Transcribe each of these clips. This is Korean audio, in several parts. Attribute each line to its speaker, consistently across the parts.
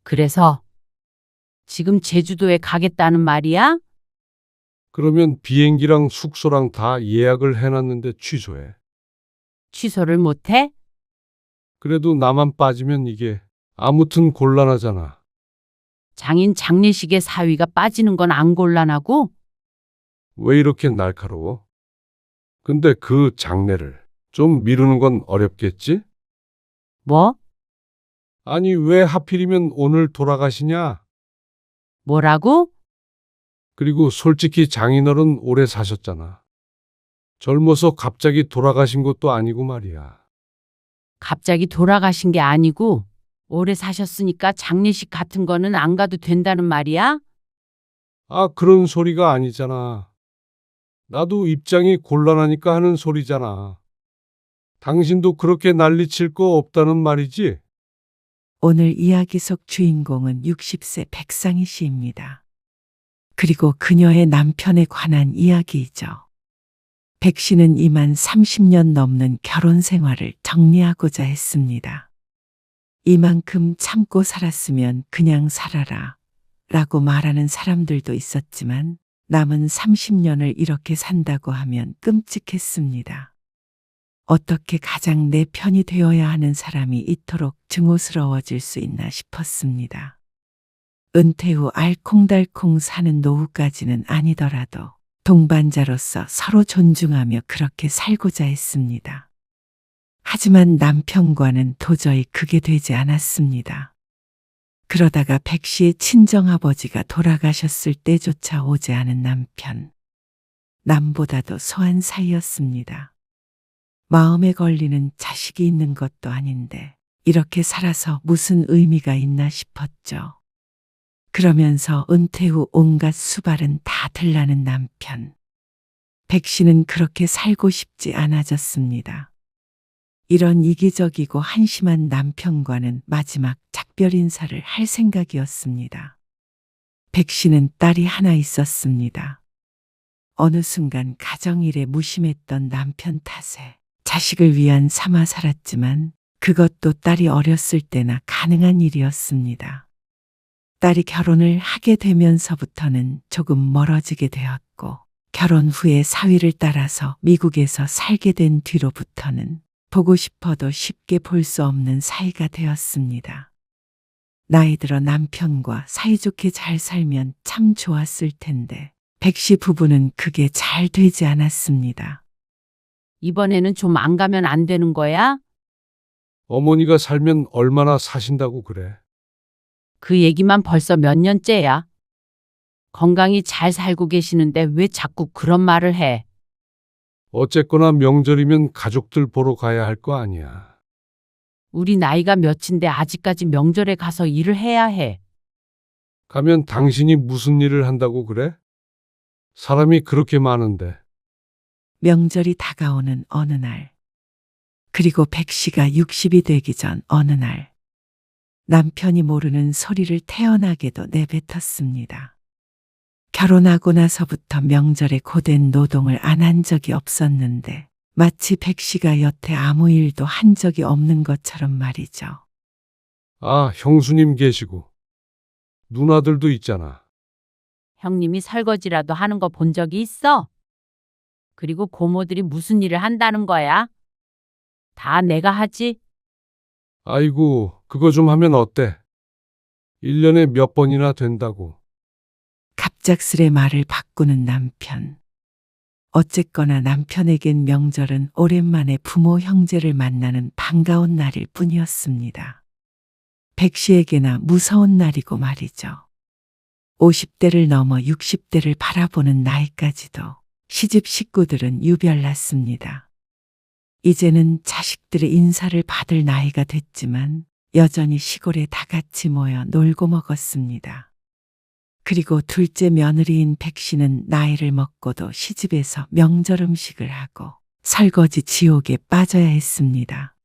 Speaker 1: 그래서 지금 제주도에 가겠다는 말이야?
Speaker 2: 그러면 비행기랑 숙소랑 다 예약을 해놨는데 취소해.
Speaker 1: 취소를 못해?
Speaker 2: 그래도 나만 빠지면 이게 아무튼 곤란하잖아.
Speaker 1: 장인 장례식에 사위가 빠지는 건 안 곤란하고?
Speaker 2: 왜 이렇게 날카로워? 근데 그 장례를 좀 미루는 건 어렵겠지?
Speaker 1: 뭐?
Speaker 2: 아니, 왜 하필이면 오늘 돌아가시냐?
Speaker 1: 뭐라고?
Speaker 2: 그리고 솔직히 장인어른 오래 사셨잖아. 젊어서 갑자기 돌아가신 것도 아니고 말이야.
Speaker 1: 갑자기 돌아가신 게 아니고 오래 사셨으니까 장례식 같은 거는 안 가도 된다는 말이야?
Speaker 2: 아, 그런 소리가 아니잖아. 나도 입장이 곤란하니까 하는 소리잖아. 당신도 그렇게 난리칠 거 없다는 말이지?
Speaker 3: 오늘 이야기 속 주인공은 60세 백상희 씨입니다. 그리고 그녀의 남편에 관한 이야기이죠. 백 씨는 이만 30년 넘는 결혼 생활을 정리하고자 했습니다. 이만큼 참고 살았으면 그냥 살아라 라고 말하는 사람들도 있었지만 남은 30년을 이렇게 산다고 하면 끔찍했습니다. 어떻게 가장 내 편이 되어야 하는 사람이 이토록 증오스러워질 수 있나 싶었습니다. 은퇴 후 알콩달콩 사는 노후까지는 아니더라도 동반자로서 서로 존중하며 그렇게 살고자 했습니다. 하지만 남편과는 도저히 그게 되지 않았습니다. 그러다가 백 씨의 친정아버지가 돌아가셨을 때조차 오지 않은 남편. 남보다도 소한 사이였습니다. 마음에 걸리는 자식이 있는 것도 아닌데 이렇게 살아서 무슨 의미가 있나 싶었죠. 그러면서 은퇴 후 온갖 수발은 다 들라는 남편. 백 씨는 그렇게 살고 싶지 않아졌습니다. 이런 이기적이고 한심한 남편과는 마지막 작별 인사를 할 생각이었습니다. 백 씨는 딸이 하나 있었습니다. 어느 순간 가정일에 무심했던 남편 탓에 자식을 위안 삼아 살았지만 그것도 딸이 어렸을 때나 가능한 일이었습니다. 딸이 결혼을 하게 되면서부터는 조금 멀어지게 되었고 결혼 후에 사위를 따라서 미국에서 살게 된 뒤로부터는 보고 싶어도 쉽게 볼 수 없는 사이가 되었습니다. 나이 들어 남편과 사이좋게 잘 살면 참 좋았을 텐데 백 씨 부부는 그게 잘 되지 않았습니다.
Speaker 1: 이번에는 좀 안 가면 안 되는 거야?
Speaker 2: 어머니가 살면 얼마나 사신다고 그래.
Speaker 1: 그 얘기만 벌써 몇 년째야. 건강히 잘 살고 계시는데 왜 자꾸 그런 말을 해?
Speaker 2: 어쨌거나 명절이면 가족들 보러 가야 할 거 아니야.
Speaker 1: 우리 나이가 몇인데 아직까지 명절에 가서 일을 해야 해.
Speaker 2: 가면 당신이 무슨 일을 한다고 그래? 사람이 그렇게 많은데.
Speaker 3: 명절이 다가오는 어느 날, 그리고 백 씨가 60이 되기 전 어느 날, 남편이 모르는 소리를 태연하게도 내뱉었습니다. 결혼하고 나서부터 명절에 고된 노동을 안 한 적이 없었는데 마치 백 씨가 여태 아무 일도 한 적이 없는 것처럼 말이죠.
Speaker 2: 아, 형수님 계시고. 누나들도 있잖아.
Speaker 1: 형님이 설거지라도 하는 거 본 적이 있어? 그리고 고모들이 무슨 일을 한다는 거야? 다 내가 하지?
Speaker 2: 아이고, 그거 좀 하면 어때? 1년에 몇 번이나 된다고.
Speaker 3: 갑작스레 말을 바꾸는 남편. 어쨌거나 남편에겐 명절은 오랜만에 부모 형제를 만나는 반가운 날일 뿐이었습니다. 백 씨에게나 무서운 날이고 말이죠. 50대를 넘어 60대를 바라보는 나이까지도 시집 식구들은 유별났습니다. 이제는 자식들의 인사를 받을 나이가 됐지만 여전히 시골에 다 같이 모여 놀고 먹었습니다. 그리고 둘째 며느리인 백 씨는 나이를 먹고도 시집에서 명절 음식을 하고 설거지 지옥에 빠져야 했습니다.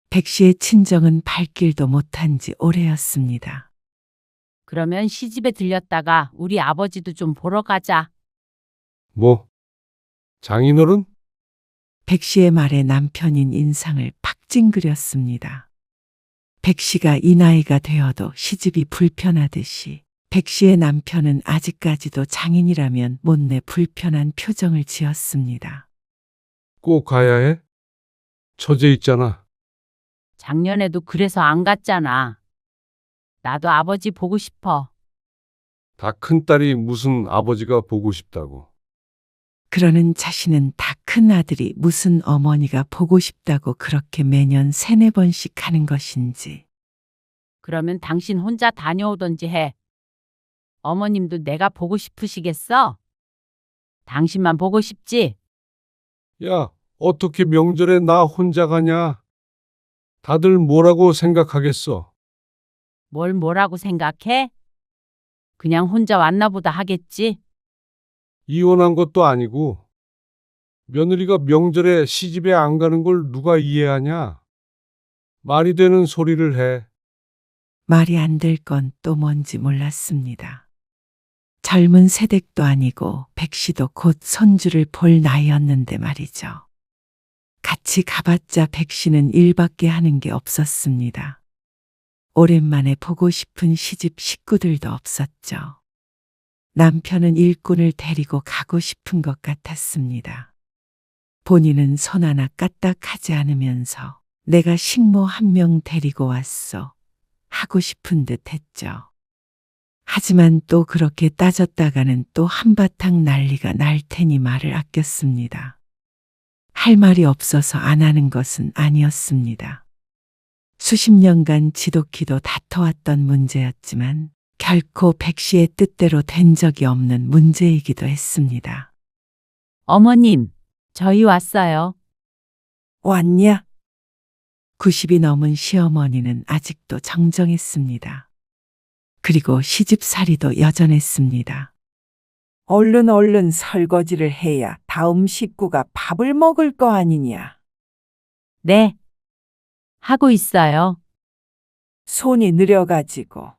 Speaker 3: 백 씨의 친정은 발길도 못한 지 오래였습니다.
Speaker 1: 그러면 시집에 들렸다가 우리 아버지도 좀 보러 가자.
Speaker 2: 뭐? 장인어른?
Speaker 3: 백 씨의 말에 남편인 인상을 팍 찡그렸습니다. 백 씨가 이 나이가 되어도 시집이 불편하듯이 백 씨의 남편은 아직까지도 장인이라면 못내 불편한 표정을 지었습니다.
Speaker 2: 꼭 가야 해? 처제 있잖아.
Speaker 1: 작년에도 그래서 안 갔잖아. 나도 아버지 보고 싶어.
Speaker 2: 다 큰딸이 무슨 아버지가 보고 싶다고.
Speaker 3: 그러는 자신은 다 큰 아들이 무슨 어머니가 보고 싶다고 그렇게 매년 세네 번씩 하는 것인지.
Speaker 1: 그러면 당신 혼자 다녀오던지 해. 어머님도 내가 보고 싶으시겠어? 당신만 보고 싶지?
Speaker 2: 야, 어떻게 명절에 나 혼자 가냐? 다들 뭐라고 생각하겠어?
Speaker 1: 뭘 뭐라고 생각해? 그냥 혼자 왔나 보다 하겠지?
Speaker 2: 이혼한 것도 아니고 며느리가 명절에 시집에 안 가는 걸 누가 이해하냐? 말이 되는 소리를 해.
Speaker 3: 말이 안 될 건 또 뭔지 몰랐습니다. 젊은 새댁도 아니고 백 씨도 곧 손주를 볼 나이였는데 말이죠. 같이 가봤자 백 씨는 일밖에 하는 게 없었습니다. 오랜만에 보고 싶은 시집 식구들도 없었죠. 남편은 일꾼을 데리고 가고 싶은 것 같았습니다. 본인은 손 하나 까딱하지 않으면서 내가 식모 한 명 데리고 왔어 하고 싶은 듯 했죠. 하지만 또 그렇게 따졌다가는 또 한바탕 난리가 날 테니 말을 아꼈습니다. 할 말이 없어서 안 하는 것은 아니었습니다. 수십 년간 지독히도 다퉈왔던 문제였지만 결코 백 씨의 뜻대로 된 적이 없는 문제이기도 했습니다.
Speaker 1: 어머님, 저희 왔어요.
Speaker 3: 왔냐? 90이 넘은 시어머니는 아직도 정정했습니다. 그리고 시집살이도 여전했습니다.
Speaker 4: 얼른 설거지를 해야 다음 식구가 밥을 먹을 거 아니냐.
Speaker 1: 네. 하고 있어요.
Speaker 4: 손이 느려가지고.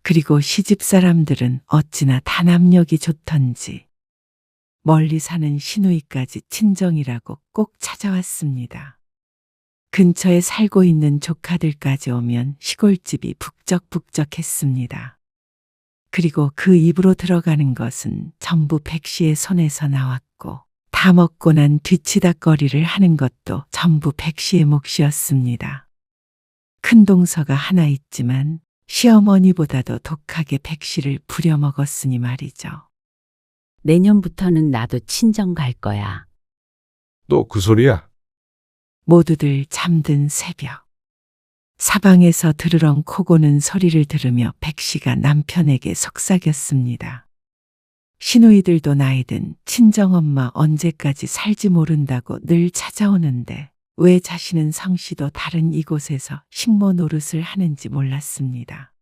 Speaker 3: 그리고 시집 사람들은 어찌나 단합력이 좋던지 멀리 사는 시누이까지 친정이라고 꼭 찾아왔습니다. 근처에 살고 있는 조카들까지 오면 시골집이 북적북적했습니다. 그리고 그 입으로 들어가는 것은 전부 백 씨의 손에서 나왔고 다 먹고 난 뒤치다꺼리를 하는 것도 전부 백 씨의 몫이었습니다. 큰 동서가 하나 있지만 시어머니보다도 독하게 백 씨를 부려먹었으니 말이죠.
Speaker 1: 내년부터는 나도 친정 갈 거야.
Speaker 2: 또 그 소리야?
Speaker 3: 모두들 잠든 새벽. 사방에서 드르렁 코고는 소리를 들으며 백 씨가 남편에게 속삭였습니다. 시누이들도 나이든 친정엄마 언제까지 살지 모른다고 늘 찾아오는데 왜 자신은 성씨도 다른 이곳에서 식모 노릇을 하는지 몰랐습니다.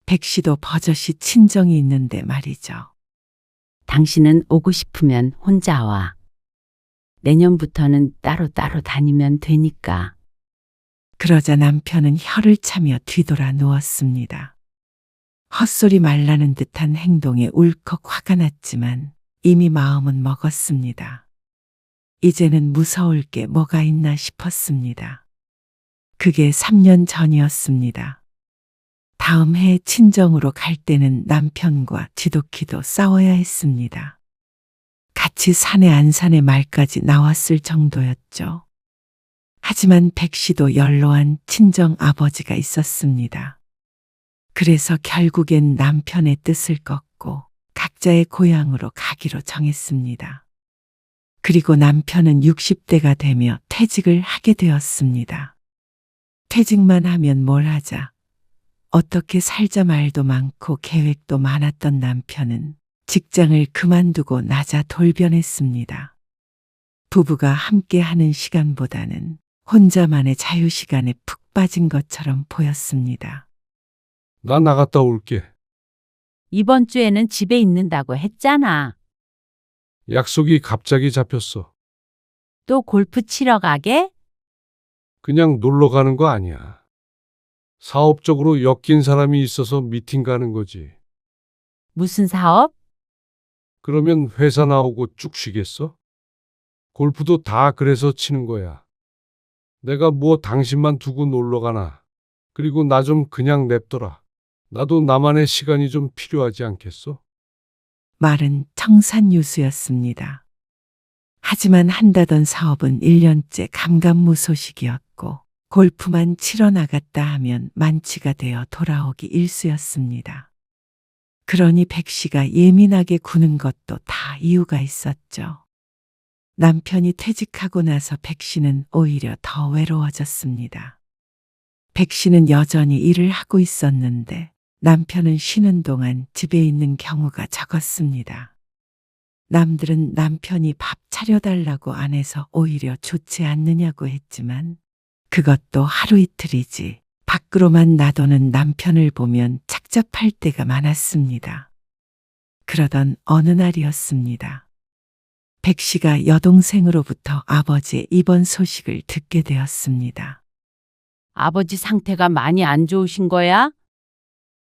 Speaker 3: 백 씨도 버젓이 친정이 있는데 말이죠.
Speaker 1: 당신은 오고 싶으면 혼자 와. 내년부터는 따로따로 다니면 되니까.
Speaker 3: 그러자 남편은 혀를 차며 뒤돌아 누웠습니다. 헛소리 말라는 듯한 행동에 울컥 화가 났지만 이미 마음은 먹었습니다. 이제는 무서울 게 뭐가 있나 싶었습니다. 그게 3년 전이었습니다. 다음 해 친정으로 갈 때는 남편과 지독히도 싸워야 했습니다. 같이 사내 안 사내 말까지 나왔을 정도였죠. 하지만 백 씨도 연로한 친정 아버지가 있었습니다. 그래서 결국엔 남편의 뜻을 꺾고 각자의 고향으로 가기로 정했습니다. 그리고 남편은 60대가 되며 퇴직을 하게 되었습니다. 퇴직만 하면 뭘 하자. 어떻게 살자 말도 많고 계획도 많았던 남편은 직장을 그만두고 나자 돌변했습니다. 부부가 함께 하는 시간보다는 혼자만의 자유시간에 푹 빠진 것처럼 보였습니다.
Speaker 2: 나 나갔다 올게.
Speaker 1: 이번 주에는 집에 있는다고 했잖아.
Speaker 2: 약속이 갑자기 잡혔어.
Speaker 1: 또 골프 치러 가게?
Speaker 2: 그냥 놀러 가는 거 아니야. 사업적으로 엮인 사람이 있어서 미팅 가는 거지.
Speaker 1: 무슨 사업?
Speaker 2: 그러면 회사 나오고 쭉 쉬겠어? 골프도 다 그래서 치는 거야. 내가 뭐 당신만 두고 놀러 가나. 그리고 나 좀 그냥 냅둬라. 나도 나만의 시간이 좀 필요하지 않겠어?
Speaker 3: 말은 청산유수였습니다. 하지만 한다던 사업은 1년째 감감무소식이었고 골프만 치러 나갔다 하면 만취가 되어 돌아오기 일쑤였습니다. 그러니 백 씨가 예민하게 구는 것도 다 이유가 있었죠. 남편이 퇴직하고 나서 백 씨는 오히려 더 외로워졌습니다. 백 씨는 여전히 일을 하고 있었는데 남편은 쉬는 동안 집에 있는 경우가 적었습니다. 남들은 남편이 밥 차려달라고 안 해서 오히려 좋지 않느냐고 했지만 그것도 하루 이틀이지 밖으로만 나도는 남편을 보면 착잡할 때가 많았습니다. 그러던 어느 날이었습니다. 백 씨가 여동생으로부터 아버지의 입원 소식을 듣게 되었습니다.
Speaker 1: 아버지 상태가 많이 안 좋으신 거야?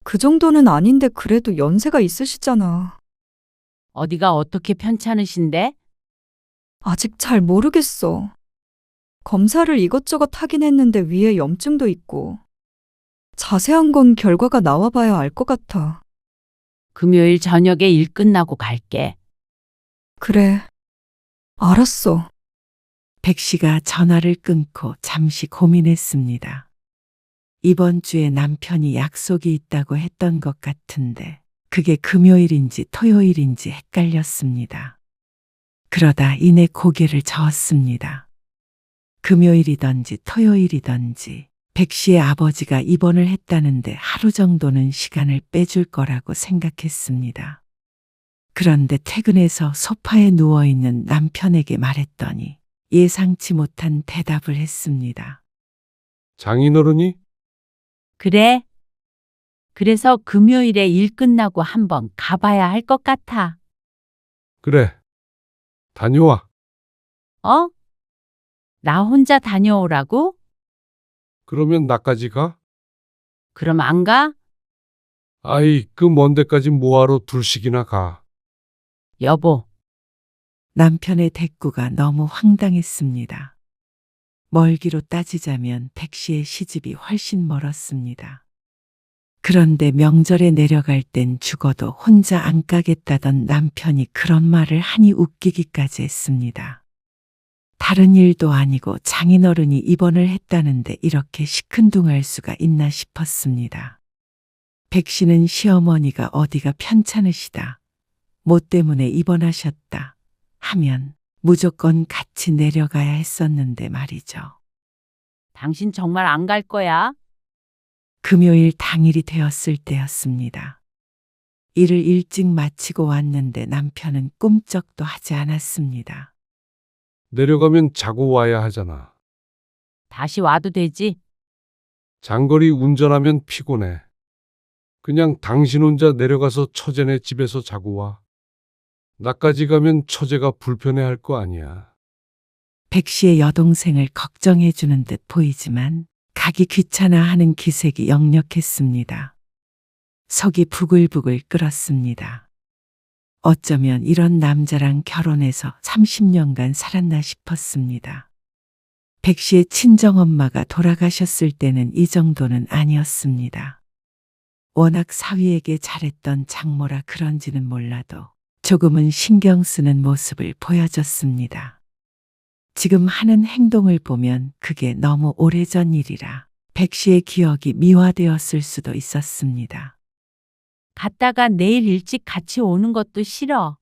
Speaker 5: 그 정도는 아닌데 그래도 연세가 있으시잖아.
Speaker 1: 어디가 어떻게 편찮으신데?
Speaker 5: 아직 잘 모르겠어. 검사를 이것저것 하긴 했는데 위에 염증도 있고. 자세한 건 결과가 나와봐야 알 것 같아.
Speaker 1: 금요일 저녁에 일 끝나고 갈게.
Speaker 5: 그래. 알았어.
Speaker 3: 백 씨가 전화를 끊고 잠시 고민했습니다. 이번 주에 남편이 약속이 있다고 했던 것 같은데 그게 금요일인지 토요일인지 헷갈렸습니다. 그러다 이내 고개를 저었습니다. 금요일이던지 토요일이던지 백 씨의 아버지가 입원을 했다는데 하루 정도는 시간을 빼줄 거라고 생각했습니다. 그런데 퇴근해서 소파에 누워있는 남편에게 말했더니 예상치 못한 대답을 했습니다.
Speaker 2: 장인어른이?
Speaker 1: 그래? 그래서 금요일에 일 끝나고 한번 가봐야 할 것 같아.
Speaker 2: 그래. 다녀와.
Speaker 1: 어? 나 혼자 다녀오라고?
Speaker 2: 그러면 나까지 가?
Speaker 1: 그럼 안 가?
Speaker 2: 아이, 그 먼 데까지 뭐하러 둘씩이나 가.
Speaker 1: 여보,
Speaker 3: 남편의 대꾸가 너무 황당했습니다. 멀기로 따지자면 백 씨의 시집이 훨씬 멀었습니다. 그런데 명절에 내려갈 땐 죽어도 혼자 안 가겠다던 남편이 그런 말을 하니 웃기기까지 했습니다. 다른 일도 아니고 장인어른이 입원을 했다는데 이렇게 시큰둥할 수가 있나 싶었습니다. 백 씨는 시어머니가 어디가 편찮으시다, 뭐 때문에 입원하셨다 하면 무조건 같이 내려가야 했었는데 말이죠.
Speaker 1: 당신 정말 안 갈 거야?
Speaker 3: 금요일 당일이 되었을 때였습니다. 일을 일찍 마치고 왔는데 남편은 꿈쩍도 하지 않았습니다.
Speaker 2: 내려가면 자고 와야 하잖아.
Speaker 1: 다시 와도 되지?
Speaker 2: 장거리 운전하면 피곤해. 그냥 당신 혼자 내려가서 처제네 집에서 자고 와. 나까지 가면 처제가 불편해할 거 아니야.
Speaker 3: 백 씨의 여동생을 걱정해 주는 듯 보이지만 가기 귀찮아하는 기색이 역력했습니다. 속이 부글부글 끓었습니다. 어쩌면 이런 남자랑 결혼해서 30년간 살았나 싶었습니다. 백 씨의 친정엄마가 돌아가셨을 때는 이 정도는 아니었습니다. 워낙 사위에게 잘했던 장모라 그런지는 몰라도 조금은 신경 쓰는 모습을 보여줬습니다. 지금 하는 행동을 보면 그게 너무 오래전 일이라 백 씨의 기억이 미화되었을 수도 있었습니다.
Speaker 1: 갔다가 내일 일찍 같이 오는 것도 싫어.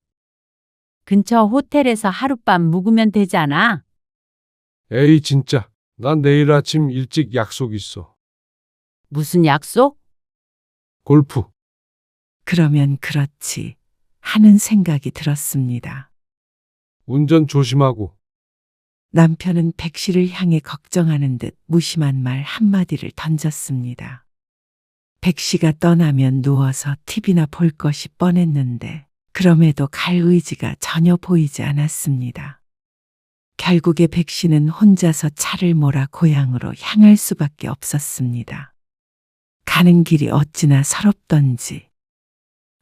Speaker 1: 근처 호텔에서 하룻밤 묵으면 되잖아.
Speaker 2: 에이, 진짜. 난 내일 아침 일찍 약속 있어.
Speaker 1: 무슨 약속?
Speaker 2: 골프.
Speaker 3: 그러면 그렇지 하는 생각이 들었습니다.
Speaker 2: 운전 조심하고.
Speaker 3: 남편은 백 씨를 향해 걱정하는 듯 무심한 말 한마디를 던졌습니다. 백 씨가 떠나면 누워서 TV나 볼 것이 뻔했는데 그럼에도 갈 의지가 전혀 보이지 않았습니다. 결국에 백 씨는 혼자서 차를 몰아 고향으로 향할 수밖에 없었습니다. 가는 길이 어찌나 서럽던지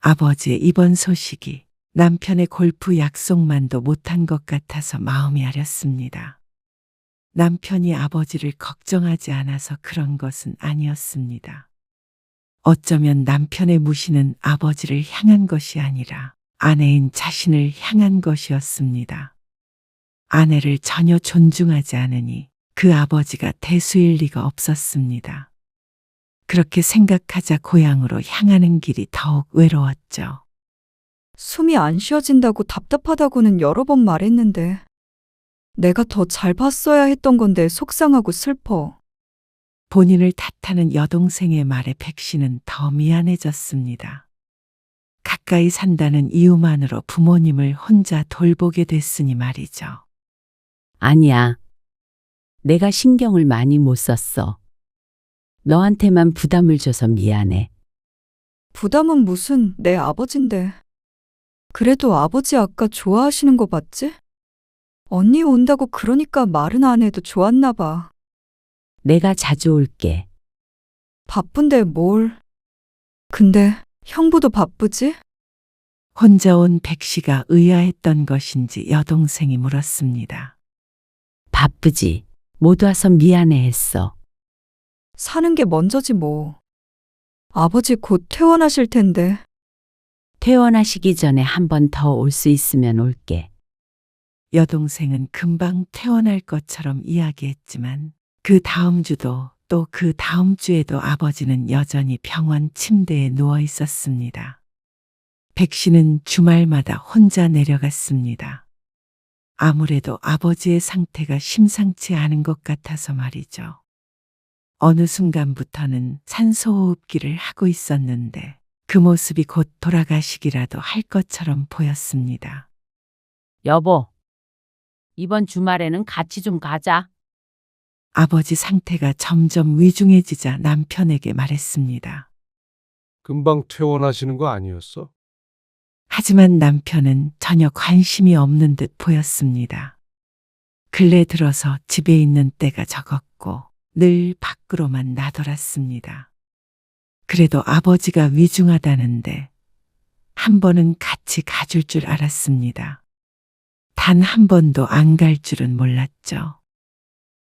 Speaker 3: 아버지의 입원 소식이 남편의 골프 약속만도 못한 것 같아서 마음이 아렸습니다. 남편이 아버지를 걱정하지 않아서 그런 것은 아니었습니다. 어쩌면 남편의 무시는 아버지를 향한 것이 아니라 아내인 자신을 향한 것이었습니다. 아내를 전혀 존중하지 않으니 그 아버지가 대수일 리가 없었습니다. 그렇게 생각하자 고향으로 향하는 길이 더욱 외로웠죠.
Speaker 5: 숨이 안 쉬어진다고 답답하다고는 여러 번 말했는데 내가 더 잘 봤어야 했던 건데 속상하고 슬퍼.
Speaker 3: 본인을 탓하는 여동생의 말에 백씨는 더 미안해졌습니다. 가까이 산다는 이유만으로 부모님을 혼자 돌보게 됐으니 말이죠.
Speaker 1: 아니야. 내가 신경을 많이 못 썼어. 너한테만 부담을 줘서 미안해.
Speaker 5: 부담은 무슨 내 아버진데. 그래도 아버지 아까 좋아하시는 거 봤지? 언니 온다고 그러니까 말은 안 해도 좋았나 봐.
Speaker 1: 내가 자주 올게.
Speaker 5: 바쁜데 뭘. 근데 형부도 바쁘지?
Speaker 3: 혼자 온 백씨가 의아했던 것인지 여동생이 물었습니다.
Speaker 1: 바쁘지. 못 와서 미안해 했어.
Speaker 5: 사는 게 먼저지 뭐. 아버지 곧 퇴원하실 텐데.
Speaker 1: 퇴원하시기 전에 한 번 더 올 수 있으면 올게.
Speaker 3: 여동생은 금방 퇴원할 것처럼 이야기했지만 그 다음 주도 또 그 다음 주에도 아버지는 여전히 병원 침대에 누워 있었습니다. 백씨는 주말마다 혼자 내려갔습니다. 아무래도 아버지의 상태가 심상치 않은 것 같아서 말이죠. 어느 순간부터는 산소호흡기를 하고 있었는데 그 모습이 곧 돌아가시기라도 할 것처럼 보였습니다.
Speaker 1: 여보, 이번 주말에는 같이 좀 가자.
Speaker 3: 아버지 상태가 점점 위중해지자 남편에게 말했습니다.
Speaker 2: 금방 퇴원하시는 거 아니었어?
Speaker 3: 하지만 남편은 전혀 관심이 없는 듯 보였습니다. 근래 들어서 집에 있는 때가 적었고 늘 밖으로만 나돌았습니다. 그래도 아버지가 위중하다는데 한 번은 같이 가줄 줄 알았습니다. 단 한 번도 안 갈 줄은 몰랐죠.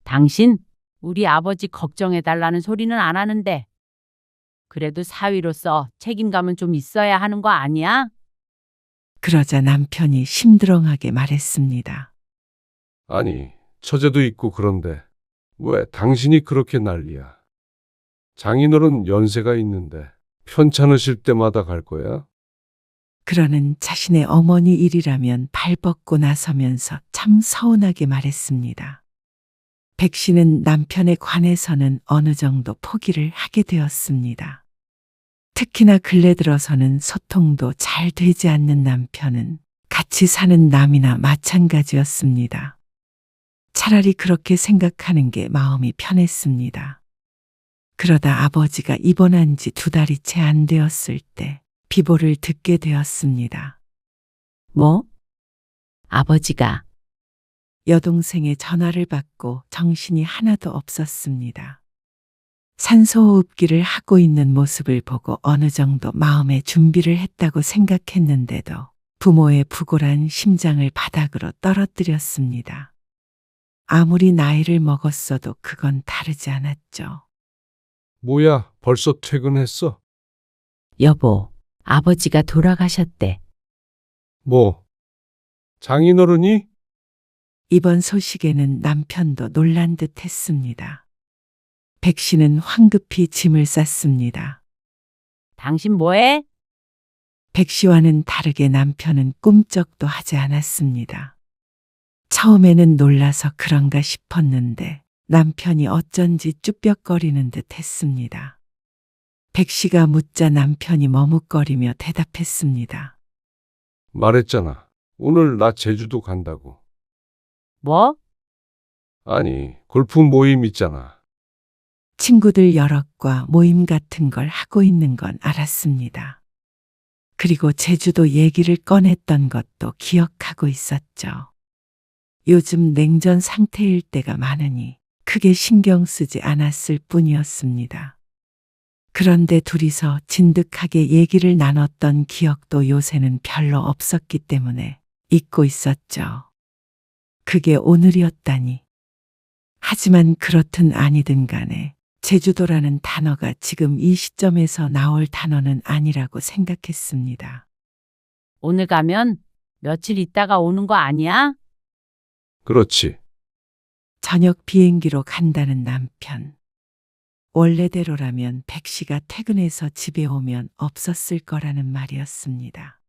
Speaker 1: 당신, 우리 아버지 걱정해달라는 소리는 안 하는데. 그래도 사위로서 책임감은 좀 있어야 하는 거 아니야?
Speaker 3: 그러자 남편이 심드렁하게 말했습니다.
Speaker 2: 아니, 처제도 있고 그런데 왜 당신이 그렇게 난리야? 장인어른 연세가 있는데 편찮으실 때마다 갈 거야?
Speaker 3: 그러는 자신의 어머니 일이라면 발벗고 나서면서 참 서운하게 말했습니다. 백씨는 남편에 관해서는 어느 정도 포기를 하게 되었습니다. 특히나 근래 들어서는 소통도 잘 되지 않는 남편은 같이 사는 남이나 마찬가지였습니다. 차라리 그렇게 생각하는 게 마음이 편했습니다. 그러다 아버지가 입원한 지 2달이 채 안 되었을 때 비보를 듣게 되었습니다.
Speaker 1: 뭐? 아버지가
Speaker 3: 여동생의 전화를 받고 정신이 하나도 없었습니다. 산소호흡기를 하고 있는 모습을 보고 어느 정도 마음의 준비를 했다고 생각했는데도 부모의 부골한 심장을 바닥으로 떨어뜨렸습니다. 아무리 나이를 먹었어도 그건 다르지 않았죠.
Speaker 2: 뭐야, 벌써 퇴근했어?
Speaker 1: 여보, 아버지가 돌아가셨대.
Speaker 2: 뭐? 장인어른이?
Speaker 3: 이번 소식에는 남편도 놀란 듯 했습니다. 백씨는 황급히 짐을 쌌습니다.
Speaker 1: 당신 뭐해?
Speaker 3: 백씨와는 다르게 남편은 꿈쩍도 하지 않았습니다. 처음에는 놀라서 그런가 싶었는데 남편이 어쩐지 쭈뼛거리는 듯 했습니다. 백씨가 묻자 남편이 머뭇거리며 대답했습니다.
Speaker 2: 말했잖아. 오늘 나 제주도 간다고.
Speaker 1: 뭐?
Speaker 2: 아니, 골프 모임 있잖아.
Speaker 3: 친구들 여럿과 모임 같은 걸 하고 있는 건 알았습니다. 그리고 제주도 얘기를 꺼냈던 것도 기억하고 있었죠. 요즘 냉전 상태일 때가 많으니 크게 신경 쓰지 않았을 뿐이었습니다. 그런데 둘이서 진득하게 얘기를 나눴던 기억도 요새는 별로 없었기 때문에 잊고 있었죠. 그게 오늘이었다니. 하지만 그렇든 아니든 간에 제주도라는 단어가 지금 이 시점에서 나올 단어는 아니라고 생각했습니다.
Speaker 1: 오늘 가면 며칠 있다가 오는 거 아니야?
Speaker 2: 그렇지.
Speaker 3: 저녁 비행기로 간다는 남편. 원래대로라면 백 씨가 퇴근해서 집에 오면 없었을 거라는 말이었습니다.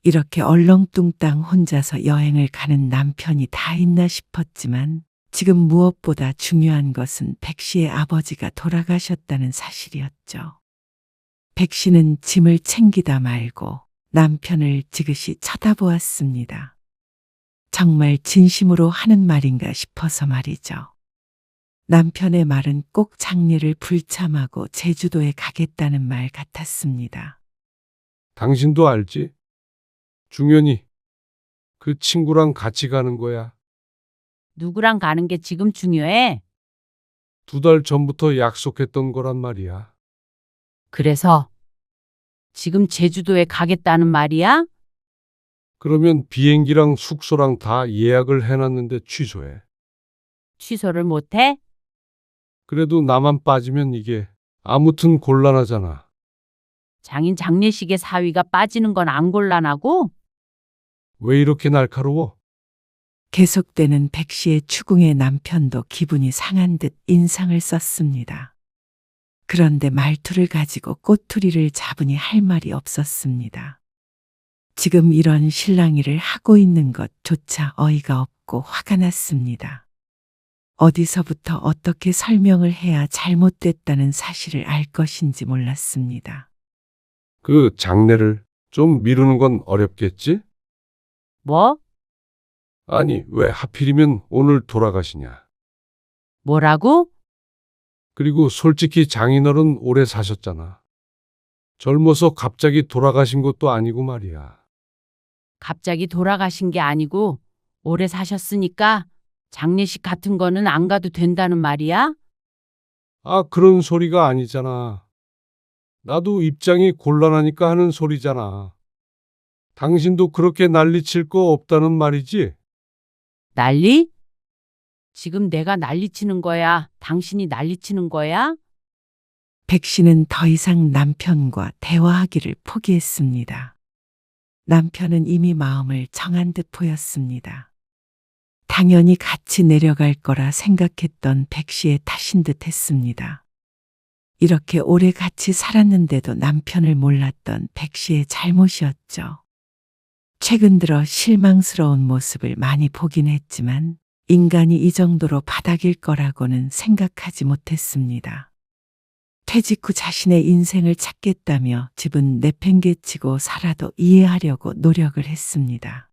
Speaker 3: 이렇게 얼렁뚱땅 혼자서 여행을 가는 남편이 다 있나 싶었지만 지금 무엇보다 중요한 것은 백 씨의 아버지가 돌아가셨다는 사실이었죠. 백 씨는 짐을 챙기다 말고 남편을 지그시 쳐다보았습니다. 정말 진심으로 하는 말인가 싶어서 말이죠. 남편의 말은 꼭 장례를 불참하고 제주도에 가겠다는 말 같았습니다.
Speaker 2: 당신도 알지? 중현이 그 친구랑 같이 가는 거야.
Speaker 1: 누구랑 가는 게 지금 중요해?
Speaker 2: 2달 전부터 약속했던 거란 말이야.
Speaker 1: 그래서 지금 제주도에 가겠다는 말이야?
Speaker 2: 그러면 비행기랑 숙소랑 다 예약을 해놨는데 취소해.
Speaker 1: 취소를 못해?
Speaker 2: 그래도 나만 빠지면 이게 아무튼 곤란하잖아.
Speaker 1: 장인 장례식에 사위가 빠지는 건 안 곤란하고?
Speaker 2: 왜 이렇게 날카로워?
Speaker 3: 계속되는 백 씨의 추궁에 남편도 기분이 상한 듯 인상을 썼습니다. 그런데 말투를 가지고 꼬투리를 잡으니 할 말이 없었습니다. 지금 이런 실랑이를 하고 있는 것조차 어이가 없고 화가 났습니다. 어디서부터 어떻게 설명을 해야 잘못됐다는 사실을 알 것인지 몰랐습니다.
Speaker 2: 그 장례를 좀 미루는 건 어렵겠지?
Speaker 1: 뭐?
Speaker 2: 아니, 왜 하필이면 오늘 돌아가시냐?
Speaker 1: 뭐라고?
Speaker 2: 그리고 솔직히 장인어른 오래 사셨잖아. 젊어서 갑자기 돌아가신 것도 아니고 말이야.
Speaker 1: 갑자기 돌아가신 게 아니고 오래 사셨으니까 장례식 같은 거는 안 가도 된다는 말이야?
Speaker 2: 아, 그런 소리가 아니잖아. 나도 입장이 곤란하니까 하는 소리잖아. 당신도 그렇게 난리칠 거 없다는 말이지?
Speaker 1: 난리? 지금 내가 난리치는 거야? 당신이 난리치는 거야?
Speaker 3: 백 씨는 더 이상 남편과 대화하기를 포기했습니다. 남편은 이미 마음을 정한 듯 보였습니다. 당연히 같이 내려갈 거라 생각했던 백 씨의 탓인 듯 했습니다. 이렇게 오래 같이 살았는데도 남편을 몰랐던 백 씨의 잘못이었죠. 최근 들어 실망스러운 모습을 많이 보긴 했지만 인간이 이 정도로 바닥일 거라고는 생각하지 못했습니다. 퇴직 후 자신의 인생을 찾겠다며 집은 내팽개치고 살아도 이해하려고 노력을 했습니다.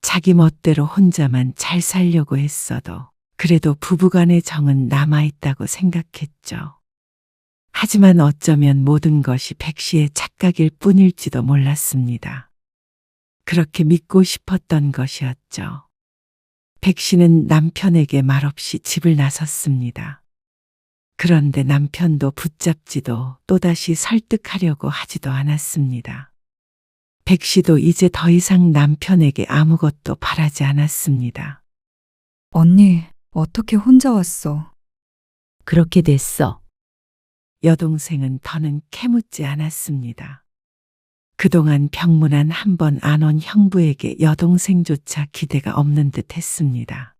Speaker 3: 자기 멋대로 혼자만 잘 살려고 했어도 그래도 부부간의 정은 남아있다고 생각했죠. 하지만 어쩌면 모든 것이 백 씨의 착각일 뿐일지도 몰랐습니다. 그렇게 믿고 싶었던 것이었죠. 백 씨는 남편에게 말없이 집을 나섰습니다. 그런데 남편도 붙잡지도 또다시 설득하려고 하지도 않았습니다. 백 씨도 이제 더 이상 남편에게 아무것도 바라지 않았습니다.
Speaker 5: 언니, 어떻게 혼자 왔어?
Speaker 1: 그렇게 됐어.
Speaker 3: 여동생은 더는 캐묻지 않았습니다. 그동안 병문안 한 번 안 온 형부에게 여동생조차 기대가 없는 듯 했습니다.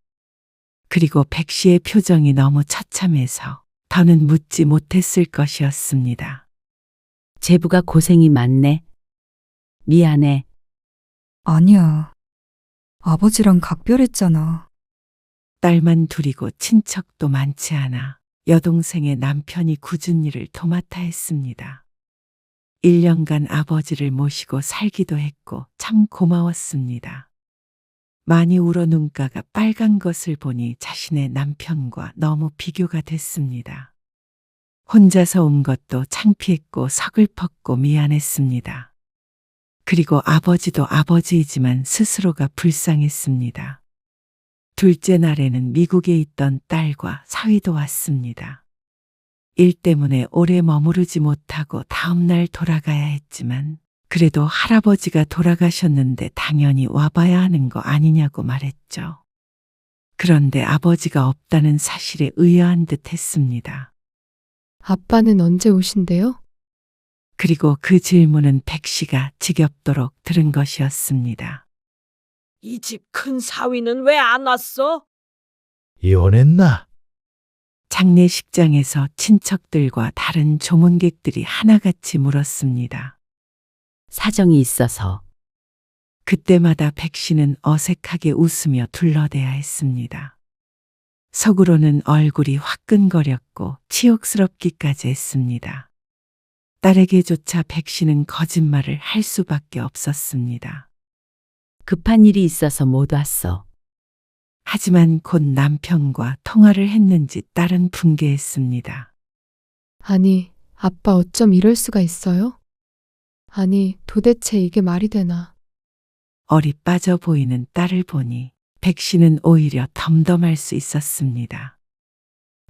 Speaker 3: 그리고 백 씨의 표정이 너무 처참해서 더는 묻지 못했을 것이었습니다.
Speaker 1: 제부가 고생이 많네. 미안해.
Speaker 5: 아니야. 아버지랑 각별했잖아.
Speaker 3: 딸만 둘이고 친척도 많지 않아 여동생의 남편이 굳은 일을 도맡아 했습니다. 1년간 아버지를 모시고 살기도 했고 참 고마웠습니다. 많이 울어 눈가가 빨간 것을 보니 자신의 남편과 너무 비교가 됐습니다. 혼자서 온 것도 창피했고 서글펐고 미안했습니다. 그리고 아버지도 아버지이지만 스스로가 불쌍했습니다. 둘째 날에는 미국에 있던 딸과 사위도 왔습니다. 일 때문에 오래 머무르지 못하고 다음날 돌아가야 했지만 그래도 할아버지가 돌아가셨는데 당연히 와봐야 하는 거 아니냐고 말했죠. 그런데 아버지가 없다는 사실에 의아한 듯 했습니다.
Speaker 6: 아빠는 언제 오신대요?
Speaker 3: 그리고 그 질문은 백 씨가 지겹도록 들은 것이었습니다.
Speaker 7: 이 집 큰 사위는 왜 안 왔어?
Speaker 8: 이혼했나?
Speaker 3: 장례식장에서 친척들과 다른 조문객들이 하나같이 물었습니다.
Speaker 1: 사정이 있어서.
Speaker 3: 그때마다 백 씨는 어색하게 웃으며 둘러대야 했습니다. 속으로는 얼굴이 화끈거렸고 치욕스럽기까지 했습니다. 딸에게조차 백 씨는 거짓말을 할 수밖에 없었습니다.
Speaker 1: 급한 일이 있어서 못 왔어.
Speaker 3: 하지만 곧 남편과 통화를 했는지 딸은 분개했습니다.
Speaker 6: 아니, 아빠 어쩜 이럴 수가 있어요? 아니, 도대체 이게 말이 되나?
Speaker 3: 얼이 빠져 보이는 딸을 보니 백 씨는 오히려 덤덤할 수 있었습니다.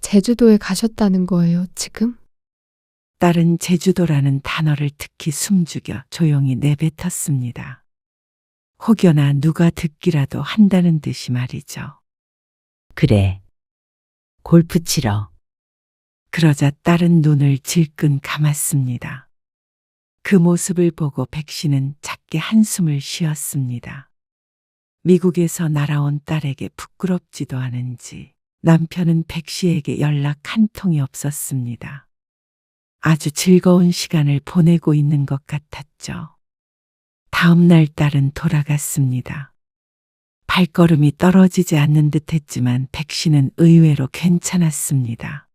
Speaker 6: 제주도에 가셨다는 거예요, 지금?
Speaker 3: 딸은 제주도라는 단어를 특히 숨죽여 조용히 내뱉었습니다. 혹여나 누가 듣기라도 한다는 듯이 말이죠.
Speaker 1: 그래. 골프 치러.
Speaker 3: 그러자 딸은 눈을 질끈 감았습니다. 그 모습을 보고 백 씨는 작게 한숨을 쉬었습니다. 미국에서 날아온 딸에게 부끄럽지도 않은지 남편은 백 씨에게 연락 한 통이 없었습니다. 아주 즐거운 시간을 보내고 있는 것 같았죠. 다음 날 딸은 돌아갔습니다. 발걸음이 떨어지지 않는 듯 했지만 백 씨는 의외로 괜찮았습니다.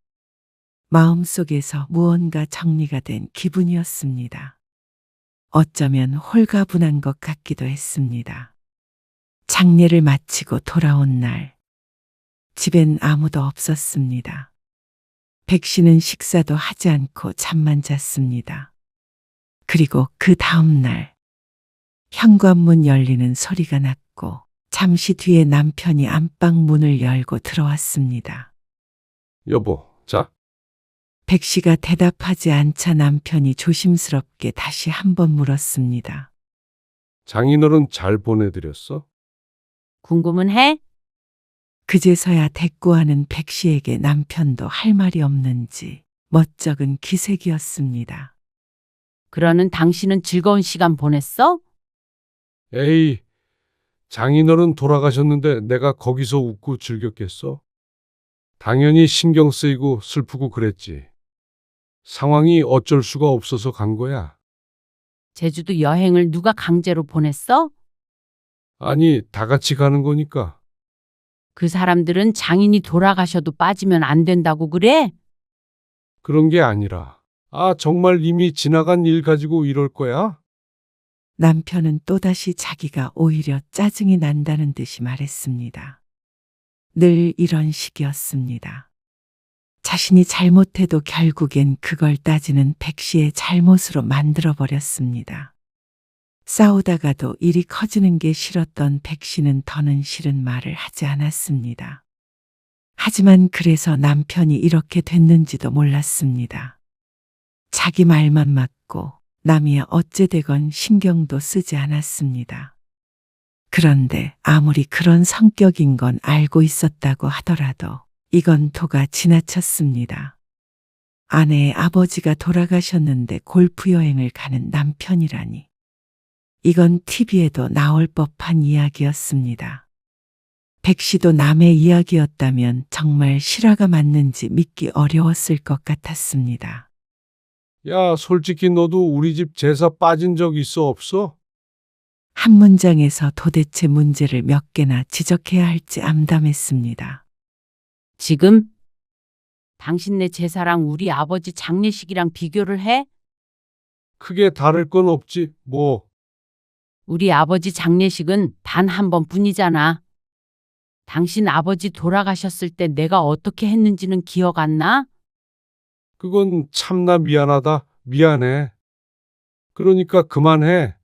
Speaker 3: 마음속에서 무언가 정리가 된 기분이었습니다. 어쩌면 홀가분한 것 같기도 했습니다. 장례를 마치고 돌아온 날, 집엔 아무도 없었습니다. 백 씨는 식사도 하지 않고 잠만 잤습니다. 그리고 그 다음 날, 현관문 열리는 소리가 났고 잠시 뒤에 남편이 안방 문을 열고 들어왔습니다.
Speaker 2: 여보, 자.
Speaker 3: 백 씨가 대답하지 않자 남편이 조심스럽게 다시 한번 물었습니다.
Speaker 2: 장인어른 잘 보내드렸어?
Speaker 1: 궁금은 해?
Speaker 3: 그제서야 대꾸하는 백 씨에게 남편도 할 말이 없는지 멋쩍은 기색이었습니다.
Speaker 1: 그러는 당신은 즐거운 시간 보냈어?
Speaker 2: 에이, 장인어른 돌아가셨는데 내가 거기서 웃고 즐겼겠어? 당연히 신경 쓰이고 슬프고 그랬지. 상황이 어쩔 수가 없어서 간 거야.
Speaker 1: 제주도 여행을 누가 강제로 보냈어?
Speaker 2: 아니, 다 같이 가는 거니까.
Speaker 1: 그 사람들은 장인이 돌아가셔도 빠지면 안 된다고 그래?
Speaker 2: 그런 게 아니라. 아, 정말 이미 지나간 일 가지고 이럴 거야?
Speaker 3: 남편은 또다시 자기가 오히려 짜증이 난다는 듯이 말했습니다. 늘 이런 식이었습니다. 자신이 잘못해도 결국엔 그걸 따지는 백 씨의 잘못으로 만들어버렸습니다. 싸우다가도 일이 커지는 게 싫었던 백 씨는 더는 싫은 말을 하지 않았습니다. 하지만 그래서 남편이 이렇게 됐는지도 몰랐습니다. 자기 말만 맞고 남이 어찌되건 신경도 쓰지 않았습니다. 그런데 아무리 그런 성격인 건 알고 있었다고 하더라도 이건 도가 지나쳤습니다. 아내의 아버지가 돌아가셨는데 골프 여행을 가는 남편이라니. 이건 TV에도 나올 법한 이야기였습니다. 백 씨도 남의 이야기였다면 정말 실화가 맞는지 믿기 어려웠을 것 같았습니다.
Speaker 2: 야, 솔직히 너도 우리 집 제사 빠진 적 있어 없어?
Speaker 3: 한 문장에서 도대체 문제를 몇 개나 지적해야 할지 암담했습니다.
Speaker 1: 지금? 당신네 제사랑 우리 아버지 장례식이랑 비교를 해?
Speaker 2: 크게 다를 건 없지, 뭐.
Speaker 1: 우리 아버지 장례식은 단 한 번뿐이잖아. 당신 아버지 돌아가셨을 때 내가 어떻게 했는지는 기억 안 나?
Speaker 2: 그건 참나 미안하다. 미안해. 그러니까 그만해.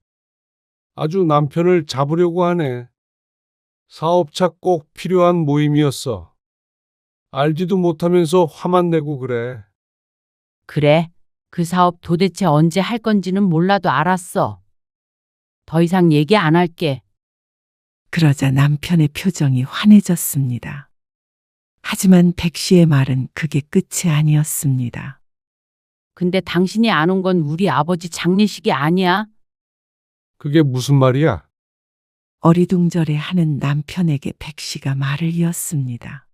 Speaker 2: 아주 남편을 잡으려고 하네. 사업차 꼭 필요한 모임이었어. 알지도 못하면서 화만 내고 그래.
Speaker 1: 그래. 그 사업 도대체 언제 할 건지는 몰라도 알았어. 더 이상 얘기 안 할게.
Speaker 3: 그러자 남편의 표정이 환해졌습니다. 하지만 백 씨의 말은 그게 끝이 아니었습니다.
Speaker 1: 근데 당신이 안 온 건 우리 아버지 장례식이 아니야.
Speaker 2: 그게 무슨 말이야?
Speaker 3: 어리둥절해 하는 남편에게 백 씨가 말을 이었습니다.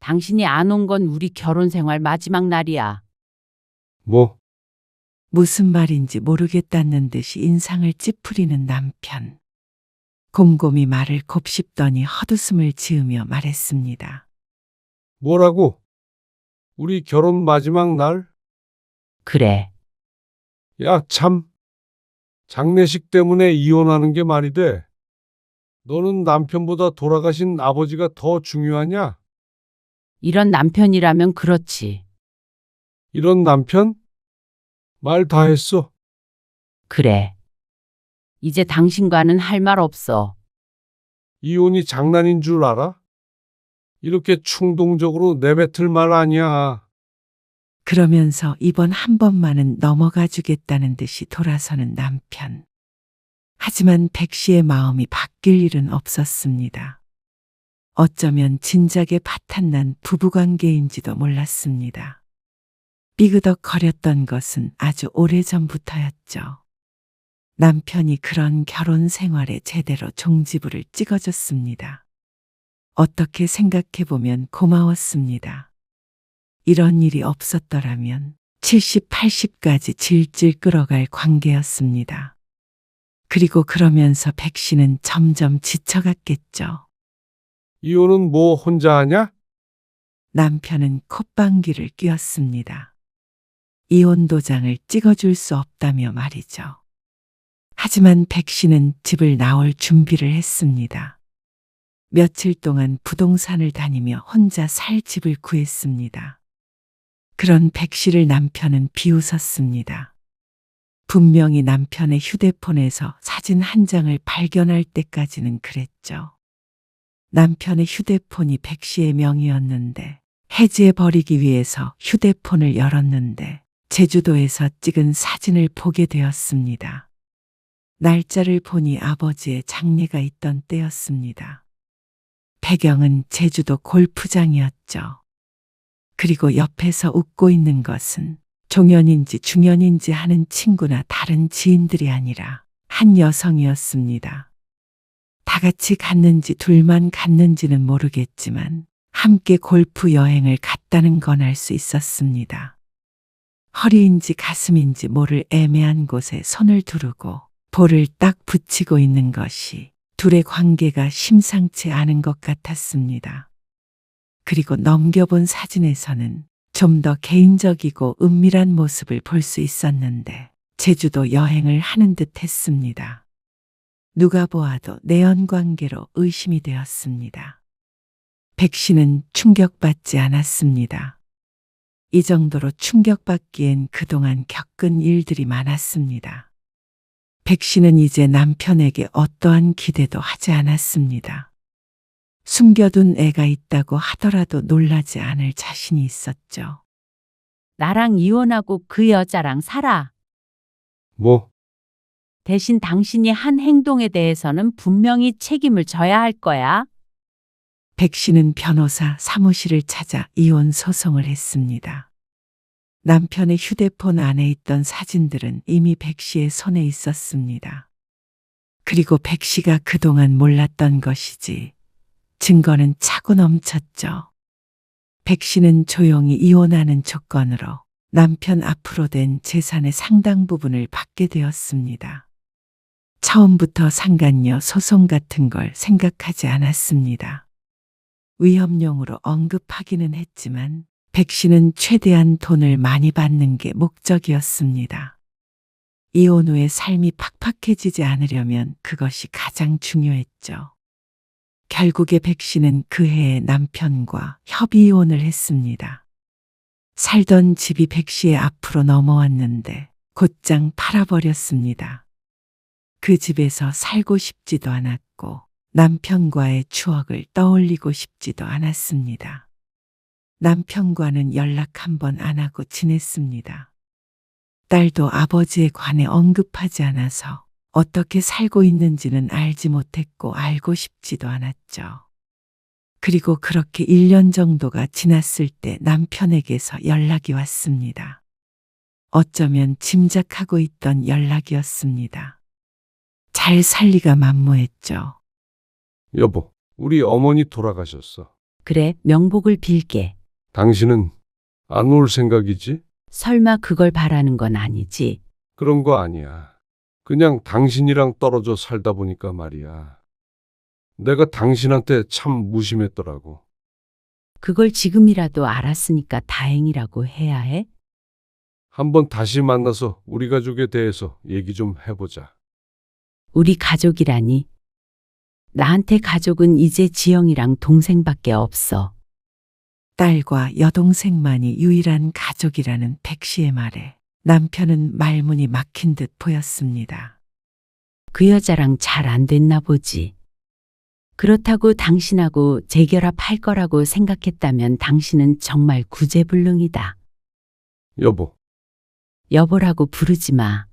Speaker 1: 당신이 안 온 건 우리 결혼 생활 마지막 날이야.
Speaker 2: 뭐?
Speaker 3: 무슨 말인지 모르겠다는 듯이 인상을 찌푸리는 남편. 곰곰이 말을 곱씹더니 헛웃음을 지으며 말했습니다.
Speaker 2: 뭐라고? 우리 결혼 마지막 날?
Speaker 1: 그래.
Speaker 2: 야, 참. 장례식 때문에 이혼하는 게 말이 돼. 너는 남편보다 돌아가신 아버지가 더 중요하냐?
Speaker 1: 이런 남편이라면 그렇지.
Speaker 2: 이런 남편? 말 다 했어.
Speaker 1: 그래. 이제 당신과는 할 말 없어.
Speaker 2: 이혼이 장난인 줄 알아? 이렇게 충동적으로 내뱉을 말 아니야.
Speaker 3: 그러면서 이번 한 번만은 넘어가 주겠다는 듯이 돌아서는 남편. 하지만 백 씨의 마음이 바뀔 일은 없었습니다. 어쩌면 진작에 파탄난 부부관계인지도 몰랐습니다. 삐그덕거렸던 것은 아주 오래전부터였죠. 남편이 그런 결혼 생활에 제대로 종지부를 찍어줬습니다. 어떻게 생각해보면 고마웠습니다. 이런 일이 없었더라면 70, 80까지 질질 끌어갈 관계였습니다. 그리고 그러면서 백 씨는 점점 지쳐갔겠죠.
Speaker 2: 이혼은 뭐 혼자 하냐?
Speaker 3: 남편은 콧방귀를 뀌었습니다. 이혼 도장을 찍어줄 수 없다며 말이죠. 하지만 백 씨는 집을 나올 준비를 했습니다. 며칠 동안 부동산을 다니며 혼자 살 집을 구했습니다. 그런 백 씨를 남편은 비웃었습니다. 분명히 남편의 휴대폰에서 사진 한 장을 발견할 때까지는 그랬죠. 남편의 휴대폰이 백 씨의 명의였는데 해지해버리기 위해서 휴대폰을 열었는데 제주도에서 찍은 사진을 보게 되었습니다. 날짜를 보니 아버지의 장례가 있던 때였습니다. 배경은 제주도 골프장이었죠. 그리고 옆에서 웃고 있는 것은 종연인지 중연인지 하는 친구나 다른 지인들이 아니라 한 여성이었습니다. 다 같이 갔는지 둘만 갔는지는 모르겠지만 함께 골프 여행을 갔다는 건 알 수 있었습니다. 허리인지 가슴인지 모를 애매한 곳에 손을 두르고 볼을 딱 붙이고 있는 것이 둘의 관계가 심상치 않은 것 같았습니다. 그리고 넘겨본 사진에서는 좀 더 개인적이고 은밀한 모습을 볼 수 있었는데 제주도 여행을 하는 듯 했습니다. 누가 보아도 내연관계로 의심이 되었습니다. 백 씨는 충격받지 않았습니다. 이 정도로 충격받기엔 그동안 겪은 일들이 많았습니다. 백 씨는 이제 남편에게 어떠한 기대도 하지 않았습니다. 숨겨둔 애가 있다고 하더라도 놀라지 않을 자신이 있었죠.
Speaker 1: 나랑 이혼하고 그 여자랑 살아.
Speaker 2: 뭐?
Speaker 1: 대신 당신이 한 행동에 대해서는 분명히 책임을 져야 할 거야.
Speaker 3: 백 씨는 변호사 사무실을 찾아 이혼 소송을 했습니다. 남편의 휴대폰 안에 있던 사진들은 이미 백 씨의 손에 있었습니다. 그리고 백 씨가 그동안 몰랐던 것이지 증거는 차고 넘쳤죠. 백 씨는 조용히 이혼하는 조건으로 남편 앞으로 된 재산의 상당 부분을 받게 되었습니다. 처음부터 상간녀 소송 같은 걸 생각하지 않았습니다. 위험용으로 언급하기는 했지만 백 씨는 최대한 돈을 많이 받는 게 목적이었습니다. 이혼 후에 삶이 팍팍해지지 않으려면 그것이 가장 중요했죠. 결국에 백 씨는 그 해에 남편과 협의 이혼을 했습니다. 살던 집이 백 씨의 앞으로 넘어왔는데 곧장 팔아버렸습니다. 그 집에서 살고 싶지도 않았고 남편과의 추억을 떠올리고 싶지도 않았습니다. 남편과는 연락 한 번 안 하고 지냈습니다. 딸도 아버지에 관해 언급하지 않아서 어떻게 살고 있는지는 알지 못했고 알고 싶지도 않았죠. 그리고 그렇게 1년 정도가 지났을 때 남편에게서 연락이 왔습니다. 어쩌면 짐작하고 있던 연락이었습니다. 잘 살리가 만무했죠.
Speaker 2: 여보, 우리 어머니 돌아가셨어.
Speaker 1: 그래, 명복을 빌게.
Speaker 2: 당신은 안 올 생각이지?
Speaker 1: 설마 그걸 바라는 건 아니지.
Speaker 2: 그런 거 아니야. 그냥 당신이랑 떨어져 살다 보니까 말이야. 내가 당신한테 참 무심했더라고.
Speaker 1: 그걸 지금이라도 알았으니까 다행이라고 해야 해.
Speaker 2: 한번 다시 만나서 우리 가족에 대해서 얘기 좀 해보자.
Speaker 1: 우리 가족이라니. 나한테 가족은 이제 지영이랑 동생밖에 없어.
Speaker 3: 딸과 여동생만이 유일한 가족이라는 백 씨의 말에 남편은 말문이 막힌 듯 보였습니다.
Speaker 1: 그 여자랑 잘 안 됐나 보지. 그렇다고 당신하고 재결합할 거라고 생각했다면 당신은 정말 구제불능이다.
Speaker 2: 여보,
Speaker 1: 여보라고 부르지 마.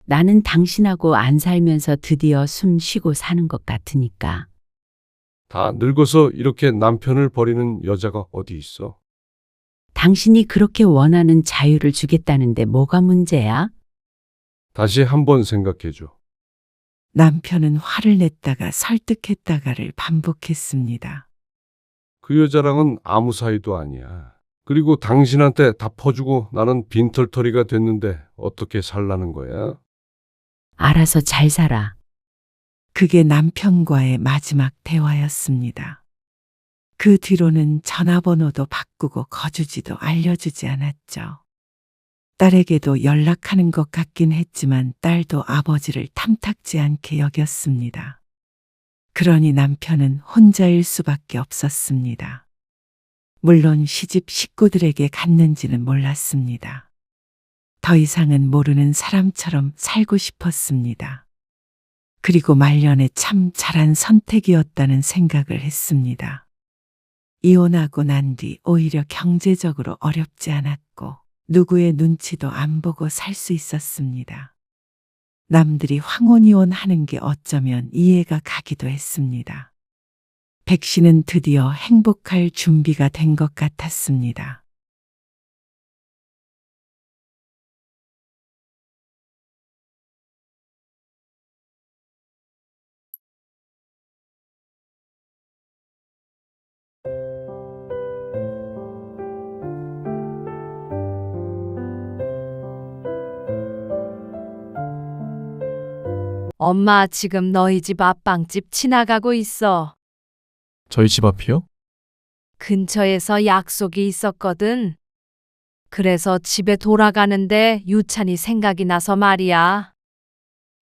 Speaker 1: 나는 당신하고 안 살면서 드디어 숨 쉬고 사는 것 같으니까.
Speaker 2: 다 늙어서 이렇게 남편을 버리는 여자가 어디 있어?
Speaker 1: 당신이 그렇게 원하는 자유를 주겠다는데 뭐가 문제야?
Speaker 2: 다시 한번 생각해줘.
Speaker 3: 남편은 화를 냈다가 설득했다가를 반복했습니다.
Speaker 2: 그 여자랑은 아무 사이도 아니야. 그리고 당신한테 다 퍼주고 나는 빈털터리가 됐는데 어떻게 살라는 거야?
Speaker 1: 알아서 잘 살아.
Speaker 3: 그게 남편과의 마지막 대화였습니다. 그 뒤로는 전화번호도 바꾸고 거주지도 알려주지 않았죠. 딸에게도 연락하는 것 같긴 했지만 딸도 아버지를 탐탁지 않게 여겼습니다. 그러니 남편은 혼자일 수밖에 없었습니다. 물론 시집 식구들에게 갔는지는 몰랐습니다. 더 이상은 모르는 사람처럼 살고 싶었습니다. 그리고 말년에 참 잘한 선택이었다는 생각을 했습니다. 이혼하고 난 뒤 오히려 경제적으로 어렵지 않았고 누구의 눈치도 안 보고 살 수 있었습니다. 남들이 황혼이혼 하는 게 어쩌면 이해가 가기도 했습니다. 백 씨는 드디어 행복할 준비가 된 것 같았습니다.
Speaker 9: 엄마 지금 너희 집 앞빵집 지나가고 있어.
Speaker 10: 저희 집 앞이요?
Speaker 9: 근처에서 약속이 있었거든. 그래서 집에 돌아가는데 유찬이 생각이 나서 말이야.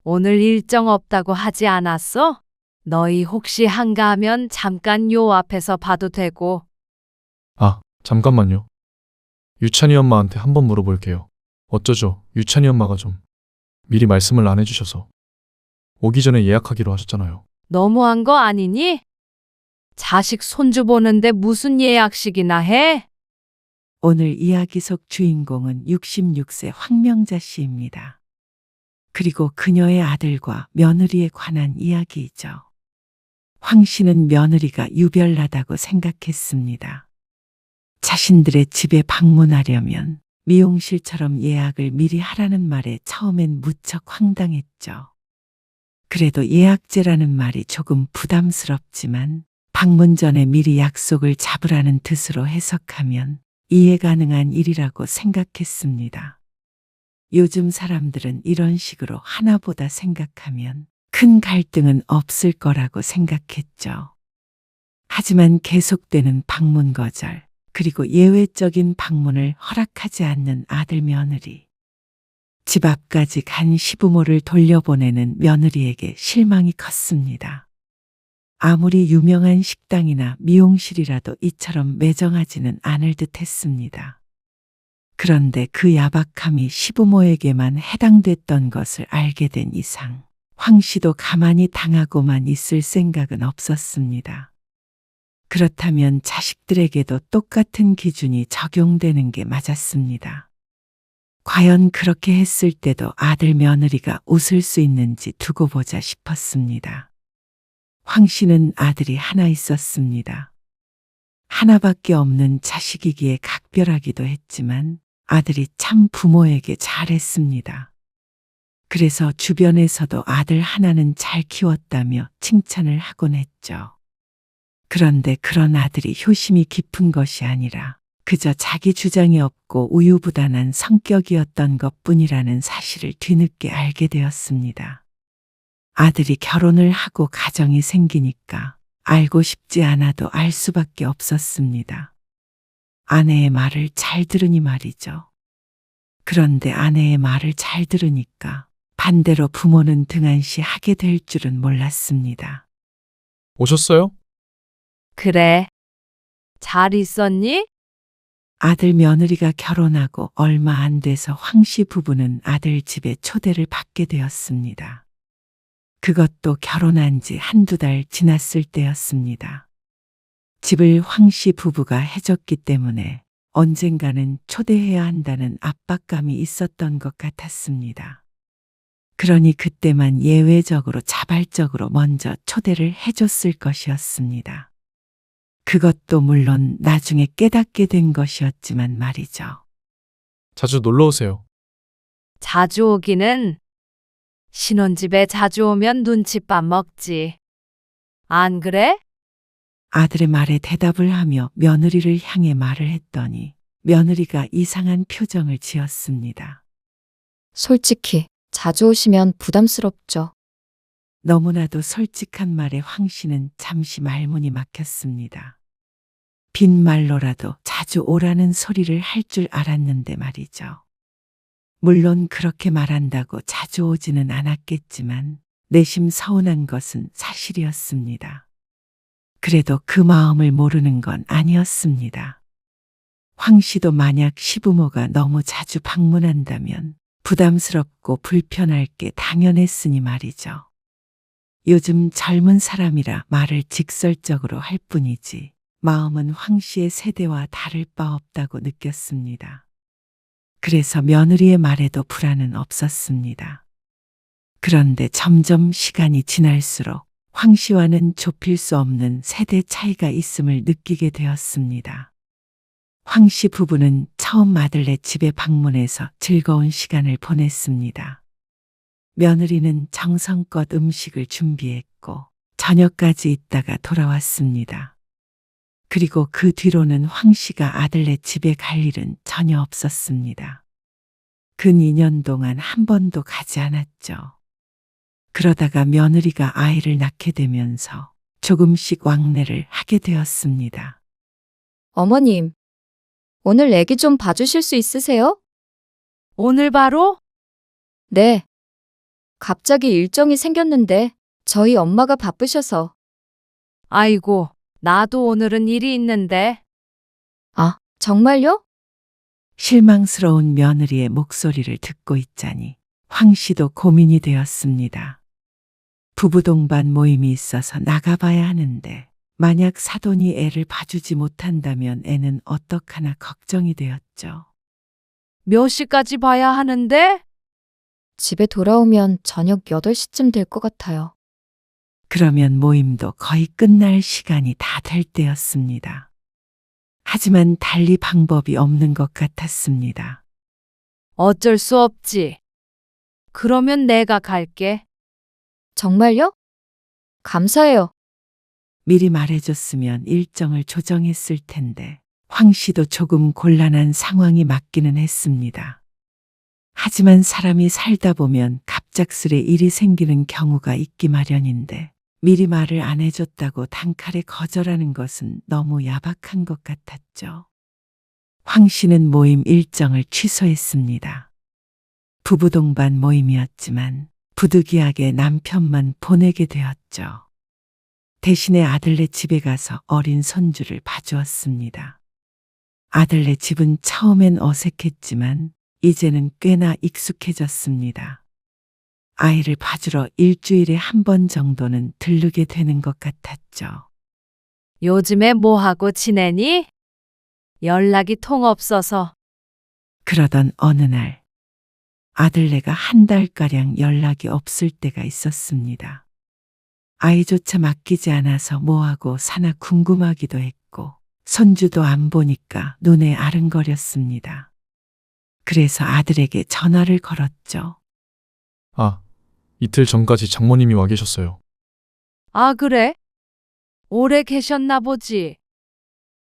Speaker 9: 오늘 일정 없다고 하지 않았어? 너희 혹시 한가하면 잠깐 요 앞에서 봐도 되고.
Speaker 10: 아, 잠깐만요. 유찬이 엄마한테 한번 물어볼게요. 어쩌죠? 유찬이 엄마가 좀 미리 말씀을 안 해주셔서. 오기 전에 예약하기로 하셨잖아요.
Speaker 9: 너무한 거 아니니? 자식 손주 보는데 무슨 예약식이나 해?
Speaker 3: 오늘 이야기 속 주인공은 66세 황명자 씨입니다. 그리고 그녀의 아들과 며느리에 관한 이야기이죠. 황 씨는 며느리가 유별나다고 생각했습니다. 자신들의 집에 방문하려면 미용실처럼 예약을 미리 하라는 말에 처음엔 무척 황당했죠. 그래도 예약제라는 말이 조금 부담스럽지만 방문 전에 미리 약속을 잡으라는 뜻으로 해석하면 이해 가능한 일이라고 생각했습니다. 요즘 사람들은 이런 식으로 하나보다 생각하면 큰 갈등은 없을 거라고 생각했죠. 하지만 계속되는 방문 거절, 그리고 예외적인 방문을 허락하지 않는 아들 며느리. 집 앞까지 간 시부모를 돌려보내는 며느리에게 실망이 컸습니다. 아무리 유명한 식당이나 미용실이라도 이처럼 매정하지는 않을 듯 했습니다. 그런데 그 야박함이 시부모에게만 해당됐던 것을 알게 된 이상 황 씨도 가만히 당하고만 있을 생각은 없었습니다. 그렇다면 자식들에게도 똑같은 기준이 적용되는 게 맞았습니다. 과연 그렇게 했을 때도 아들 며느리가 웃을 수 있는지 두고 보자 싶었습니다. 황 씨는 아들이 하나 있었습니다. 하나밖에 없는 자식이기에 각별하기도 했지만 아들이 참 부모에게 잘했습니다. 그래서 주변에서도 아들 하나는 잘 키웠다며 칭찬을 하곤 했죠. 그런데 그런 아들이 효심이 깊은 것이 아니라 그저 자기 주장이 없고 우유부단한 성격이었던 것뿐이라는 사실을 뒤늦게 알게 되었습니다. 아들이 결혼을 하고 가정이 생기니까 알고 싶지 않아도 알 수밖에 없었습니다. 아내의 말을 잘 들으니 말이죠. 그런데 아내의 말을 잘 들으니까 반대로 부모는 등한시하게 될 줄은 몰랐습니다.
Speaker 10: 오셨어요?
Speaker 9: 그래. 잘 있었니?
Speaker 3: 아들 며느리가 결혼하고 얼마 안 돼서 황 씨 부부는 아들 집에 초대를 받게 되었습니다. 그것도 결혼한 지 한두 달 지났을 때였습니다. 집을 황 씨 부부가 해줬기 때문에 언젠가는 초대해야 한다는 압박감이 있었던 것 같았습니다. 그러니 그때만 예외적으로 자발적으로 먼저 초대를 해줬을 것이었습니다. 그것도 물론 나중에 깨닫게 된 것이었지만 말이죠.
Speaker 10: 자주 놀러 오세요.
Speaker 9: 자주 오기는 신혼집에 자주 오면 눈칫밥 먹지. 안 그래?
Speaker 3: 아들의 말에 대답을 하며 며느리를 향해 말을 했더니 며느리가 이상한 표정을 지었습니다.
Speaker 11: 솔직히 자주 오시면 부담스럽죠.
Speaker 3: 너무나도 솔직한 말에 황 씨는 잠시 말문이 막혔습니다. 빈말로라도 자주 오라는 소리를 할 줄 알았는데 말이죠. 물론 그렇게 말한다고 자주 오지는 않았겠지만 내심 서운한 것은 사실이었습니다. 그래도 그 마음을 모르는 건 아니었습니다. 황 씨도 만약 시부모가 너무 자주 방문한다면 부담스럽고 불편할 게 당연했으니 말이죠. 요즘 젊은 사람이라 말을 직설적으로 할 뿐이지 마음은 황 씨의 세대와 다를 바 없다고 느꼈습니다. 그래서 며느리의 말에도 불안은 없었습니다. 그런데 점점 시간이 지날수록 황 씨와는 좁힐 수 없는 세대 차이가 있음을 느끼게 되었습니다. 황 씨 부부는 처음 아들네 집에 방문해서 즐거운 시간을 보냈습니다. 며느리는 정성껏 음식을 준비했고 저녁까지 있다가 돌아왔습니다. 그리고 그 뒤로는 황 씨가 아들네 집에 갈 일은 전혀 없었습니다. 근 2년 동안 한 번도 가지 않았죠. 그러다가 며느리가 아이를 낳게 되면서 조금씩 왕래를 하게 되었습니다.
Speaker 11: 어머님, 오늘 애기 좀 봐주실 수 있으세요?
Speaker 9: 오늘 바로?
Speaker 11: 네. 갑자기 일정이 생겼는데 저희 엄마가 바쁘셔서.
Speaker 9: 아이고, 나도 오늘은 일이 있는데.
Speaker 11: 아, 정말요?
Speaker 3: 실망스러운 며느리의 목소리를 듣고 있자니 황 씨도 고민이 되었습니다. 부부 동반 모임이 있어서 나가봐야 하는데 만약 사돈이 애를 봐주지 못한다면 애는 어떡하나 걱정이 되었죠.
Speaker 9: 몇 시까지 봐야 하는데?
Speaker 11: 집에 돌아오면 저녁 8시쯤 될 것 같아요.
Speaker 3: 그러면 모임도 거의 끝날 시간이 다 될 때였습니다. 하지만 달리 방법이 없는 것 같았습니다.
Speaker 9: 어쩔 수 없지. 그러면 내가 갈게.
Speaker 11: 정말요? 감사해요.
Speaker 3: 미리 말해줬으면 일정을 조정했을 텐데 황 씨도 조금 곤란한 상황이 맞기는 했습니다. 하지만 사람이 살다 보면 갑작스레 일이 생기는 경우가 있기 마련인데 미리 말을 안 해줬다고 단칼에 거절하는 것은 너무 야박한 것 같았죠. 황 씨는 모임 일정을 취소했습니다. 부부 동반 모임이었지만 부득이하게 남편만 보내게 되었죠. 대신에 아들네 집에 가서 어린 손주를 봐주었습니다. 아들네 집은 처음엔 어색했지만 이제는 꽤나 익숙해졌습니다. 아이를 봐주러 일주일에 한 번 정도는 들르게 되는 것 같았죠.
Speaker 9: 요즘에 뭐하고 지내니? 연락이 통 없어서.
Speaker 3: 그러던 어느 날 아들네가 한 달가량 연락이 없을 때가 있었습니다. 아이조차 맡기지 않아서 뭐하고 사나 궁금하기도 했고 손주도 안 보니까 눈에 아른거렸습니다. 그래서 아들에게 전화를 걸었죠.
Speaker 10: 아, 이틀 전까지 장모님이 와 계셨어요.
Speaker 9: 아, 그래? 오래 계셨나 보지.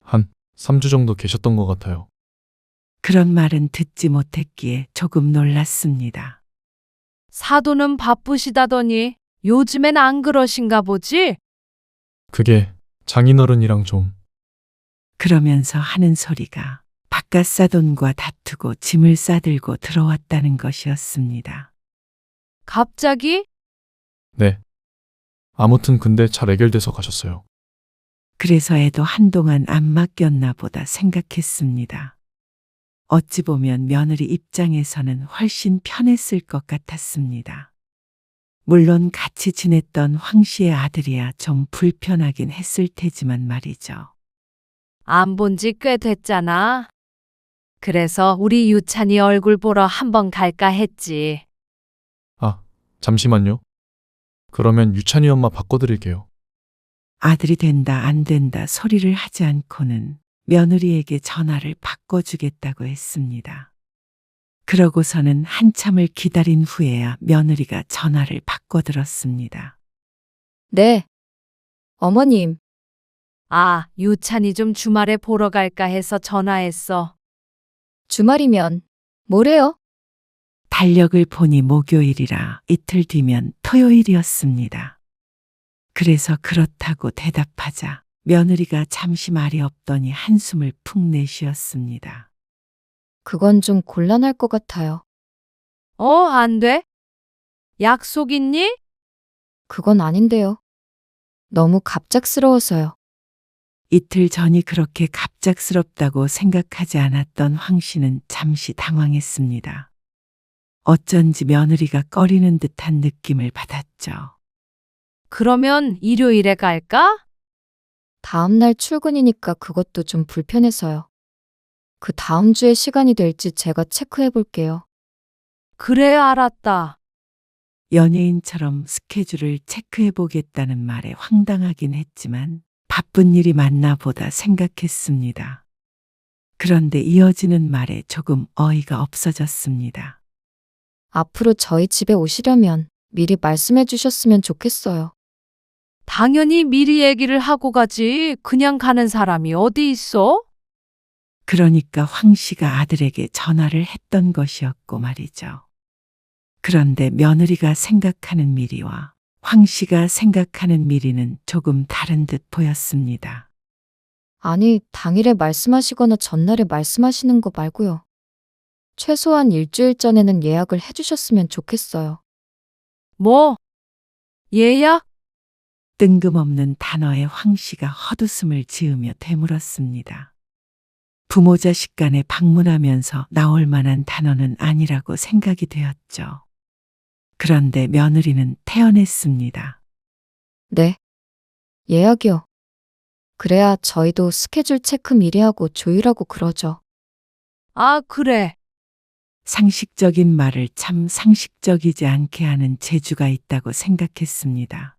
Speaker 10: 한 3주 정도 계셨던 것 같아요.
Speaker 3: 그런 말은 듣지 못했기에 조금 놀랐습니다.
Speaker 9: 사돈은 바쁘시다더니 요즘엔 안 그러신가 보지?
Speaker 10: 그게 장인어른이랑 좀
Speaker 3: 그러면서 하는 소리가 바깥 사돈과 다투고 짐을 싸들고 들어왔다는 것이었습니다.
Speaker 9: 갑자기?
Speaker 10: 네. 아무튼 근데 잘 해결돼서 가셨어요.
Speaker 3: 그래서 애도 한동안 안 맡겼나 보다 생각했습니다. 어찌 보면 며느리 입장에서는 훨씬 편했을 것 같았습니다. 물론 같이 지냈던 황 씨의 아들이야 좀 불편하긴 했을 테지만 말이죠.
Speaker 9: 안 본 지 꽤 됐잖아. 그래서 우리 유찬이 얼굴 보러 한번 갈까 했지.
Speaker 10: 아, 잠시만요. 그러면 유찬이 엄마 바꿔드릴게요.
Speaker 3: 아들이 된다 안 된다 소리를 하지 않고는 며느리에게 전화를 바꿔주겠다고 했습니다. 그러고서는 한참을 기다린 후에야 며느리가 전화를 바꿔들었습니다.
Speaker 11: 네. 어머님,
Speaker 9: 아, 유찬이 좀 주말에 보러 갈까 해서 전화했어.
Speaker 11: 주말이면 뭐래요?
Speaker 3: 달력을 보니 목요일이라 이틀 뒤면 토요일이었습니다. 그래서 그렇다고 대답하자 며느리가 잠시 말이 없더니 한숨을 푹 내쉬었습니다.
Speaker 11: 그건 좀 곤란할 것 같아요.
Speaker 9: 안 돼? 약속 있니?
Speaker 11: 그건 아닌데요. 너무 갑작스러워서요.
Speaker 3: 이틀 전이 그렇게 갑작스럽다고 생각하지 않았던 황 씨는 잠시 당황했습니다. 어쩐지 며느리가 꺼리는 듯한 느낌을 받았죠.
Speaker 9: 그러면 일요일에 갈까?
Speaker 11: 다음 날 출근이니까 그것도 좀 불편해서요. 그 다음 주에 시간이 될지 제가 체크해 볼게요.
Speaker 9: 그래, 알았다.
Speaker 3: 연예인처럼 스케줄을 체크해 보겠다는 말에 황당하긴 했지만 바쁜 일이 맞나 보다 생각했습니다. 그런데 이어지는 말에 조금 어이가 없어졌습니다.
Speaker 11: 앞으로 저희 집에 오시려면 미리 말씀해 주셨으면 좋겠어요.
Speaker 9: 당연히 미리 얘기를 하고 가지. 그냥 가는 사람이 어디 있어?
Speaker 3: 그러니까 황 씨가 아들에게 전화를 했던 것이었고 말이죠. 그런데 며느리가 생각하는 미리와 황 씨가 생각하는 미리는 조금 다른 듯 보였습니다.
Speaker 11: 아니, 당일에 말씀하시거나 전날에 말씀하시는 거 말고요. 최소한 일주일 전에는 예약을 해주셨으면 좋겠어요.
Speaker 9: 뭐? 예약?
Speaker 3: 뜬금없는 단어에 황 씨가 헛웃음을 지으며 되물었습니다. 부모 자식 간에 방문하면서 나올 만한 단어는 아니라고 생각이 되었죠. 그런데 며느리는 태연했습니다.
Speaker 11: 네. 예약이요. 그래야 저희도 스케줄 체크 미리 하고 조율하고 그러죠.
Speaker 9: 아, 그래.
Speaker 3: 상식적인 말을 참 상식적이지 않게 하는 재주가 있다고 생각했습니다.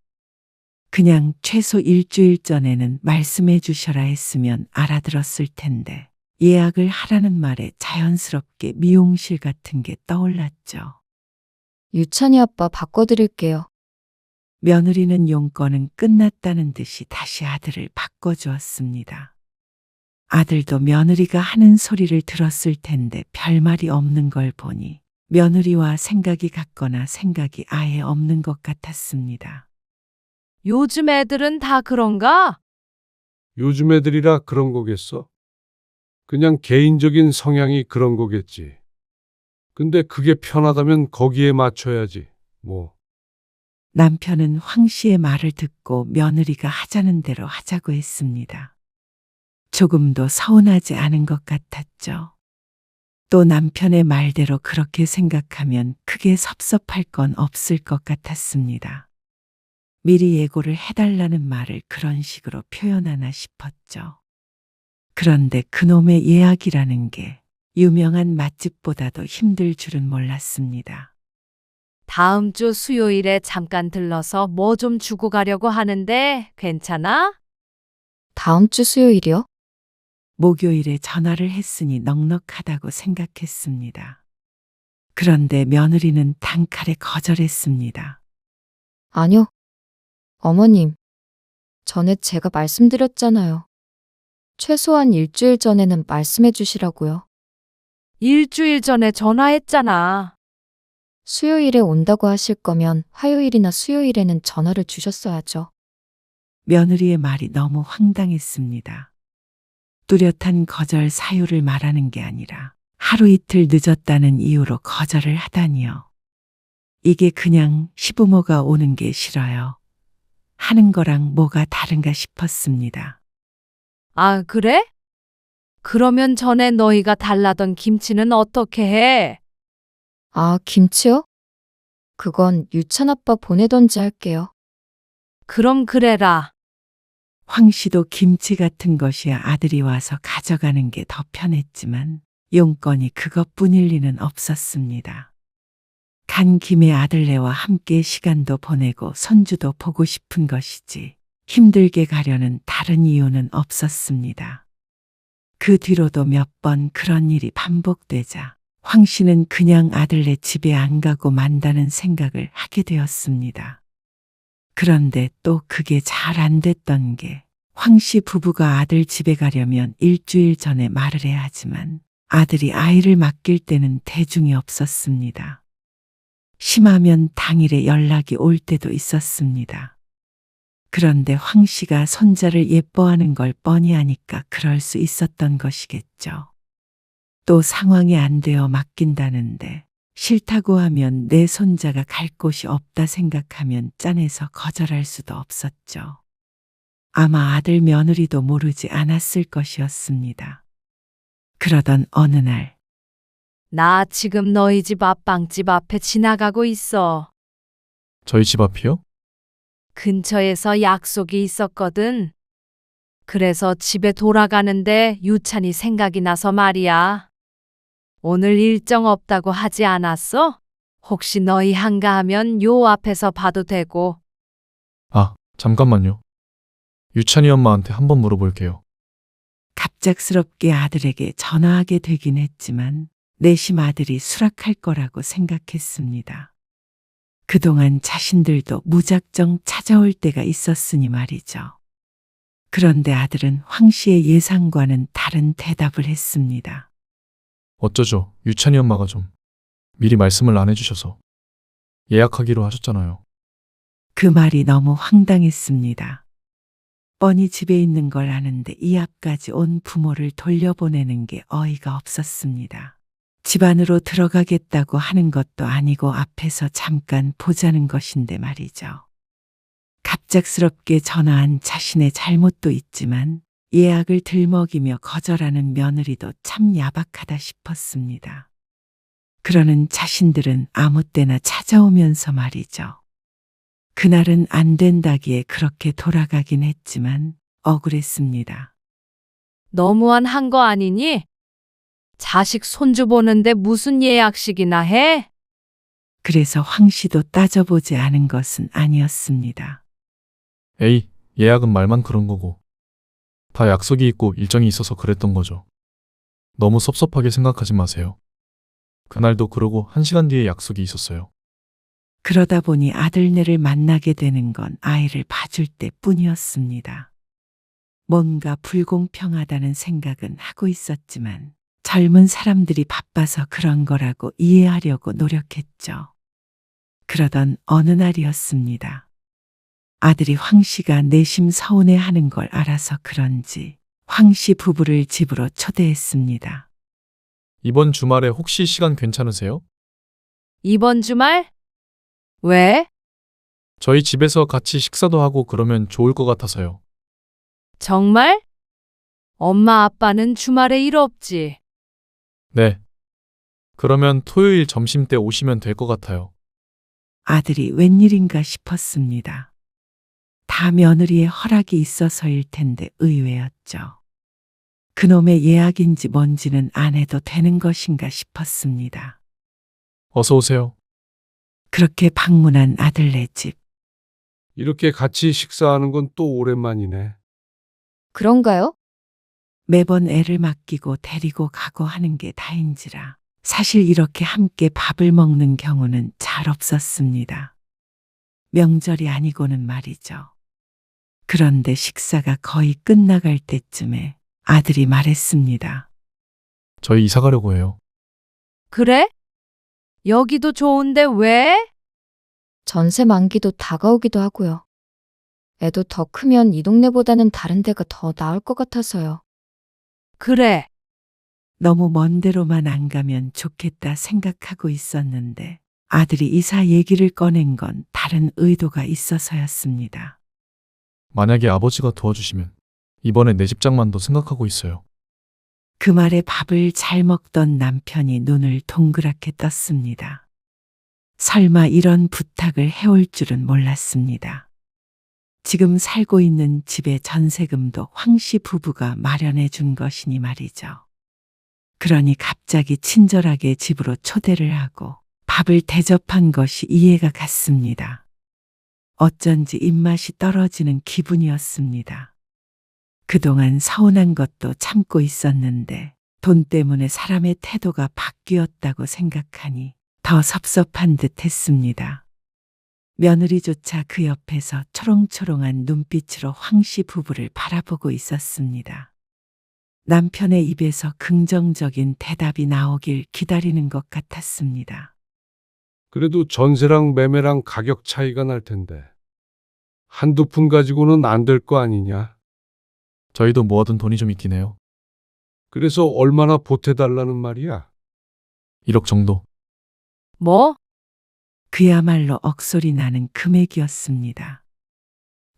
Speaker 3: 그냥 최소 일주일 전에는 말씀해 주셔라 했으면 알아들었을 텐데 예약을 하라는 말에 자연스럽게 미용실 같은 게 떠올랐죠.
Speaker 11: 유찬이 아빠 바꿔드릴게요.
Speaker 3: 며느리는 용건은 끝났다는 듯이 다시 아들을 바꿔주었습니다. 아들도 며느리가 하는 소리를 들었을 텐데 별말이 없는 걸 보니 며느리와 생각이 같거나 생각이 아예 없는 것 같았습니다.
Speaker 9: 요즘 애들은 다 그런가?
Speaker 2: 요즘 애들이라 그런 거겠어? 그냥 개인적인 성향이 그런 거겠지. 근데 그게 편하다면 거기에 맞춰야지. 뭐.
Speaker 3: 남편은 황 씨의 말을 듣고 며느리가 하자는 대로 하자고 했습니다. 조금도 서운하지 않은 것 같았죠. 또 남편의 말대로 그렇게 생각하면 크게 섭섭할 건 없을 것 같았습니다. 미리 예고를 해달라는 말을 그런 식으로 표현하나 싶었죠. 그런데 그놈의 예약이라는 게 유명한 맛집보다도 힘들 줄은 몰랐습니다.
Speaker 9: 다음 주 수요일에 잠깐 들러서 뭐 좀 주고 가려고 하는데 괜찮아?
Speaker 11: 다음 주 수요일이요?
Speaker 3: 목요일에 전화를 했으니 넉넉하다고 생각했습니다. 그런데 며느리는 단칼에 거절했습니다.
Speaker 11: 아니요. 어머님, 전에 제가 말씀드렸잖아요. 최소한 일주일 전에는 말씀해 주시라고요.
Speaker 9: 일주일 전에 전화했잖아.
Speaker 11: 수요일에 온다고 하실 거면 화요일이나 수요일에는 전화를 주셨어야죠.
Speaker 3: 며느리의 말이 너무 황당했습니다. 뚜렷한 거절 사유를 말하는 게 아니라 하루 이틀 늦었다는 이유로 거절을 하다니요. 이게 그냥 시부모가 오는 게 싫어요 하는 거랑 뭐가 다른가 싶었습니다.
Speaker 9: 아, 그래? 그러면 전에 너희가 달라던 김치는 어떻게 해?
Speaker 11: 아, 김치요? 그건 유찬 아빠 보내던지 할게요.
Speaker 9: 그럼 그래라.
Speaker 3: 황 씨도 김치 같은 것이야 아들이 와서 가져가는 게 더 편했지만 용건이 그것뿐일 리는 없었습니다. 간 김에 아들네와 함께 시간도 보내고 손주도 보고 싶은 것이지 힘들게 가려는 다른 이유는 없었습니다. 그 뒤로도 몇 번 그런 일이 반복되자 황 씨는 그냥 아들네 집에 안 가고 만다는 생각을 하게 되었습니다. 그런데 또 그게 잘 안 됐던 게 황 씨 부부가 아들 집에 가려면 일주일 전에 말을 해야 하지만 아들이 아이를 맡길 때는 대중이 없었습니다. 심하면 당일에 연락이 올 때도 있었습니다. 그런데 황 씨가 손자를 예뻐하는 걸 뻔히 아니까 그럴 수 있었던 것이겠죠. 또 상황이 안 되어 맡긴다는데 싫다고 하면 내 손자가 갈 곳이 없다 생각하면 짠해서 거절할 수도 없었죠. 아마 아들 며느리도 모르지 않았을 것이었습니다. 그러던 어느 날
Speaker 9: 나 지금 너희 집 앞 빵집 앞에 지나가고 있어.
Speaker 10: 저희 집 앞이요?
Speaker 9: 근처에서 약속이 있었거든. 그래서 집에 돌아가는데 유찬이 생각이 나서 말이야. 오늘 일정 없다고 하지 않았어? 혹시 너희 한가하면 요 앞에서 봐도 되고.
Speaker 10: 아, 잠깐만요. 유찬이 엄마한테 한번 물어볼게요.
Speaker 3: 갑작스럽게 아들에게 전화하게 되긴 했지만 내심 아들이 수락할 거라고 생각했습니다. 그동안 자신들도 무작정 찾아올 때가 있었으니 말이죠. 그런데 아들은 황 씨의 예상과는 다른 대답을 했습니다.
Speaker 10: 어쩌죠? 유찬이 엄마가 좀 미리 말씀을 안 해주셔서 예약하기로 하셨잖아요.
Speaker 3: 그 말이 너무 황당했습니다. 뻔히 집에 있는 걸 아는데 이 앞까지 온 부모를 돌려보내는 게 어이가 없었습니다. 집 안으로 들어가겠다고 하는 것도 아니고 앞에서 잠깐 보자는 것인데 말이죠. 갑작스럽게 전화한 자신의 잘못도 있지만 예약을 들먹이며 거절하는 며느리도 참 야박하다 싶었습니다. 그러는 자신들은 아무 때나 찾아오면서 말이죠. 그날은 안 된다기에 그렇게 돌아가긴 했지만 억울했습니다.
Speaker 9: 너무한 한 거 아니니? 자식 손주 보는데 무슨 예약식이나 해?
Speaker 3: 그래서 황 씨도 따져보지 않은 것은 아니었습니다.
Speaker 10: 에이, 예약은 말만 그런 거고. 다 약속이 있고 일정이 있어서 그랬던 거죠. 너무 섭섭하게 생각하지 마세요. 그날도 그러고 1시간 뒤에 약속이 있었어요.
Speaker 3: 그러다 보니 아들네를 만나게 되는 건 아이를 봐줄 때뿐이었습니다. 뭔가 불공평하다는 생각은 하고 있었지만 젊은 사람들이 바빠서 그런 거라고 이해하려고 노력했죠. 그러던 어느 날이었습니다. 아들이 황 씨가 내심 서운해하는 걸 알아서 그런지 황 씨 부부를 집으로 초대했습니다.
Speaker 10: 이번 주말에 혹시 시간 괜찮으세요?
Speaker 9: 이번 주말? 왜?
Speaker 10: 저희 집에서 같이 식사도 하고 그러면 좋을 것 같아서요.
Speaker 9: 정말? 엄마 아빠는 주말에 일 없지?
Speaker 10: 네. 그러면 토요일 점심 때 오시면 될 것 같아요.
Speaker 3: 아들이 웬일인가 싶었습니다. 다 며느리의 허락이 있어서일 텐데 의외였죠. 그놈의 예약인지 뭔지는 안 해도 되는 것인가 싶었습니다.
Speaker 10: 어서 오세요.
Speaker 3: 그렇게 방문한 아들네 집.
Speaker 2: 이렇게 같이 식사하는 건 또 오랜만이네.
Speaker 11: 그런가요?
Speaker 3: 매번 애를 맡기고 데리고 가고 하는 게 다인지라 사실 이렇게 함께 밥을 먹는 경우는 잘 없었습니다. 명절이 아니고는 말이죠. 그런데 식사가 거의 끝나갈 때쯤에 아들이 말했습니다.
Speaker 10: 저희 이사 가려고 해요.
Speaker 9: 그래? 여기도 좋은데 왜?
Speaker 11: 전세 만기도 다가오기도 하고요. 애도 더 크면 이 동네보다는 다른 데가 더 나을 것 같아서요.
Speaker 9: 그래.
Speaker 3: 너무 먼 데로만 안 가면 좋겠다 생각하고 있었는데 아들이 이사 얘기를 꺼낸 건 다른 의도가 있어서였습니다.
Speaker 10: 만약에 아버지가 도와주시면 이번에 내 집장만도 생각하고 있어요.
Speaker 3: 그 말에 밥을 잘 먹던 남편이 눈을 동그랗게 떴습니다. 설마 이런 부탁을 해올 줄은 몰랐습니다. 지금 살고 있는 집의 전세금도 황씨 부부가 마련해 준 것이니 말이죠. 그러니 갑자기 친절하게 집으로 초대를 하고 밥을 대접한 것이 이해가 갔습니다. 어쩐지 입맛이 떨어지는 기분이었습니다. 그동안 서운한 것도 참고 있었는데 돈 때문에 사람의 태도가 바뀌었다고 생각하니 더 섭섭한 듯 했습니다. 며느리조차 그 옆에서 초롱초롱한 눈빛으로 황씨 부부를 바라보고 있었습니다. 남편의 입에서 긍정적인 대답이 나오길 기다리는 것 같았습니다.
Speaker 2: 그래도 전세랑 매매랑 가격 차이가 날 텐데. 한두 푼 가지고는 안 될 거 아니냐?
Speaker 10: 저희도 모아둔 돈이 좀 있긴 해요.
Speaker 2: 그래서 얼마나 보태달라는 말이야?
Speaker 10: 1억 정도.
Speaker 9: 뭐?
Speaker 3: 그야말로 억소리 나는 금액이었습니다.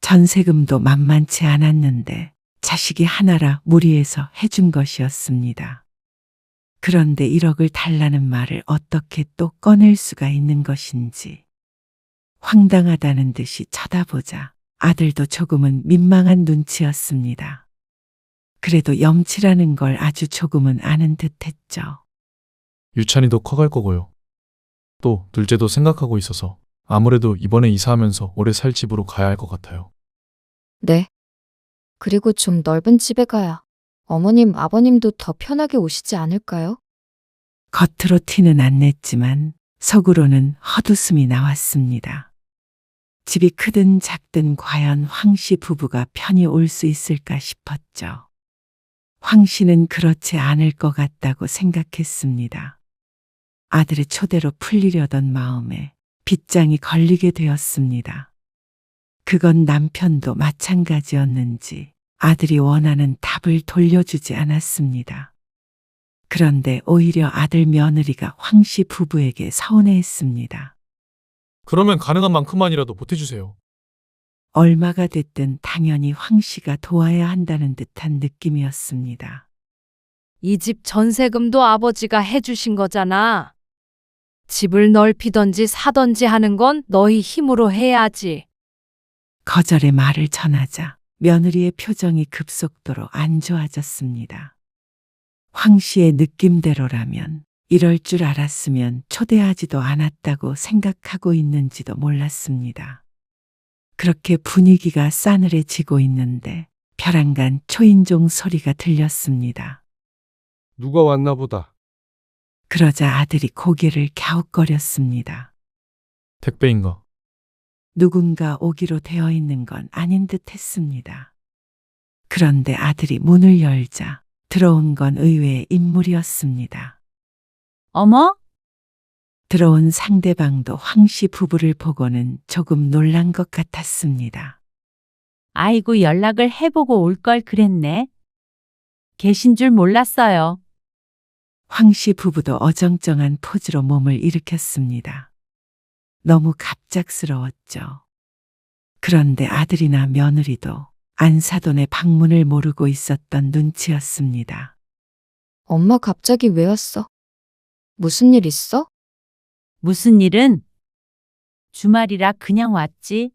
Speaker 3: 전세금도 만만치 않았는데 자식이 하나라 무리해서 해준 것이었습니다. 그런데 1억을 달라는 말을 어떻게 또 꺼낼 수가 있는 것인지. 황당하다는 듯이 쳐다보자 아들도 조금은 민망한 눈치였습니다. 그래도 염치라는 걸 아주 조금은 아는 듯했죠.
Speaker 10: 유찬이도 커갈 거고요. 또 둘째도 생각하고 있어서 아무래도 이번에 이사하면서 오래 살 집으로 가야 할 것 같아요.
Speaker 11: 네. 그리고 좀 넓은 집에 가야 어머님, 아버님도 더 편하게 오시지 않을까요?
Speaker 3: 겉으로 티는 안 냈지만 속으로는 헛웃음이 나왔습니다. 집이 크든 작든 과연 황씨 부부가 편히 올 수 있을까 싶었죠. 황씨는 그렇지 않을 것 같다고 생각했습니다. 아들의 초대로 풀리려던 마음에 빗장이 걸리게 되었습니다. 그건 남편도 마찬가지였는지 아들이 원하는 답을 돌려주지 않았습니다. 그런데 오히려 아들 며느리가 황씨 부부에게 서운해했습니다.
Speaker 10: 그러면 가능한 만큼만이라도 보태주세요.
Speaker 3: 얼마가 됐든 당연히 황씨가 도와야 한다는 듯한 느낌이었습니다.
Speaker 9: 이 집 전세금도 아버지가 해주신 거잖아. 집을 넓히던지 사던지 하는 건 너희 힘으로 해야지.
Speaker 3: 거절의 말을 전하자 며느리의 표정이 급속도로 안 좋아졌습니다. 황씨의 느낌대로라면 이럴 줄 알았으면 초대하지도 않았다고 생각하고 있는지도 몰랐습니다. 그렇게 분위기가 싸늘해지고 있는데 벼랑간 초인종 소리가 들렸습니다.
Speaker 2: 누가 왔나 보다.
Speaker 3: 그러자 아들이 고개를 갸웃거렸습니다.
Speaker 10: 택배인가?
Speaker 3: 누군가 오기로 되어 있는 건 아닌 듯 했습니다. 그런데 아들이 문을 열자 들어온 건 의외의 인물이었습니다.
Speaker 1: 어머?
Speaker 3: 들어온 상대방도 황씨 부부를 보고는 조금 놀란 것 같았습니다.
Speaker 1: 아이고, 연락을 해보고 올 걸 그랬네. 계신 줄 몰랐어요.
Speaker 3: 황씨 부부도 어정쩡한 포즈로 몸을 일으켰습니다. 너무 갑작스러웠죠. 그런데 아들이나 며느리도 안사돈의 방문을 모르고 있었던 눈치였습니다.
Speaker 11: 엄마 갑자기 왜 왔어? 무슨 일 있어?
Speaker 1: 무슨 일은? 주말이라 그냥 왔지.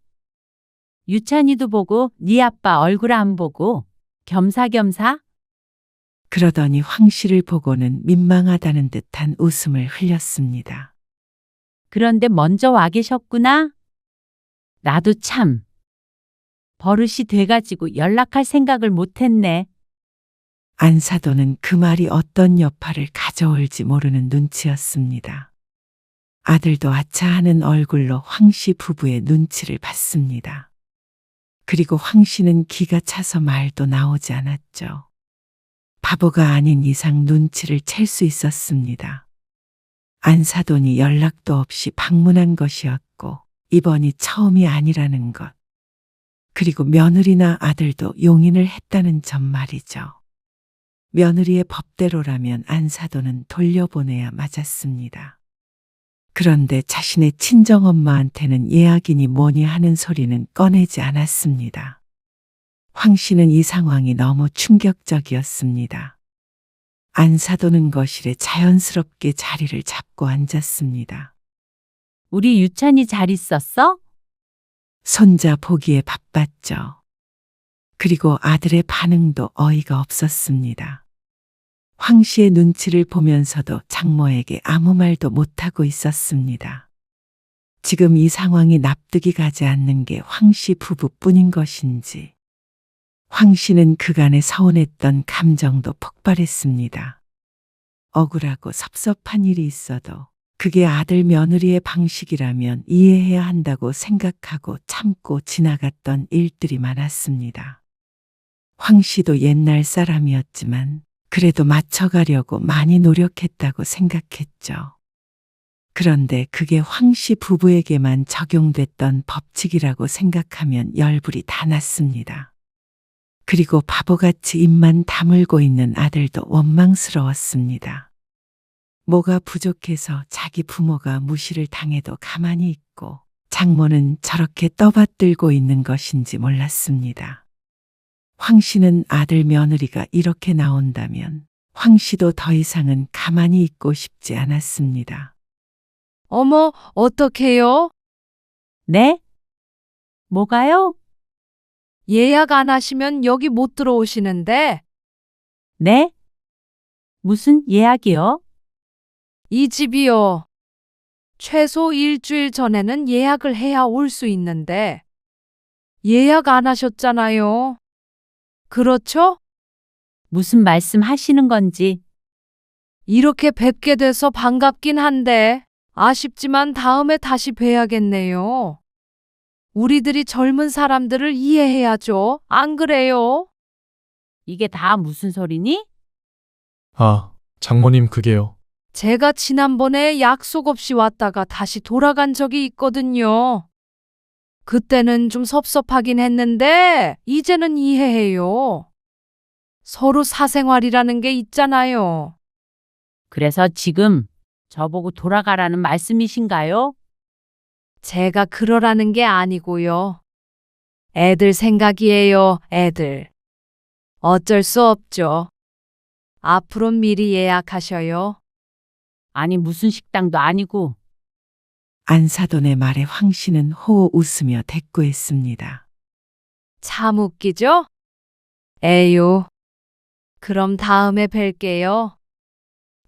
Speaker 1: 유찬이도 보고 네 아빠 얼굴 안 보고 겸사겸사?
Speaker 3: 그러더니 황 씨를 보고는 민망하다는 듯한 웃음을 흘렸습니다.
Speaker 1: 그런데 먼저 와 계셨구나. 나도 참 버릇이 돼가지고 연락할 생각을 못했네.
Speaker 3: 안사돈은 그 말이 어떤 여파를 가져올지 모르는 눈치였습니다. 아들도 아차하는 얼굴로 황 씨 부부의 눈치를 봤습니다. 그리고 황 씨는 기가 차서 말도 나오지 않았죠. 바보가 아닌 이상 눈치를 챌 수 있었습니다. 안사돈이 연락도 없이 방문한 것이었고 이번이 처음이 아니라는 것. 그리고 며느리나 아들도 용인을 했다는 점 말이죠. 며느리의 법대로라면 안사돈은 돌려보내야 맞았습니다. 그런데 자신의 친정엄마한테는 예약이니 뭐니 하는 소리는 꺼내지 않았습니다. 황 씨는 이 상황이 너무 충격적이었습니다. 안사돈은 거실에 자연스럽게 자리를 잡고 앉았습니다.
Speaker 1: 우리 유찬이 잘 있었어?
Speaker 3: 손자 보기에 바빴죠. 그리고 아들의 반응도 어이가 없었습니다. 황 씨의 눈치를 보면서도 장모에게 아무 말도 못하고 있었습니다. 지금 이 상황이 납득이 가지 않는 게 황 씨 부부뿐인 것인지. 황 씨는 그간에 서운했던 감정도 폭발했습니다. 억울하고 섭섭한 일이 있어도 그게 아들 며느리의 방식이라면 이해해야 한다고 생각하고 참고 지나갔던 일들이 많았습니다. 황 씨도 옛날 사람이었지만 그래도 맞춰가려고 많이 노력했다고 생각했죠. 그런데 그게 황 씨 부부에게만 적용됐던 법칙이라고 생각하면 열불이 다 났습니다. 그리고 바보같이 입만 다물고 있는 아들도 원망스러웠습니다. 뭐가 부족해서 자기 부모가 무시를 당해도 가만히 있고 장모는 저렇게 떠받들고 있는 것인지 몰랐습니다. 황 씨는 아들 며느리가 이렇게 나온다면 황 씨도 더 이상은 가만히 있고 싶지 않았습니다.
Speaker 9: 어머, 어떡해요?
Speaker 1: 네? 뭐가요?
Speaker 9: 예약 안 하시면 여기 못 들어오시는데
Speaker 1: 네? 무슨 예약이요?
Speaker 9: 이 집이요. 최소 일주일 전에는 예약을 해야 올 수 있는데 예약 안 하셨잖아요. 그렇죠?
Speaker 1: 무슨 말씀 하시는 건지.
Speaker 9: 이렇게 뵙게 돼서 반갑긴 한데 아쉽지만 다음에 다시 뵈야겠네요. 우리들이 젊은 사람들을 이해해야죠. 안 그래요?
Speaker 1: 이게 다 무슨 소리니?
Speaker 10: 아, 장모님 그게요.
Speaker 9: 제가 지난번에 약속 없이 왔다가 다시 돌아간 적이 있거든요. 그때는 좀 섭섭하긴 했는데 이제는 이해해요. 서로 사생활이라는 게 있잖아요.
Speaker 1: 그래서 지금 저보고 돌아가라는 말씀이신가요?
Speaker 9: 제가 그러라는 게 아니고요. 애들 생각이에요, 애들. 어쩔 수 없죠. 앞으로 미리 예약하셔요.
Speaker 1: 아니 무슨 식당도 아니고.
Speaker 3: 안사돈의 말에 황 씨는 호호 웃으며 대꾸했습니다.
Speaker 9: 참 웃기죠? 에요. 그럼 다음에 뵐게요.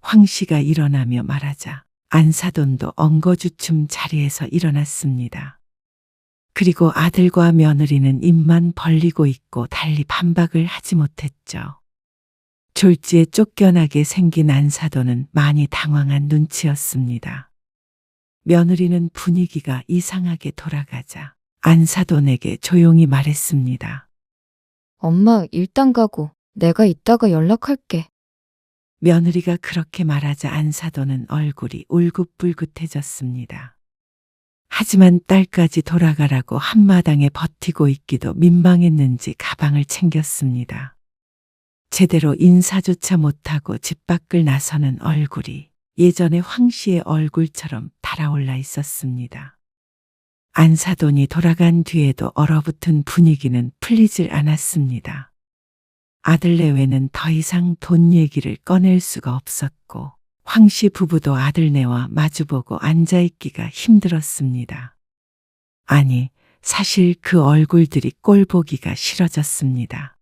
Speaker 3: 황 씨가 일어나며 말하자 안사돈도 엉거주춤 자리에서 일어났습니다. 그리고 아들과 며느리는 입만 벌리고 있고 달리 반박을 하지 못했죠. 졸지에 쫓겨나게 생긴 안사돈은 많이 당황한 눈치였습니다. 며느리는 분위기가 이상하게 돌아가자 안사돈에게 조용히 말했습니다.
Speaker 11: 엄마 일단 가고 내가 이따가 연락할게.
Speaker 3: 며느리가 그렇게 말하자 안사돈은 얼굴이 울긋불긋해졌습니다. 하지만 딸까지 돌아가라고 한마당에 버티고 있기도 민망했는지 가방을 챙겼습니다. 제대로 인사조차 못하고 집 밖을 나서는 얼굴이 예전에 황 씨의 얼굴처럼 달아올라 있었습니다. 안사돈이 돌아간 뒤에도 얼어붙은 분위기는 풀리질 않았습니다. 아들 내외는 더 이상 돈 얘기를 꺼낼 수가 없었고 황 씨 부부도 아들네와 마주보고 앉아있기가 힘들었습니다. 아니, 사실 그 얼굴들이 꼴보기가 싫어졌습니다.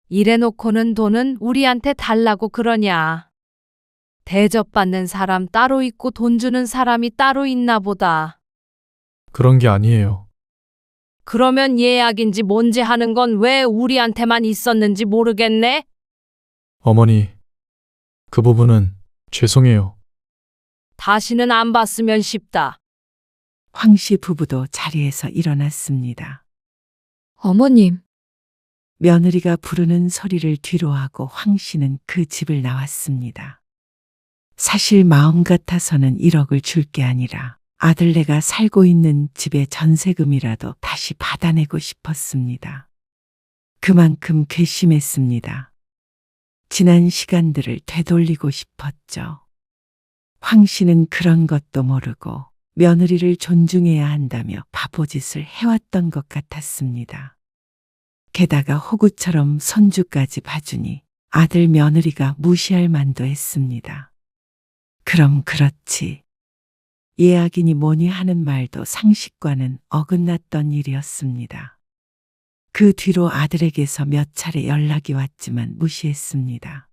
Speaker 9: 이래놓고는 돈은 우리한테 달라고 그러냐. 대접받는 사람 따로 있고 돈 주는 사람이 따로 있나 보다.
Speaker 10: 그런 게 아니에요.
Speaker 9: 그러면 예약인지 뭔지 하는 건 왜 우리한테만 있었는지 모르겠네?
Speaker 10: 어머니, 그 부분은 죄송해요.
Speaker 9: 다시는 안 봤으면 싶다.
Speaker 3: 황 씨 부부도 자리에서 일어났습니다.
Speaker 11: 어머님,
Speaker 3: 며느리가 부르는 소리를 뒤로하고 황 씨는 그 집을 나왔습니다. 사실 마음 같아서는 1억을 줄 게 아니라 아들네가 살고 있는 집의 전세금이라도 다시 받아내고 싶었습니다. 그만큼 괘씸했습니다. 지난 시간들을 되돌리고 싶었죠. 황 씨는 그런 것도 모르고 며느리를 존중해야 한다며 바보짓을 해왔던 것 같았습니다. 게다가 호구처럼 손주까지 봐주니 아들 며느리가 무시할 만도 했습니다. 그럼 그렇지. 예약이니 뭐니 하는 말도 상식과는 어긋났던 일이었습니다. 그 뒤로 아들에게서 몇 차례 연락이 왔지만 무시했습니다.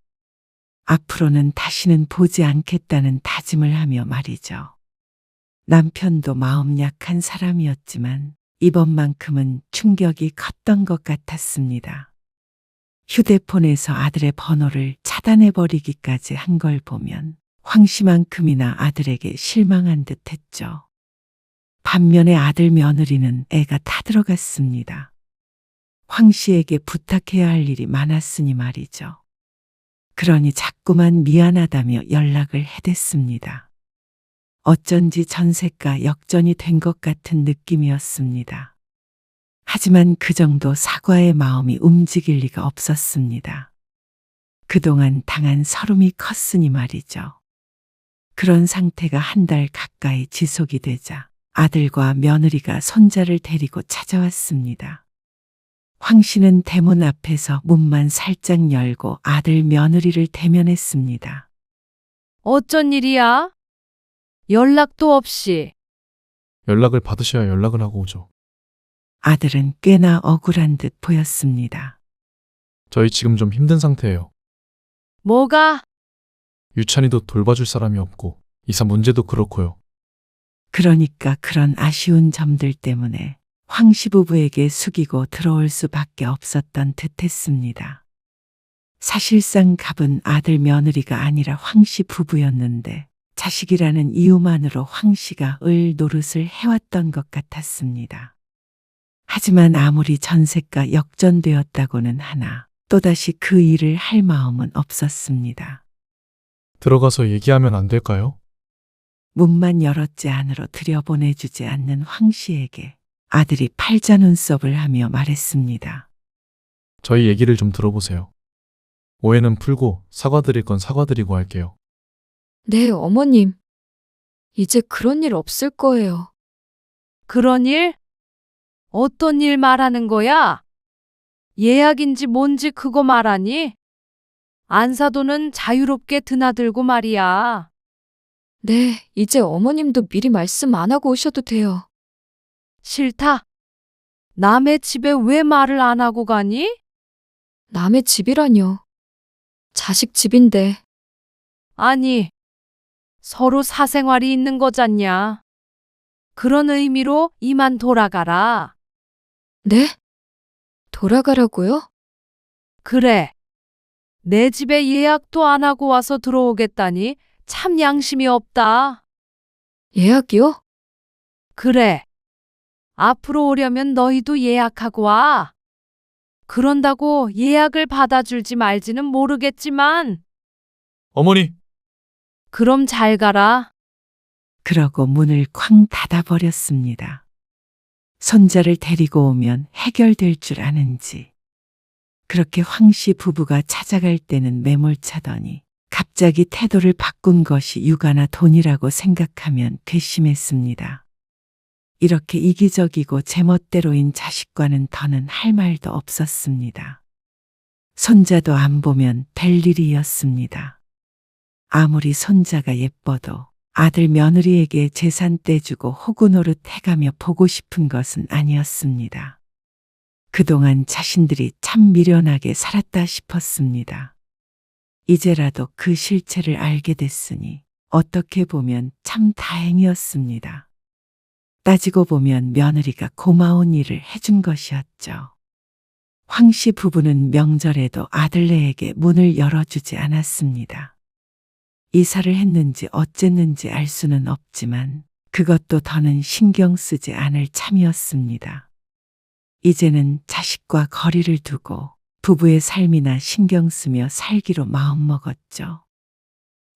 Speaker 3: 앞으로는 다시는 보지 않겠다는 다짐을 하며 말이죠. 남편도 마음 약한 사람이었지만 이번만큼은 충격이 컸던 것 같았습니다. 휴대폰에서 아들의 번호를 차단해버리기까지 한 걸 보면 황 씨만큼이나 아들에게 실망한 듯 했죠. 반면에 아들 며느리는 애가 타들어갔습니다. 황 씨에게 부탁해야 할 일이 많았으니 말이죠. 그러니 자꾸만 미안하다며 연락을 해댔습니다. 어쩐지 전세가 역전이 된 것 같은 느낌이었습니다. 하지만 그 정도 사과의 마음이 움직일 리가 없었습니다. 그동안 당한 서름이 컸으니 말이죠. 그런 상태가 한 달 가까이 지속이 되자 아들과 며느리가 손자를 데리고 찾아왔습니다. 황 씨는 대문 앞에서 문만 살짝 열고 아들 며느리를 대면했습니다.
Speaker 9: 어쩐 일이야? 연락도 없이.
Speaker 10: 연락을 받으셔야 연락을 하고 오죠.
Speaker 3: 아들은 꽤나 억울한 듯 보였습니다.
Speaker 10: 저희 지금 좀 힘든 상태예요.
Speaker 9: 뭐가?
Speaker 10: 유찬이도 돌봐줄 사람이 없고 이사 문제도 그렇고요.
Speaker 3: 그러니까 그런 아쉬운 점들 때문에 황 씨 부부에게 숙이고 들어올 수밖에 없었던 듯했습니다. 사실상 갑은 아들 며느리가 아니라 황 씨 부부였는데 자식이라는 이유만으로 황 씨가 을 노릇을 해왔던 것 같았습니다. 하지만 아무리 전세가 역전되었다고는 하나 또다시 그 일을 할 마음은 없었습니다.
Speaker 10: 들어가서 얘기하면 안 될까요?
Speaker 3: 문만 열었지 안으로 들여보내주지 않는 황 씨에게 아들이 팔자 눈썹을 하며 말했습니다.
Speaker 10: 저희 얘기를 좀 들어보세요. 오해는 풀고 사과드릴 건 사과드리고 할게요.
Speaker 11: 네, 어머님. 이제 그런 일 없을 거예요.
Speaker 9: 그런 일? 어떤 일 말하는 거야? 예약인지 뭔지 그거 말하니? 안사도는 자유롭게 드나들고 말이야.
Speaker 11: 네, 이제 어머님도 미리 말씀 안 하고 오셔도 돼요.
Speaker 9: 싫다. 남의 집에 왜 말을 안 하고 가니?
Speaker 11: 남의 집이라뇨. 자식 집인데.
Speaker 9: 아니, 서로 사생활이 있는 거잖냐. 그런 의미로 이만 돌아가라.
Speaker 11: 네? 돌아가라고요?
Speaker 9: 그래. 내 집에 예약도 안 하고 와서 들어오겠다니 참 양심이 없다.
Speaker 11: 예약이요?
Speaker 9: 그래. 앞으로 오려면 너희도 예약하고 와. 그런다고 예약을 받아줄지 말지는 모르겠지만
Speaker 10: 어머니!
Speaker 9: 그럼 잘 가라.
Speaker 3: 그러고 문을 쾅 닫아버렸습니다. 손자를 데리고 오면 해결될 줄 아는지. 그렇게 황 씨 부부가 찾아갈 때는 매몰차더니 갑자기 태도를 바꾼 것이 육아나 돈이라고 생각하면 괘씸했습니다. 이렇게 이기적이고 제멋대로인 자식과는 더는 할 말도 없었습니다. 손자도 안 보면 될 일이었습니다. 아무리 손자가 예뻐도 아들 며느리에게 재산 떼주고 호구 노릇 해가며 보고 싶은 것은 아니었습니다. 그동안 자신들이 참 미련하게 살았다 싶었습니다. 이제라도 그 실체를 알게 됐으니 어떻게 보면 참 다행이었습니다. 따지고 보면 며느리가 고마운 일을 해준 것이었죠. 황 씨 부부는 명절에도 아들네에게 문을 열어주지 않았습니다. 이사를 했는지 어쨌는지 알 수는 없지만 그것도 더는 신경 쓰지 않을 참이었습니다. 이제는 자식과 거리를 두고 부부의 삶이나 신경 쓰며 살기로 마음먹었죠.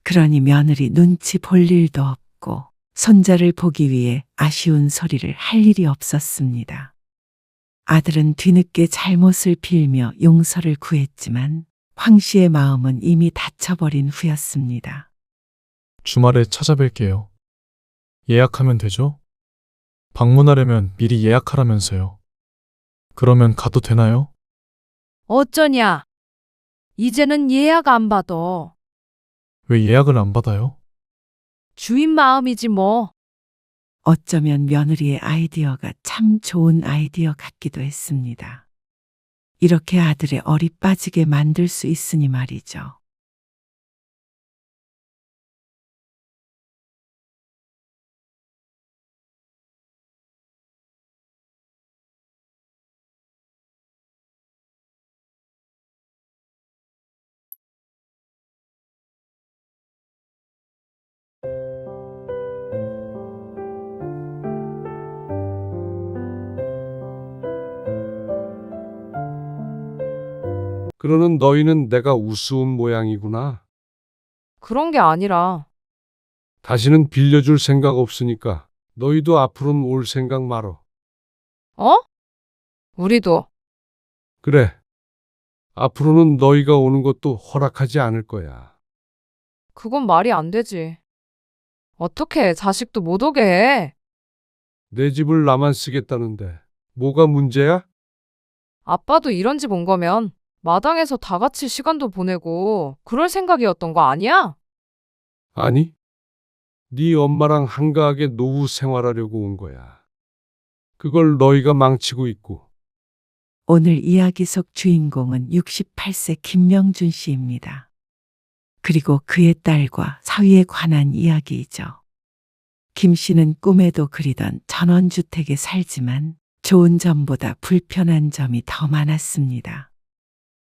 Speaker 3: 그러니 며느리 눈치 볼 일도 없고 손자를 보기 위해 아쉬운 소리를 할 일이 없었습니다. 아들은 뒤늦게 잘못을 빌며 용서를 구했지만 황 씨의 마음은 이미 다쳐버린 후였습니다.
Speaker 10: 주말에 찾아뵐게요. 예약하면 되죠? 방문하려면 미리 예약하라면서요. 그러면 가도 되나요?
Speaker 9: 어쩌냐? 이제는 예약 안 받아.
Speaker 10: 왜 예약을 안 받아요?
Speaker 9: 주인 마음이지 뭐.
Speaker 3: 어쩌면 며느리의 아이디어가 참 좋은 아이디어 같기도 했습니다. 이렇게 아들의 얼이 빠지게 만들 수 있으니 말이죠.
Speaker 2: 그러는 너희는 내가 우스운 모양이구나.
Speaker 9: 그런 게 아니라.
Speaker 2: 다시는 빌려줄 생각 없으니까 너희도 앞으로는 올 생각 말어.
Speaker 9: 어? 우리도.
Speaker 2: 그래. 앞으로는 너희가 오는 것도 허락하지 않을 거야.
Speaker 9: 그건 말이 안 되지. 어떻게 자식도 못 오게 해?
Speaker 2: 내 집을 나만 쓰겠다는데 뭐가 문제야?
Speaker 9: 아빠도 이런 집 온 거면 마당에서 다 같이 시간도 보내고 그럴 생각이었던 거 아니야?
Speaker 2: 아니, 네 엄마랑 한가하게 노후 생활하려고 온 거야. 그걸 너희가 망치고 있고.
Speaker 3: 오늘 이야기 속 주인공은 68세 김명준 씨입니다. 그리고 그의 딸과 사위에 관한 이야기이죠. 김 씨는 꿈에도 그리던 전원주택에 살지만 좋은 점보다 불편한 점이 더 많았습니다.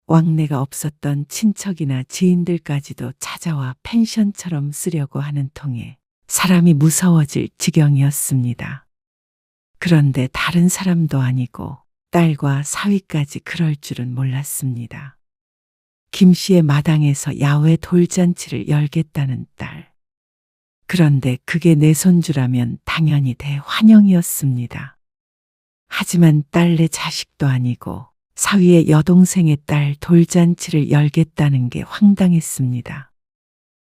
Speaker 3: 왕래가 없었던 친척이나 지인들까지도 찾아와 펜션처럼 쓰려고 하는 통에 사람이 무서워질 지경이었습니다. 그런데 다른 사람도 아니고 딸과 사위까지 그럴 줄은 몰랐습니다. 김 씨의 마당에서 야외 돌잔치를 열겠다는 딸. 그런데 그게 내 손주라면 당연히 대환영이었습니다. 하지만 딸내 자식도 아니고 사위의 여동생의 딸 돌잔치를 열겠다는 게 황당했습니다.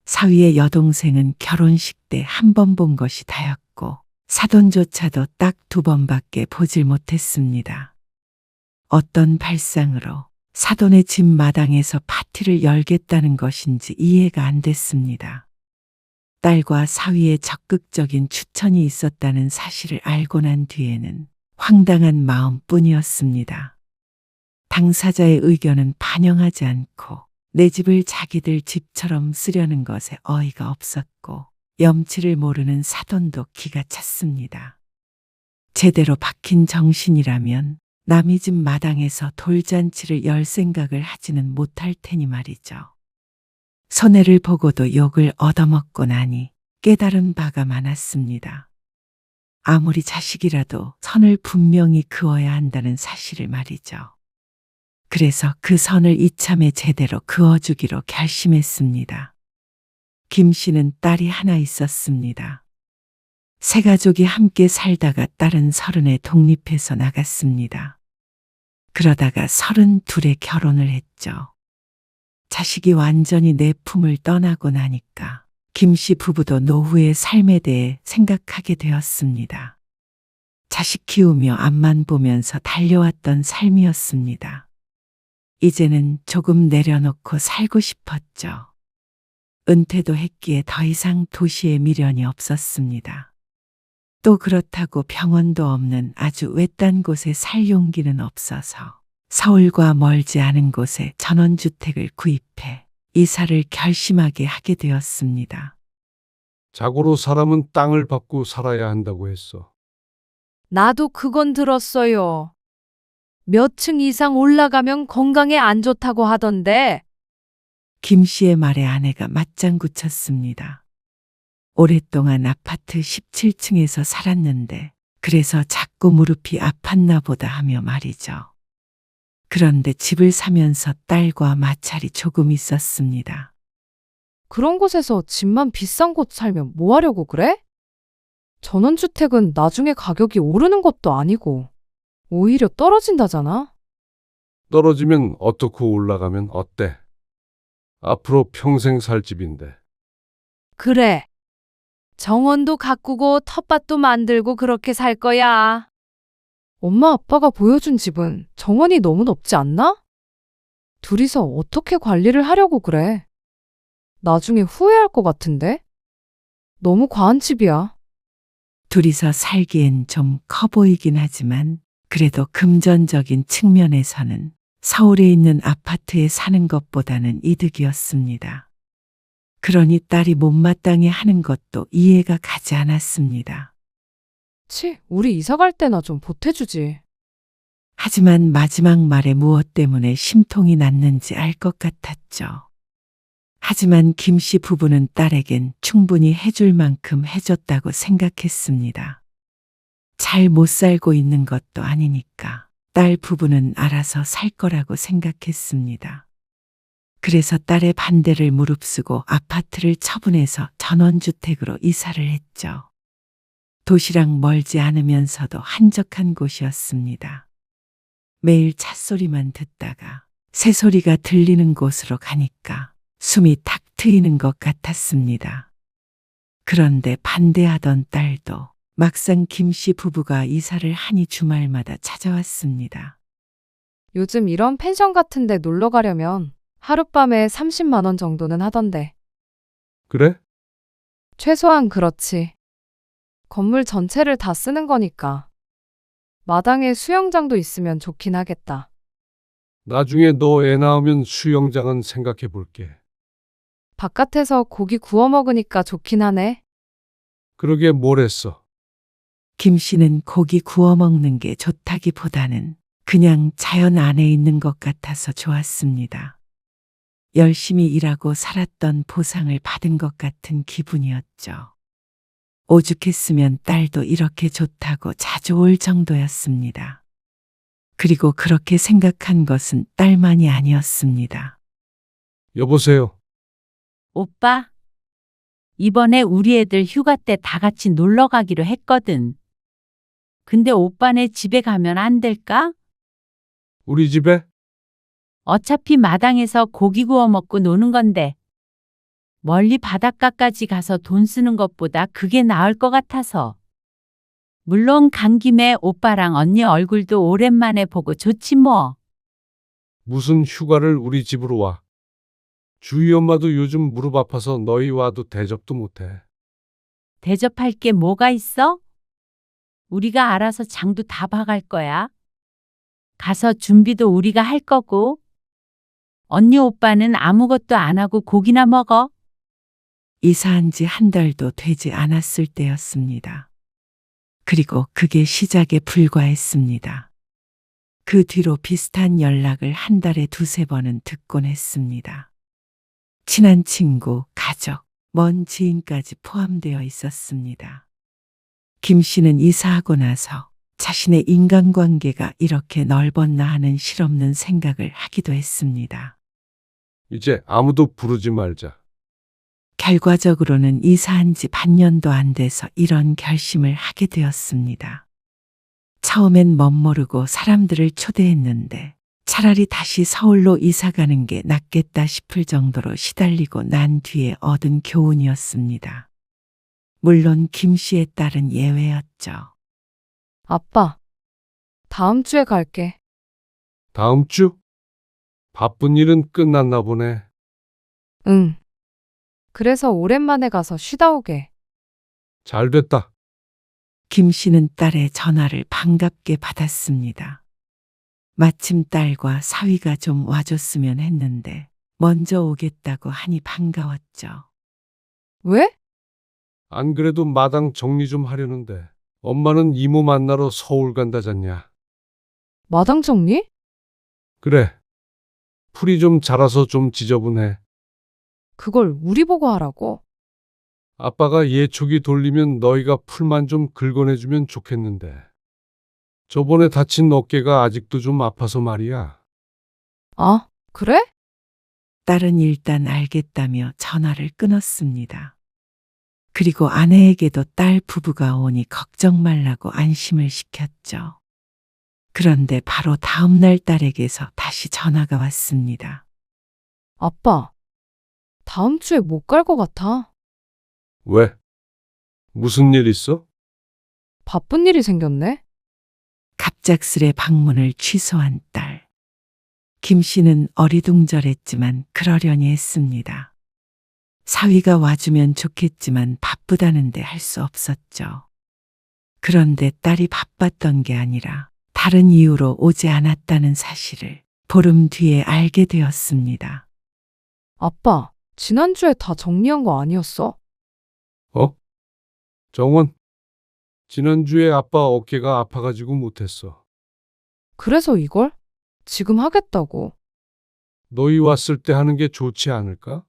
Speaker 3: 사위의 여동생은 결혼식 때 한 번 본 것이 다였고 사돈조차도 딱 2번밖에 보질 못했습니다. 어떤 발상으로 사돈의 집 마당에서 파티를 열겠다는 것인지 이해가 안 됐습니다. 딸과 사위의 적극적인 추천이 있었다는 사실을 알고 난 뒤에는 황당한 마음뿐이었습니다. 당사자의 의견은 반영하지 않고 내 집을 자기들 집처럼 쓰려는 것에 어이가 없었고 염치를 모르는 사돈도 기가 찼습니다. 제대로 박힌 정신이라면 남의 집 마당에서 돌잔치를 열 생각을 하지는 못할 테니 말이죠. 손해를 보고도 욕을 얻어먹고 나니 깨달은 바가 많았습니다. 아무리 자식이라도 선을 분명히 그어야 한다는 사실을 말이죠. 그래서 그 선을 이참에 제대로 그어주기로 결심했습니다. 김 씨는 딸이 하나 있었습니다. 세 가족이 함께 살다가 딸은 30에 독립해서 나갔습니다. 그러다가 32에 결혼을 했죠. 자식이 완전히 내 품을 떠나고 나니까 김 씨 부부도 노후의 삶에 대해 생각하게 되었습니다. 자식 키우며 앞만 보면서 달려왔던 삶이었습니다. 이제는 조금 내려놓고 살고 싶었죠. 은퇴도 했기에 더 이상 도시에 미련이 없었습니다. 또 그렇다고 병원도 없는 아주 외딴 곳에 살 용기는 없어서 서울과 멀지 않은 곳에 전원주택을 구입해 이사를 결심하게 하게 되었습니다.
Speaker 2: 자고로 사람은 땅을 밟고 살아야 한다고 했어.
Speaker 9: 나도 그건 들었어요. 몇 층 이상 올라가면 건강에 안 좋다고 하던데.
Speaker 3: 김 씨의 말에 아내가 맞장구 쳤습니다. 오랫동안 아파트 17층에서 살았는데 그래서 자꾸 무릎이 아팠나 보다 하며 말이죠. 그런데 집을 사면서 딸과 마찰이 조금 있었습니다.
Speaker 9: 그런 곳에서 집만 비싼 곳 살면 뭐 하려고 그래? 전원주택은 나중에 가격이 오르는 것도 아니고 오히려 떨어진다잖아.
Speaker 2: 떨어지면 어떻고 올라가면 어때? 앞으로 평생 살 집인데.
Speaker 9: 그래. 정원도 가꾸고 텃밭도 만들고 그렇게 살 거야. 엄마 아빠가 보여준 집은 정원이 너무 높지 않나? 둘이서 어떻게 관리를 하려고 그래? 나중에 후회할 것 같은데? 너무 과한 집이야.
Speaker 3: 둘이서 살기엔 좀 커 보이긴 하지만 그래도 금전적인 측면에서는 서울에 있는 아파트에 사는 것보다는 이득이었습니다. 그러니 딸이 못마땅해 하는 것도 이해가 가지 않았습니다.
Speaker 9: 우리 이사 갈 때나 좀 보태주지.
Speaker 3: 하지만 마지막 말에 무엇 때문에 심통이 났는지 알 것 같았죠. 하지만 김 씨 부부는 딸에겐 충분히 해줄 만큼 해줬다고 생각했습니다. 잘 못 살고 있는 것도 아니니까 딸 부부는 알아서 살 거라고 생각했습니다. 그래서 딸의 반대를 무릅쓰고 아파트를 처분해서 전원주택으로 이사를 했죠. 도시랑 멀지 않으면서도 한적한 곳이었습니다. 매일 찻소리만 듣다가 새소리가 들리는 곳으로 가니까 숨이 탁 트이는 것 같았습니다. 그런데 반대하던 딸도 막상 김 씨 부부가 이사를 하니 주말마다 찾아왔습니다.
Speaker 9: 요즘 이런 펜션 같은 데 놀러 가려면 하룻밤에 30만 원 정도는 하던데.
Speaker 2: 그래?
Speaker 9: 최소한 그렇지. 건물 전체를 다 쓰는 거니까. 마당에 수영장도 있으면 좋긴 하겠다.
Speaker 2: 나중에 너 애 낳으면 수영장은 생각해 볼게.
Speaker 9: 바깥에서 고기 구워 먹으니까 좋긴 하네.
Speaker 2: 그러게 뭘 했어.
Speaker 3: 김 씨는 고기 구워 먹는 게 좋다기보다는 그냥 자연 안에 있는 것 같아서 좋았습니다. 열심히 일하고 살았던 보상을 받은 것 같은 기분이었죠. 오죽했으면 딸도 이렇게 좋다고 자주 올 정도였습니다. 그리고 그렇게 생각한 것은 딸만이 아니었습니다.
Speaker 2: 여보세요.
Speaker 1: 오빠, 이번에 우리 애들 휴가 때 다 같이 놀러 가기로 했거든. 근데 오빠네 집에 가면 안 될까?
Speaker 2: 우리 집에?
Speaker 1: 어차피 마당에서 고기 구워 먹고 노는 건데. 멀리 바닷가까지 가서 돈 쓰는 것보다 그게 나을 것 같아서. 물론 간 김에 오빠랑 언니 얼굴도 오랜만에 보고 좋지 뭐.
Speaker 2: 무슨 휴가를 우리 집으로 와. 주희 엄마도 요즘 무릎 아파서 너희 와도 대접도 못해.
Speaker 1: 대접할 게 뭐가 있어? 우리가 알아서 장도 다 봐갈 거야. 가서 준비도 우리가 할 거고. 언니 오빠는 아무것도 안 하고 고기나 먹어.
Speaker 3: 이사한 지 한 달도 되지 않았을 때였습니다. 그리고 그게 시작에 불과했습니다. 그 뒤로 비슷한 연락을 한 달에 2~3번은 듣곤 했습니다. 친한 친구, 가족, 먼 지인까지 포함되어 있었습니다. 김 씨는 이사하고 나서 자신의 인간관계가 이렇게 넓었나 하는 실없는 생각을 하기도 했습니다.
Speaker 2: 이제 아무도 부르지 말자.
Speaker 3: 결과적으로는 이사한 지 반년도 안 돼서 이런 결심을 하게 되었습니다. 처음엔 멋모르고 사람들을 초대했는데 차라리 다시 서울로 이사 가는 게 낫겠다 싶을 정도로 시달리고 난 뒤에 얻은 교훈이었습니다. 물론 김 씨의 딸은 예외였죠.
Speaker 9: 아빠, 다음 주에 갈게.
Speaker 2: 다음 주? 바쁜 일은 끝났나 보네.
Speaker 9: 응. 그래서 오랜만에 가서 쉬다 오게.
Speaker 2: 잘 됐다.
Speaker 3: 김 씨는 딸의 전화를 반갑게 받았습니다. 마침 딸과 사위가 좀 와줬으면 했는데 먼저 오겠다고 하니 반가웠죠.
Speaker 9: 왜?
Speaker 2: 안 그래도 마당 정리 좀 하려는데 엄마는 이모 만나러 서울 간다잖냐.
Speaker 9: 마당 정리?
Speaker 2: 그래. 풀이 좀 자라서 좀 지저분해.
Speaker 9: 그걸 우리 보고 하라고.
Speaker 2: 아빠가 예초기 돌리면 너희가 풀만 좀 긁어내주면 좋겠는데. 저번에 다친 어깨가 아직도 좀 아파서 말이야.
Speaker 9: 아, 그래?
Speaker 3: 딸은 일단 알겠다며 전화를 끊었습니다. 그리고 아내에게도 딸 부부가 오니 걱정 말라고 안심을 시켰죠. 그런데 바로 다음 날 딸에게서 다시 전화가 왔습니다.
Speaker 9: 아빠, 다음 주에 못 갈 것 같아.
Speaker 2: 왜? 무슨 일 있어?
Speaker 9: 바쁜 일이 생겼네.
Speaker 3: 갑작스레 방문을 취소한 딸. 김 씨는 어리둥절했지만 그러려니 했습니다. 사위가 와주면 좋겠지만 바쁘다는데 할 수 없었죠. 그런데 딸이 바빴던 게 아니라 다른 이유로 오지 않았다는 사실을 보름 뒤에 알게 되었습니다.
Speaker 9: 아빠, 지난주에 다 정리한 거 아니었어?
Speaker 2: 어? 정원, 지난주에 아빠 어깨가 아파가지고 못했어.
Speaker 9: 그래서 이걸? 지금 하겠다고.
Speaker 2: 너희 왔을 때 하는 게 좋지 않을까?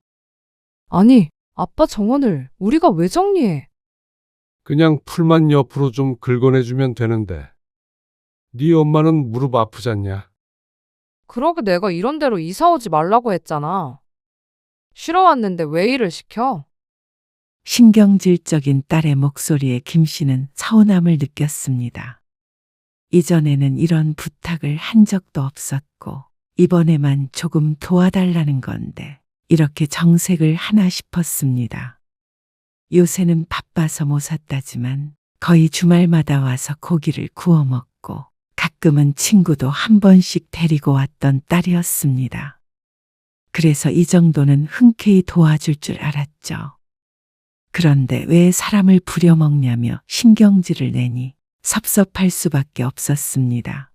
Speaker 9: 아니, 아빠 정원을 우리가 왜 정리해?
Speaker 2: 그냥 풀만 옆으로 좀 긁어내주면 되는데. 네 엄마는 무릎 아프잖냐?
Speaker 9: 그러게 내가 이런 데로 이사 오지 말라고 했잖아. 쉬러 왔는데 왜 일을 시켜?
Speaker 3: 신경질적인 딸의 목소리에 김 씨는 서운함을 느꼈습니다. 이전에는 이런 부탁을 한 적도 없었고 이번에만 조금 도와달라는 건데 이렇게 정색을 하나 싶었습니다. 요새는 바빠서 못 샀다지만 거의 주말마다 와서 고기를 구워 먹고 가끔은 친구도 한 번씩 데리고 왔던 딸이었습니다. 그래서 이 정도는 흔쾌히 도와줄 줄 알았죠. 그런데 왜 사람을 부려먹냐며 신경질을 내니 섭섭할 수밖에 없었습니다.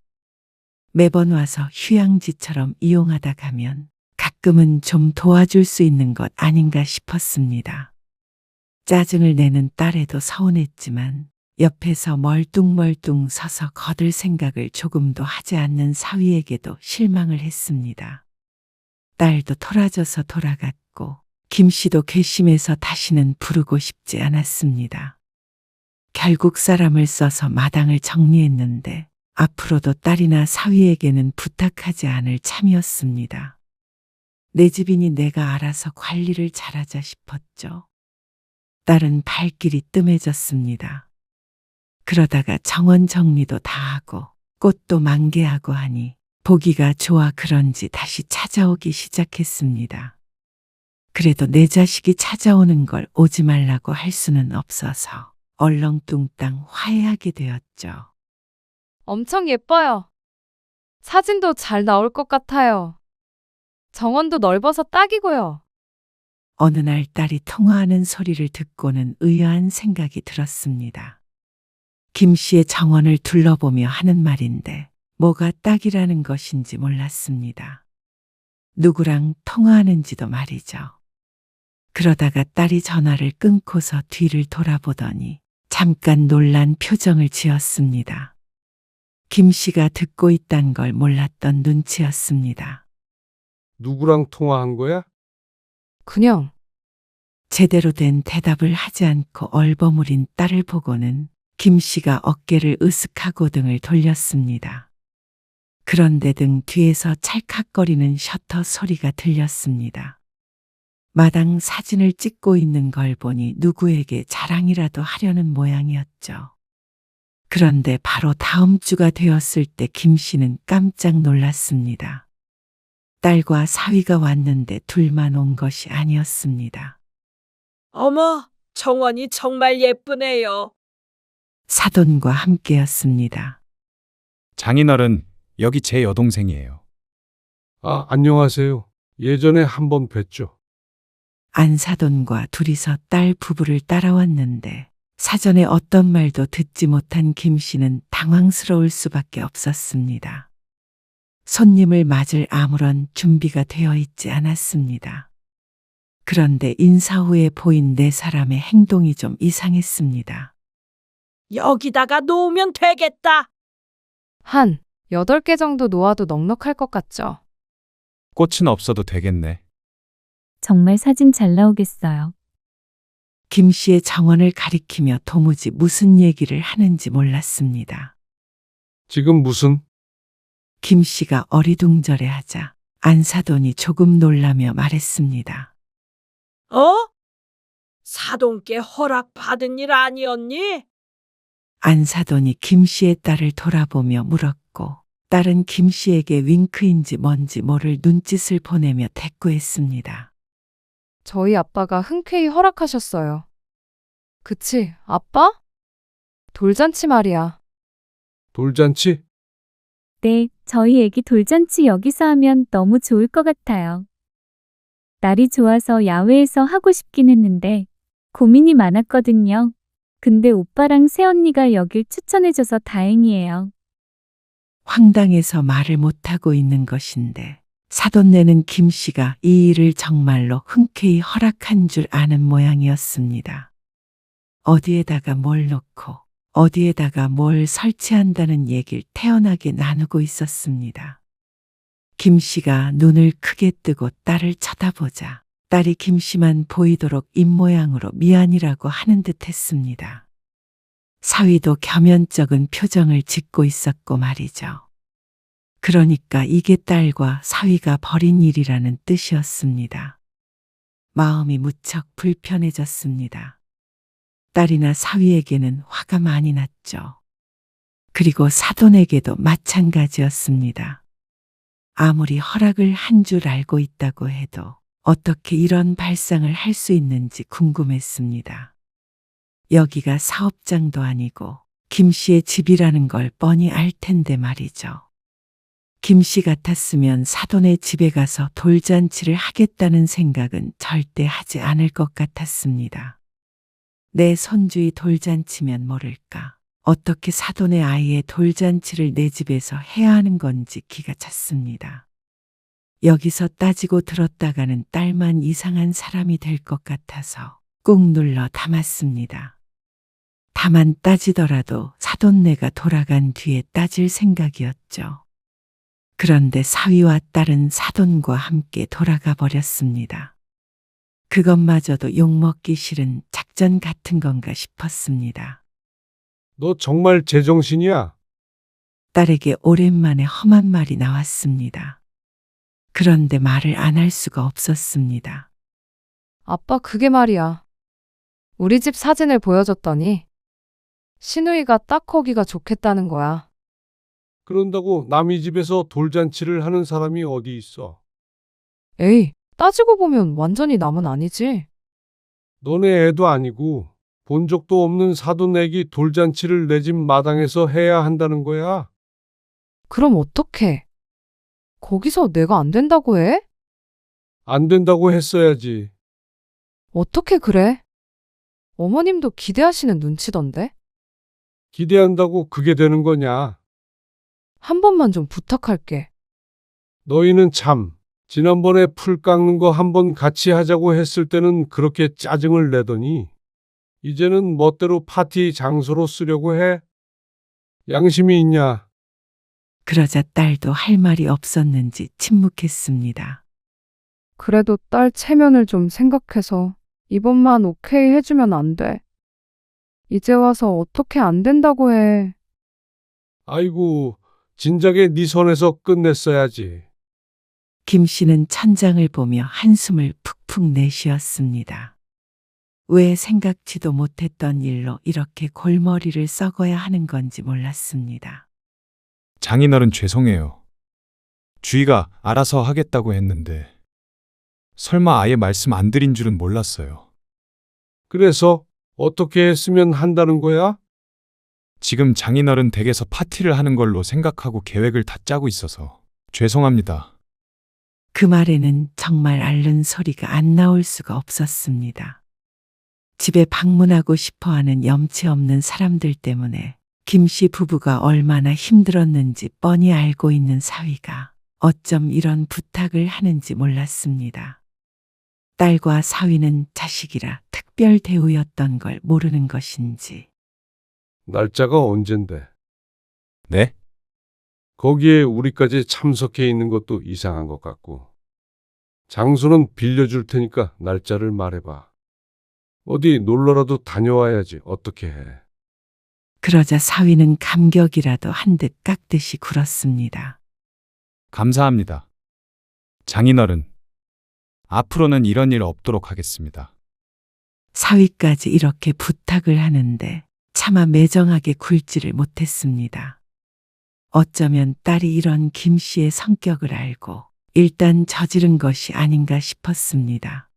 Speaker 3: 매번 와서 휴양지처럼 이용하다 가면 가끔은 좀 도와줄 수 있는 것 아닌가 싶었습니다. 짜증을 내는 딸에도 서운했지만 옆에서 멀뚱멀뚱 서서 거들 생각을 조금도 하지 않는 사위에게도 실망을 했습니다. 딸도 토라져서 돌아갔고 김 씨도 괘씸해서 다시는 부르고 싶지 않았습니다. 결국 사람을 써서 마당을 정리했는데 앞으로도 딸이나 사위에게는 부탁하지 않을 참이었습니다. 내 집이니 내가 알아서 관리를 잘하자 싶었죠. 딸은 발길이 뜸해졌습니다. 그러다가 정원 정리도 다 하고 꽃도 만개하고 하니 보기가 좋아 그런지 다시 찾아오기 시작했습니다. 그래도 내 자식이 찾아오는 걸 오지 말라고 할 수는 없어서 얼렁뚱땅 화해하게 되었죠.
Speaker 9: 엄청 예뻐요. 사진도 잘 나올 것 같아요. 정원도 넓어서 딱이고요.
Speaker 3: 어느 날 딸이 통화하는 소리를 듣고는 의아한 생각이 들었습니다. 김 씨의 정원을 둘러보며 하는 말인데 뭐가 딱이라는 것인지 몰랐습니다. 누구랑 통화하는지도 말이죠. 그러다가 딸이 전화를 끊고서 뒤를 돌아보더니 잠깐 놀란 표정을 지었습니다. 김 씨가 듣고 있단 걸 몰랐던 눈치였습니다.
Speaker 2: 누구랑 통화한 거야?
Speaker 9: 그냥
Speaker 3: 제대로 된 대답을 하지 않고 얼버무린 딸을 보고는 김 씨가 어깨를 으쓱하고 등을 돌렸습니다. 그런데 등 뒤에서 찰칵거리는 셔터 소리가 들렸습니다. 마당 사진을 찍고 있는 걸 보니 누구에게 자랑이라도 하려는 모양이었죠. 그런데 바로 다음 주가 되었을 때 김 씨는 깜짝 놀랐습니다. 딸과 사위가 왔는데 둘만 온 것이 아니었습니다.
Speaker 7: 어머, 정원이 정말 예쁘네요.
Speaker 3: 사돈과 함께였습니다.
Speaker 12: 장인어른, 여기 제 여동생이에요.
Speaker 2: 아, 안녕하세요. 예전에 한번 뵀죠.
Speaker 3: 안사돈과 둘이서 딸 부부를 따라왔는데 사전에 어떤 말도 듣지 못한 김 씨는 당황스러울 수밖에 없었습니다. 손님을 맞을 아무런 준비가 되어 있지 않았습니다. 그런데 인사 후에 보인 네 사람의 행동이 좀 이상했습니다.
Speaker 7: 여기다가 놓으면 되겠다.
Speaker 9: 한 8개 정도 놓아도 넉넉할 것 같죠?
Speaker 12: 꽃은 없어도 되겠네.
Speaker 1: 정말 사진 잘 나오겠어요.
Speaker 3: 김 씨의 정원을 가리키며 도무지 무슨 얘기를 하는지 몰랐습니다.
Speaker 2: 지금 무슨?
Speaker 3: 김 씨가 어리둥절해하자 안사돈이 조금 놀라며 말했습니다.
Speaker 7: 어? 사돈께 허락받은 일 아니었니?
Speaker 3: 안사돈이 김 씨의 딸을 돌아보며 물었고 딸은 김 씨에게 윙크인지 뭔지 모를 눈짓을 보내며 대꾸했습니다.
Speaker 9: 저희 아빠가 흔쾌히 허락하셨어요. 그치, 아빠? 돌잔치 말이야.
Speaker 2: 돌잔치?
Speaker 1: 네, 저희 애기 돌잔치 여기서 하면 너무 좋을 것 같아요. 날이 좋아서 야외에서 하고 싶긴 했는데 고민이 많았거든요. 근데 오빠랑 새언니가 여길 추천해줘서 다행이에요.
Speaker 3: 황당해서 말을 못하고 있는 것인데 사돈네는 김 씨가 이 일을 정말로 흔쾌히 허락한 줄 아는 모양이었습니다. 어디에다가 뭘 놓고 어디에다가 뭘 설치한다는 얘기를 태연하게 나누고 있었습니다. 김 씨가 눈을 크게 뜨고 딸을 쳐다보자 딸이 김 씨만 보이도록 입모양으로 미안이라고 하는 듯 했습니다. 사위도 겸연쩍은 표정을 짓고 있었고 말이죠. 그러니까 이게 딸과 사위가 벌인 일이라는 뜻이었습니다. 마음이 무척 불편해졌습니다. 딸이나 사위에게는 화가 많이 났죠. 그리고 사돈에게도 마찬가지였습니다. 아무리 허락을 한 줄 알고 있다고 해도 어떻게 이런 발상을 할 수 있는지 궁금했습니다. 여기가 사업장도 아니고 김 씨의 집이라는 걸 뻔히 알 텐데 말이죠. 김 씨 같았으면 사돈의 집에 가서 돌잔치를 하겠다는 생각은 절대 하지 않을 것 같았습니다. 내 손주의 돌잔치면 모를까. 어떻게 사돈의 아이의 돌잔치를 내 집에서 해야 하는 건지 기가 찼습니다. 여기서 따지고 들었다가는 딸만 이상한 사람이 될 것 같아서 꾹 눌러 담았습니다. 다만 따지더라도 사돈네가 돌아간 뒤에 따질 생각이었죠. 그런데 사위와 딸은 사돈과 함께 돌아가 버렸습니다. 그것마저도 욕먹기 싫은 작전 같은 건가 싶었습니다.
Speaker 2: 너 정말 제정신이야?
Speaker 3: 딸에게 오랜만에 험한 말이 나왔습니다. 그런데 말을 안 할 수가 없었습니다.
Speaker 9: 아빠 그게 말이야. 우리 집 사진을 보여줬더니 신우이가 딱 거기가 좋겠다는 거야.
Speaker 2: 그런다고 남의 집에서 돌잔치를 하는 사람이 어디 있어?
Speaker 9: 에이, 따지고 보면 완전히 남은 아니지.
Speaker 2: 너네 애도 아니고 본 적도 없는 사돈애기 돌잔치를 내 집 마당에서 해야 한다는 거야?
Speaker 9: 그럼 어떡해? 거기서 내가 안 된다고 해?
Speaker 2: 안 된다고 했어야지.
Speaker 9: 어떻게 그래? 어머님도 기대하시는 눈치던데?
Speaker 2: 기대한다고 그게 되는 거냐?
Speaker 9: 한 번만 좀 부탁할게.
Speaker 2: 너희는 참, 지난번에 풀 깎는 거 한번 같이 하자고 했을 때는 그렇게 짜증을 내더니 이제는 멋대로 파티 장소로 쓰려고 해? 양심이 있냐?
Speaker 3: 그러자 딸도 할 말이 없었는지 침묵했습니다.
Speaker 9: 그래도 딸 체면을 좀 생각해서 이번만 오케이 해주면 안 돼. 이제 와서 어떻게 안 된다고 해.
Speaker 2: 아이고, 진작에 네 손에서 끝냈어야지.
Speaker 3: 김 씨는 천장을 보며 한숨을 푹푹 내쉬었습니다. 왜 생각지도 못했던 일로 이렇게 골머리를 썩어야 하는 건지 몰랐습니다.
Speaker 12: 장인어른 죄송해요. 주희가 알아서 하겠다고 했는데 설마 아예 말씀 안 드린 줄은 몰랐어요.
Speaker 2: 그래서 어떻게 했으면 한다는 거야?
Speaker 12: 지금 장인어른 댁에서 파티를 하는 걸로 생각하고 계획을 다 짜고 있어서 죄송합니다.
Speaker 3: 그 말에는 정말 앓는 소리가 안 나올 수가 없었습니다. 집에 방문하고 싶어 하는 염치 없는 사람들 때문에 김 씨 부부가 얼마나 힘들었는지 뻔히 알고 있는 사위가 어쩜 이런 부탁을 하는지 몰랐습니다. 딸과 사위는 자식이라 특별 대우였던 걸 모르는 것인지.
Speaker 2: 날짜가 언젠데?
Speaker 12: 네?
Speaker 2: 거기에 우리까지 참석해 있는 것도 이상한 것 같고. 장소는 빌려줄 테니까 날짜를 말해봐. 어디 놀러라도 다녀와야지 어떻게 해.
Speaker 3: 그러자 사위는 감격이라도 한 듯 깎듯이 굴었습니다.
Speaker 12: 감사합니다. 장인어른, 앞으로는 이런 일 없도록 하겠습니다.
Speaker 3: 사위까지 이렇게 부탁을 하는데 차마 매정하게 굴지를 못했습니다. 어쩌면 딸이 이런 김 씨의 성격을 알고 일단 저지른 것이 아닌가 싶었습니다.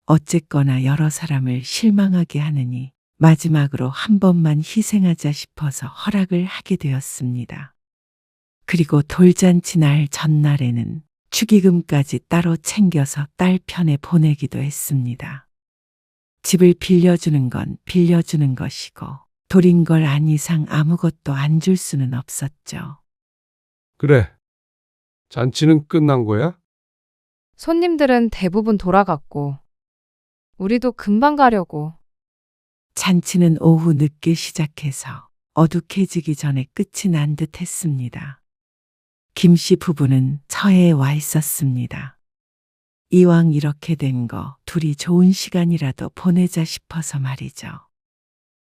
Speaker 3: 어쨌거나 여러 사람을 실망하게 하느니 마지막으로 한 번만 희생하자 싶어서 허락을 하게 되었습니다. 그리고 돌잔치 날 전날에는 축의금까지 따로 챙겨서 딸 편에 보내기도 했습니다. 집을 빌려주는 건 빌려주는 것이고 돌인 걸 안 이상 아무것도 안 줄 수는 없었죠.
Speaker 2: 그래. 잔치는 끝난 거야?
Speaker 9: 손님들은 대부분 돌아갔고, 우리도 금방 가려고.
Speaker 3: 잔치는 오후 늦게 시작해서 어둑해지기 전에 끝이 난 듯 했습니다. 김 씨 부부는 처해에 와 있었습니다. 이왕 이렇게 된 거 둘이 좋은 시간이라도 보내자 싶어서 말이죠.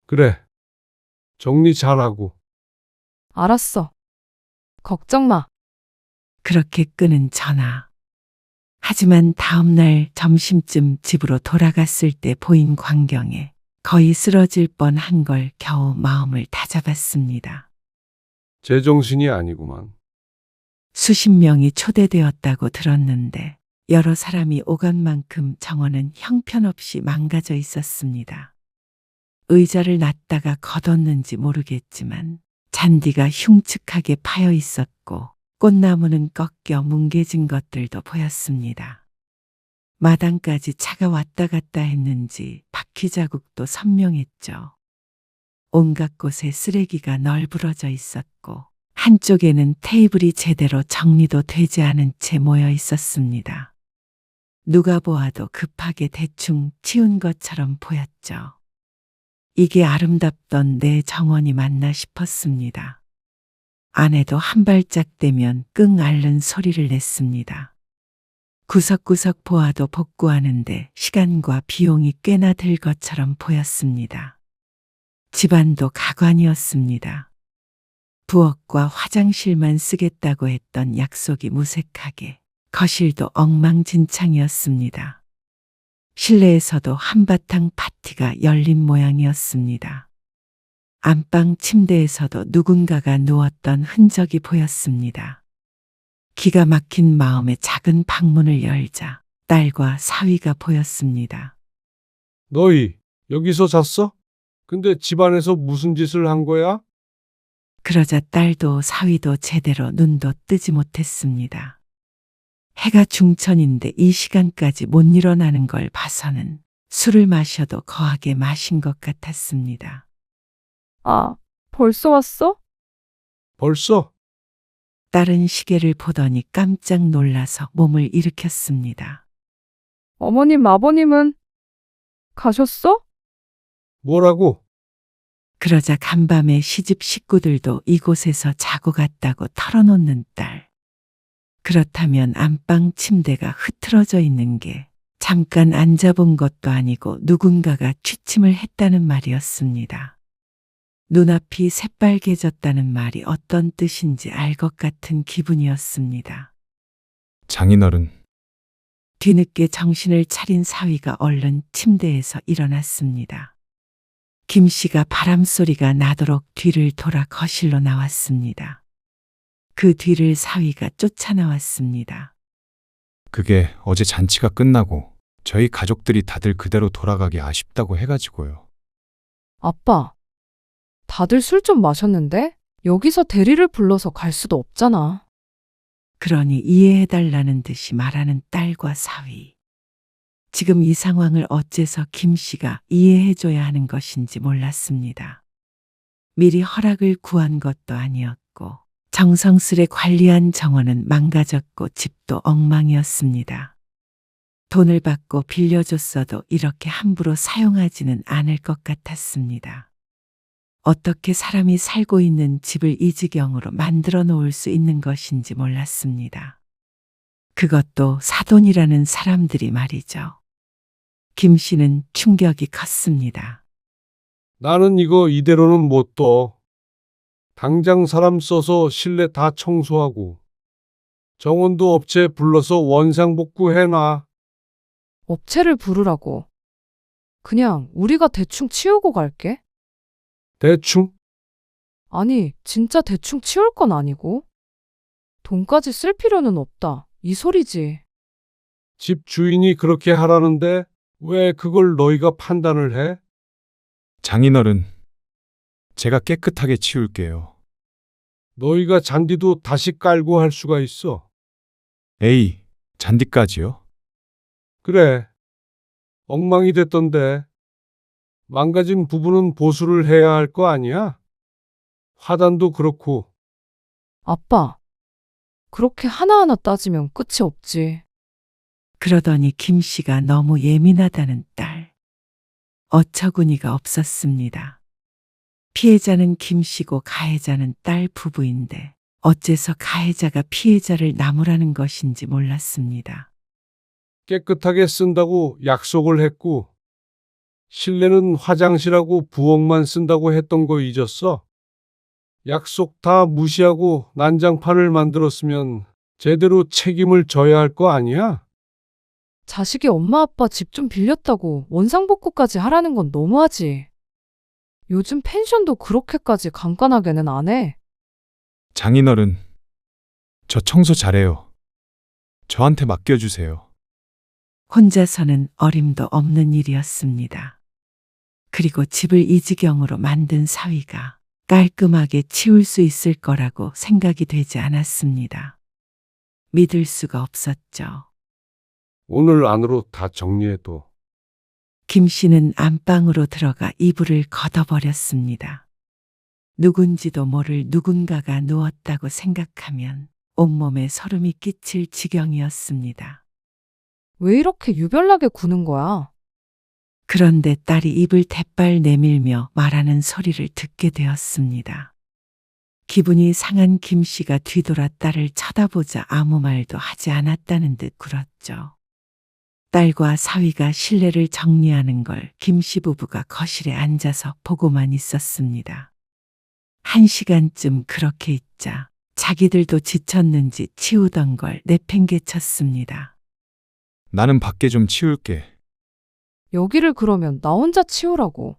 Speaker 2: 그래. 정리 잘하고.
Speaker 9: 알았어. 걱정 마.
Speaker 3: 그렇게 끄는 전화. 하지만 다음 날 점심쯤 집으로 돌아갔을 때 보인 광경에 거의 쓰러질 뻔한 걸 겨우 마음을 다잡았습니다.
Speaker 2: 제정신이 아니구만.
Speaker 3: 수십 명이 초대되었다고 들었는데 여러 사람이 오간 만큼 정원은 형편없이 망가져 있었습니다. 의자를 놨다가 걷었는지 모르겠지만 잔디가 흉측하게 파여 있었고 꽃나무는 꺾여 뭉개진 것들도 보였습니다. 마당까지 차가 왔다 갔다 했는지 바퀴 자국도 선명했죠. 온갖 곳에 쓰레기가 널브러져 있었고 한쪽에는 테이블이 제대로 정리도 되지 않은 채 모여 있었습니다. 누가 보아도 급하게 대충 치운 것처럼 보였죠. 이게 아름답던 내 정원이 맞나 싶었습니다. 아내도 한 발짝 떼면 끙 앓는 소리를 냈습니다. 구석구석 보아도 복구하는데 시간과 비용이 꽤나 들 것처럼 보였습니다. 집안도 가관이었습니다. 부엌과 화장실만 쓰겠다고 했던 약속이 무색하게, 거실도 엉망진창이었습니다. 실내에서도 한바탕 파티가 열린 모양이었습니다. 안방 침대에서도 누군가가 누웠던 흔적이 보였습니다. 기가 막힌 마음에 작은 방문을 열자 딸과 사위가 보였습니다.
Speaker 2: 너희 여기서 잤어? 근데 집안에서 무슨 짓을 한 거야?
Speaker 3: 그러자 딸도 사위도 제대로 눈도 뜨지 못했습니다. 해가 중천인데 이 시간까지 못 일어나는 걸 봐서는 술을 마셔도 거하게 마신 것 같았습니다.
Speaker 9: 아, 벌써 왔어?
Speaker 2: 벌써?
Speaker 3: 딸은 시계를 보더니 깜짝 놀라서 몸을 일으켰습니다.
Speaker 9: 어머님, 아버님은 가셨어?
Speaker 2: 뭐라고?
Speaker 3: 그러자 간밤에 시집 식구들도 이곳에서 자고 갔다고 털어놓는 딸. 그렇다면 안방 침대가 흐트러져 있는 게 잠깐 앉아본 것도 아니고 누군가가 취침을 했다는 말이었습니다. 눈앞이 새빨개졌다는 말이 어떤 뜻인지 알 것 같은 기분이었습니다.
Speaker 12: 장인어른,
Speaker 3: 뒤늦게 정신을 차린 사위가 얼른 침대에서 일어났습니다. 김 씨가 바람소리가 나도록 뒤를 돌아 거실로 나왔습니다. 그 뒤를 사위가 쫓아나왔습니다.
Speaker 12: 그게 어제 잔치가 끝나고 저희 가족들이 다들 그대로 돌아가기 아쉽다고 해가지고요.
Speaker 9: 아빠, 다들 술 좀 마셨는데? 여기서 대리를 불러서 갈 수도 없잖아.
Speaker 3: 그러니 이해해달라는 듯이 말하는 딸과 사위. 지금 이 상황을 어째서 김 씨가 이해해줘야 하는 것인지 몰랐습니다. 미리 허락을 구한 것도 아니었고 정성스레 관리한 정원은 망가졌고 집도 엉망이었습니다. 돈을 받고 빌려줬어도 이렇게 함부로 사용하지는 않을 것 같았습니다. 어떻게 사람이 살고 있는 집을 이 지경으로 만들어 놓을 수 있는 것인지 몰랐습니다. 그것도 사돈이라는 사람들이 말이죠. 김 씨는 충격이 컸습니다.
Speaker 2: 나는 이거 이대로는 못 둬. 당장 사람 써서 실내 다 청소하고 정원도 업체 불러서 원상복구 해놔.
Speaker 9: 업체를 부르라고. 그냥 우리가 대충 치우고 갈게.
Speaker 2: 대충?
Speaker 9: 아니, 진짜 대충 치울 건 아니고. 돈까지 쓸 필요는 없다. 이 소리지.
Speaker 2: 집 주인이 그렇게 하라는데 왜 그걸 너희가 판단을 해?
Speaker 12: 장인어른, 제가 깨끗하게 치울게요.
Speaker 2: 너희가 잔디도 다시 깔고 할 수가 있어.
Speaker 12: 에이, 잔디까지요?
Speaker 2: 그래. 엉망이 됐던데. 망가진 부분은 보수를 해야 할 거 아니야? 화단도 그렇고.
Speaker 9: 아빠, 그렇게 하나하나 따지면 끝이 없지.
Speaker 3: 그러더니 김 씨가 너무 예민하다는 딸. 어처구니가 없었습니다. 피해자는 김 씨고 가해자는 딸 부부인데 어째서 가해자가 피해자를 나무라는 것인지 몰랐습니다.
Speaker 2: 깨끗하게 쓴다고 약속을 했고 실내는 화장실하고 부엌만 쓴다고 했던 거 잊었어? 약속 다 무시하고 난장판을 만들었으면 제대로 책임을 져야 할 거 아니야?
Speaker 9: 자식이 엄마 아빠 집 좀 빌렸다고 원상복구까지 하라는 건 너무하지. 요즘 펜션도 그렇게까지 간단하게는 안 해.
Speaker 12: 장인어른, 저 청소 잘해요. 저한테 맡겨주세요.
Speaker 3: 혼자서는 어림도 없는 일이었습니다. 그리고 집을 이 지경으로 만든 사위가 깔끔하게 치울 수 있을 거라고 생각이 되지 않았습니다. 믿을 수가 없었죠.
Speaker 2: 오늘 안으로 다 정리해둬.
Speaker 3: 김 씨는 안방으로 들어가 이불을 걷어버렸습니다. 누군지도 모를 누군가가 누웠다고 생각하면 온몸에 소름이 끼칠 지경이었습니다.
Speaker 9: 왜 이렇게 유별나게 구는 거야?
Speaker 3: 그런데 딸이 입을 대빨 내밀며 말하는 소리를 듣게 되었습니다. 기분이 상한 김 씨가 뒤돌아 딸을 쳐다보자 아무 말도 하지 않았다는 듯 굴었죠. 딸과 사위가 실내를 정리하는 걸 김 씨 부부가 거실에 앉아서 보고만 있었습니다. 1시간쯤 그렇게 있자 자기들도 지쳤는지 치우던 걸 내팽개쳤습니다.
Speaker 12: 나는 밖에 좀 치울게.
Speaker 9: 여기를 그러면 나 혼자 치우라고.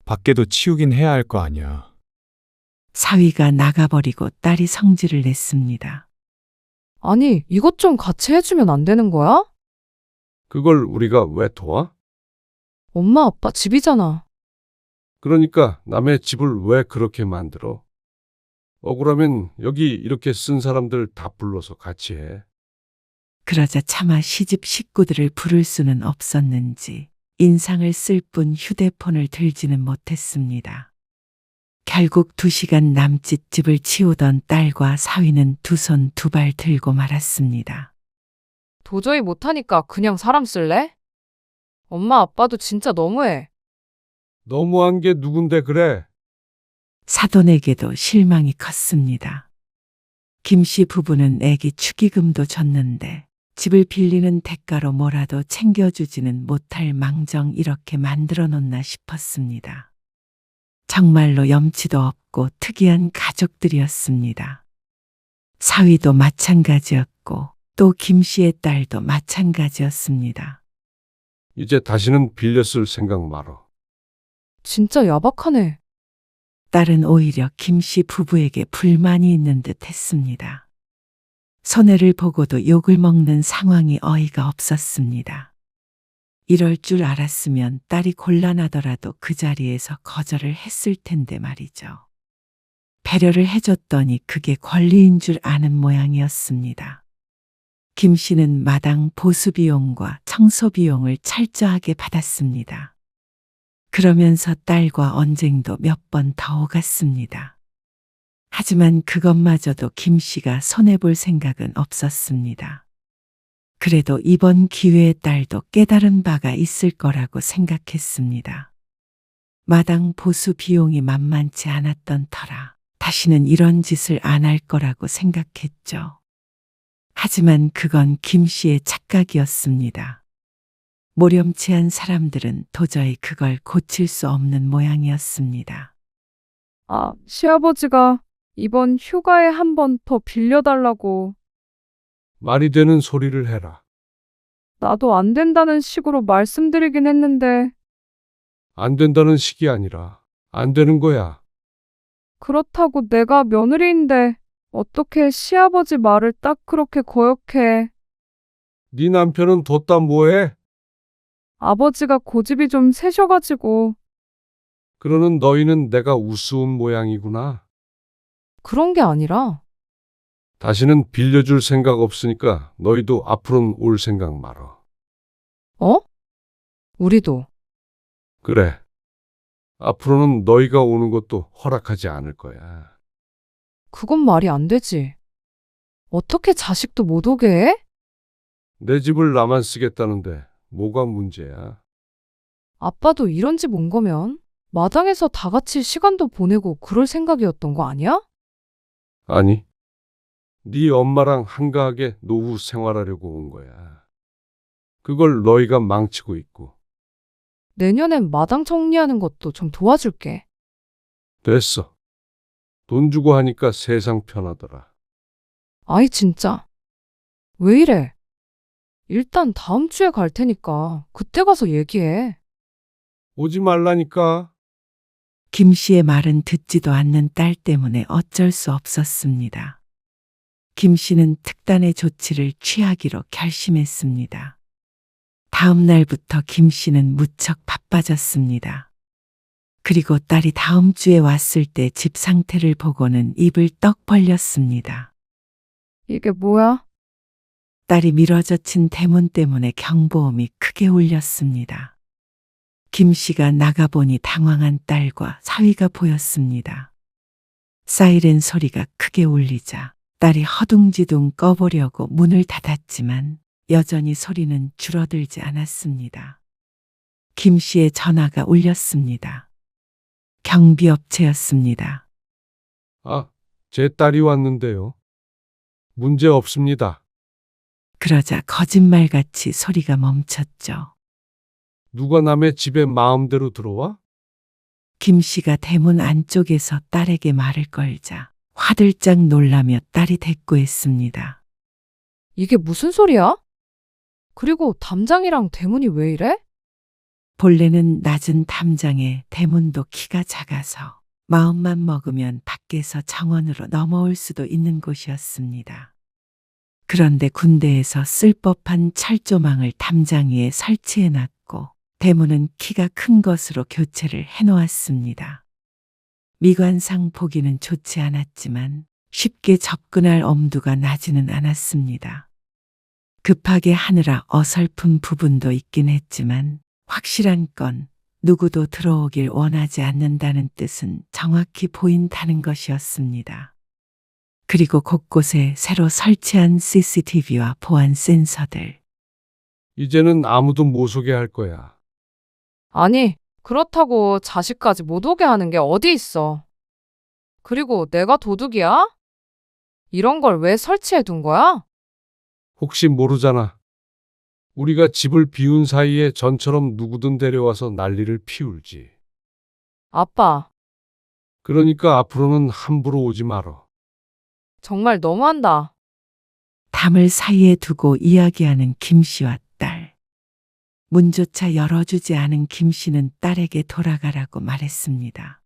Speaker 12: 밖에도 치우긴 해야 할 거 아니야.
Speaker 3: 사위가 나가버리고 딸이 성질을 냈습니다.
Speaker 9: 아니, 이것 좀 같이 해주면 안 되는 거야?
Speaker 2: 그걸 우리가 왜 도와?
Speaker 9: 엄마 아빠 집이잖아.
Speaker 2: 그러니까 남의 집을 왜 그렇게 만들어? 억울하면 여기 이렇게 쓴 사람들 다 불러서 같이 해.
Speaker 3: 그러자 차마 시집 식구들을 부를 수는 없었는지 인상을 쓸 뿐 휴대폰을 들지는 못했습니다. 결국 2시간 남짓 집을 치우던 딸과 사위는 두 손 두 발 들고 말았습니다.
Speaker 9: 도저히 못하니까 그냥 사람 쓸래? 엄마 아빠도 진짜 너무해.
Speaker 2: 너무한 게 누군데 그래?
Speaker 3: 사돈에게도 실망이 컸습니다. 김 씨 부부는 애기 축의금도 줬는데 집을 빌리는 대가로 뭐라도 챙겨주지는 못할 망정 이렇게 만들어 놓나 싶었습니다. 정말로 염치도 없고 특이한 가족들이었습니다. 사위도 마찬가지였고 또 김 씨의 딸도 마찬가지였습니다.
Speaker 2: 이제 다시는 빌려 쓸 생각 말어.
Speaker 9: 진짜 야박하네.
Speaker 3: 딸은 오히려 김 씨 부부에게 불만이 있는 듯 했습니다. 손해를 보고도 욕을 먹는 상황이 어이가 없었습니다. 이럴 줄 알았으면 딸이 곤란하더라도 그 자리에서 거절을 했을 텐데 말이죠. 배려를 해줬더니 그게 권리인 줄 아는 모양이었습니다. 김 씨는 마당 보수 비용과 청소 비용을 철저하게 받았습니다. 그러면서 딸과 언쟁도 몇 번 더 오갔습니다. 하지만 그것마저도 김 씨가 손해볼 생각은 없었습니다. 그래도 이번 기회에 딸도 깨달은 바가 있을 거라고 생각했습니다. 마당 보수 비용이 만만치 않았던 터라 다시는 이런 짓을 안 할 거라고 생각했죠. 하지만 그건 김 씨의 착각이었습니다. 모렴치한 사람들은 도저히 그걸 고칠 수 없는 모양이었습니다.
Speaker 9: 아, 시아버지가 이번 휴가에 한 번 더 빌려달라고.
Speaker 2: 말이 되는 소리를 해라.
Speaker 9: 나도 안 된다는 식으로 말씀드리긴 했는데,
Speaker 2: 안 된다는 식이 아니라 안 되는 거야.
Speaker 9: 그렇다고 내가 며느리인데 어떻게 시아버지 말을 딱 그렇게 거역해.
Speaker 2: 네 남편은 뒀다 뭐해?
Speaker 9: 아버지가 고집이 좀 세셔가지고.
Speaker 2: 그러는 너희는 내가 우스운 모양이구나.
Speaker 9: 그런 게 아니라.
Speaker 2: 다시는 빌려줄 생각 없으니까 너희도 앞으로는 올 생각 말어.
Speaker 9: 어? 우리도.
Speaker 2: 그래. 앞으로는 너희가 오는 것도 허락하지 않을 거야.
Speaker 9: 그건 말이 안 되지. 어떻게 자식도 못 오게 해?
Speaker 2: 내 집을 나만 쓰겠다는데 뭐가 문제야?
Speaker 9: 아빠도 이런 집 온 거면 마당에서 다 같이 시간도 보내고 그럴 생각이었던 거 아니야?
Speaker 2: 아니, 네 엄마랑 한가하게 노후 생활하려고 온 거야. 그걸 너희가 망치고 있고.
Speaker 9: 내년엔 마당 정리하는 것도 좀 도와줄게.
Speaker 2: 됐어. 돈 주고 하니까 세상 편하더라.
Speaker 9: 아이 진짜. 왜 이래? 일단 다음 주에 갈 테니까 그때 가서 얘기해.
Speaker 2: 오지 말라니까.
Speaker 3: 김 씨의 말은 듣지도 않는 딸 때문에 어쩔 수 없었습니다. 김 씨는 특단의 조치를 취하기로 결심했습니다. 다음 날부터 김 씨는 무척 바빠졌습니다. 그리고 딸이 다음 주에 왔을 때 집 상태를 보고는 입을 떡 벌렸습니다.
Speaker 9: 이게 뭐야?
Speaker 3: 딸이 미뤄져친 대문 때문에 경보음이 크게 울렸습니다. 김 씨가 나가보니 당황한 딸과 사위가 보였습니다. 사이렌 소리가 크게 울리자 딸이 허둥지둥 꺼보려고 문을 닫았지만 여전히 소리는 줄어들지 않았습니다. 김 씨의 전화가 울렸습니다. 경비업체였습니다.
Speaker 2: 아, 제 딸이 왔는데요. 문제 없습니다.
Speaker 3: 그러자 거짓말같이 소리가 멈췄죠.
Speaker 2: 누가 남의 집에 마음대로 들어와?
Speaker 3: 김 씨가 대문 안쪽에서 딸에게 말을 걸자 화들짝 놀라며 딸이 대꾸했습니다.
Speaker 9: 이게 무슨 소리야? 그리고 담장이랑 대문이 왜 이래?
Speaker 3: 본래는 낮은 담장에 대문도 키가 작아서 마음만 먹으면 밖에서 정원으로 넘어올 수도 있는 곳이었습니다. 그런데 군대에서 쓸 법한 철조망을 담장 위에 설치해놨고 대문은 키가 큰 것으로 교체를 해놓았습니다. 미관상 보기는 좋지 않았지만 쉽게 접근할 엄두가 나지는 않았습니다. 급하게 하느라 어설픈 부분도 있긴 했지만 확실한 건 누구도 들어오길 원하지 않는다는 뜻은 정확히 보인다는 것이었습니다. 그리고 곳곳에 새로 설치한 CCTV와 보안 센서들.
Speaker 2: 이제는 아무도 못 오게 할 거야.
Speaker 9: 아니, 그렇다고 자식까지 못 오게 하는 게 어디 있어. 그리고 내가 도둑이야? 이런 걸 왜 설치해 둔 거야?
Speaker 2: 혹시 모르잖아. 우리가 집을 비운 사이에 전처럼 누구든 데려와서 난리를 피울지.
Speaker 9: 아빠,
Speaker 2: 그러니까 앞으로는 함부로 오지 말어.
Speaker 9: 정말 너무한다.
Speaker 3: 담을 사이에 두고 이야기하는 김 씨와 딸. 문조차 열어주지 않은 김 씨는 딸에게 돌아가라고 말했습니다.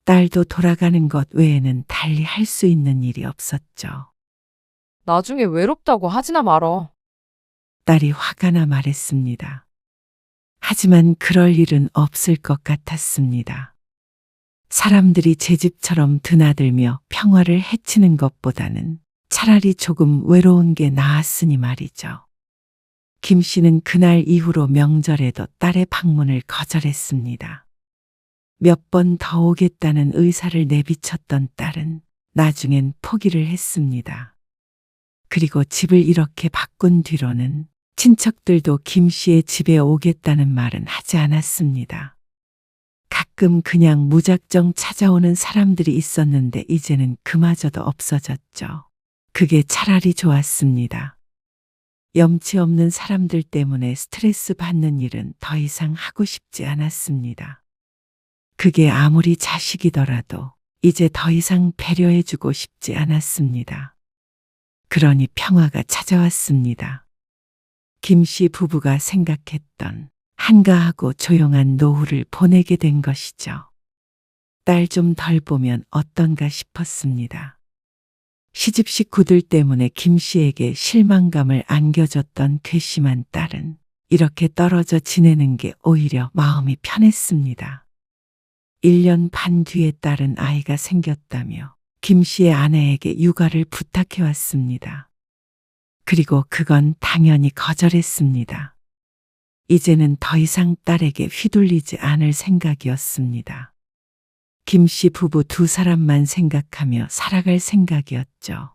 Speaker 3: 딸도 돌아가는 것 외에는 달리 할 수 있는 일이 없었죠.
Speaker 9: 나중에 외롭다고 하지나 말어.
Speaker 3: 딸이 화가 나 말했습니다. 하지만 그럴 일은 없을 것 같았습니다. 사람들이 제 집처럼 드나들며 평화를 해치는 것보다는 차라리 조금 외로운 게 나았으니 말이죠. 김 씨는 그날 이후로 명절에도 딸의 방문을 거절했습니다. 몇 번 더 오겠다는 의사를 내비쳤던 딸은 나중엔 포기를 했습니다. 그리고 집을 이렇게 바꾼 뒤로는 친척들도 김 씨의 집에 오겠다는 말은 하지 않았습니다. 가끔 그냥 무작정 찾아오는 사람들이 있었는데 이제는 그마저도 없어졌죠. 그게 차라리 좋았습니다. 염치 없는 사람들 때문에 스트레스 받는 일은 더 이상 하고 싶지 않았습니다. 그게 아무리 자식이더라도 이제 더 이상 배려해주고 싶지 않았습니다. 그러니 평화가 찾아왔습니다. 김 씨 부부가 생각했던 한가하고 조용한 노후를 보내게 된 것이죠. 딸 좀 덜 보면 어떤가 싶었습니다. 시집 식구들 때문에 김 씨에게 실망감을 안겨줬던 괘씸한 딸은 이렇게 떨어져 지내는 게 오히려 마음이 편했습니다. 1년 반 뒤에 딸은 아이가 생겼다며 김 씨의 아내에게 육아를 부탁해 왔습니다. 그리고 그건 당연히 거절했습니다. 이제는 더 이상 딸에게 휘둘리지 않을 생각이었습니다. 김 씨 부부 두 사람만 생각하며 살아갈 생각이었죠.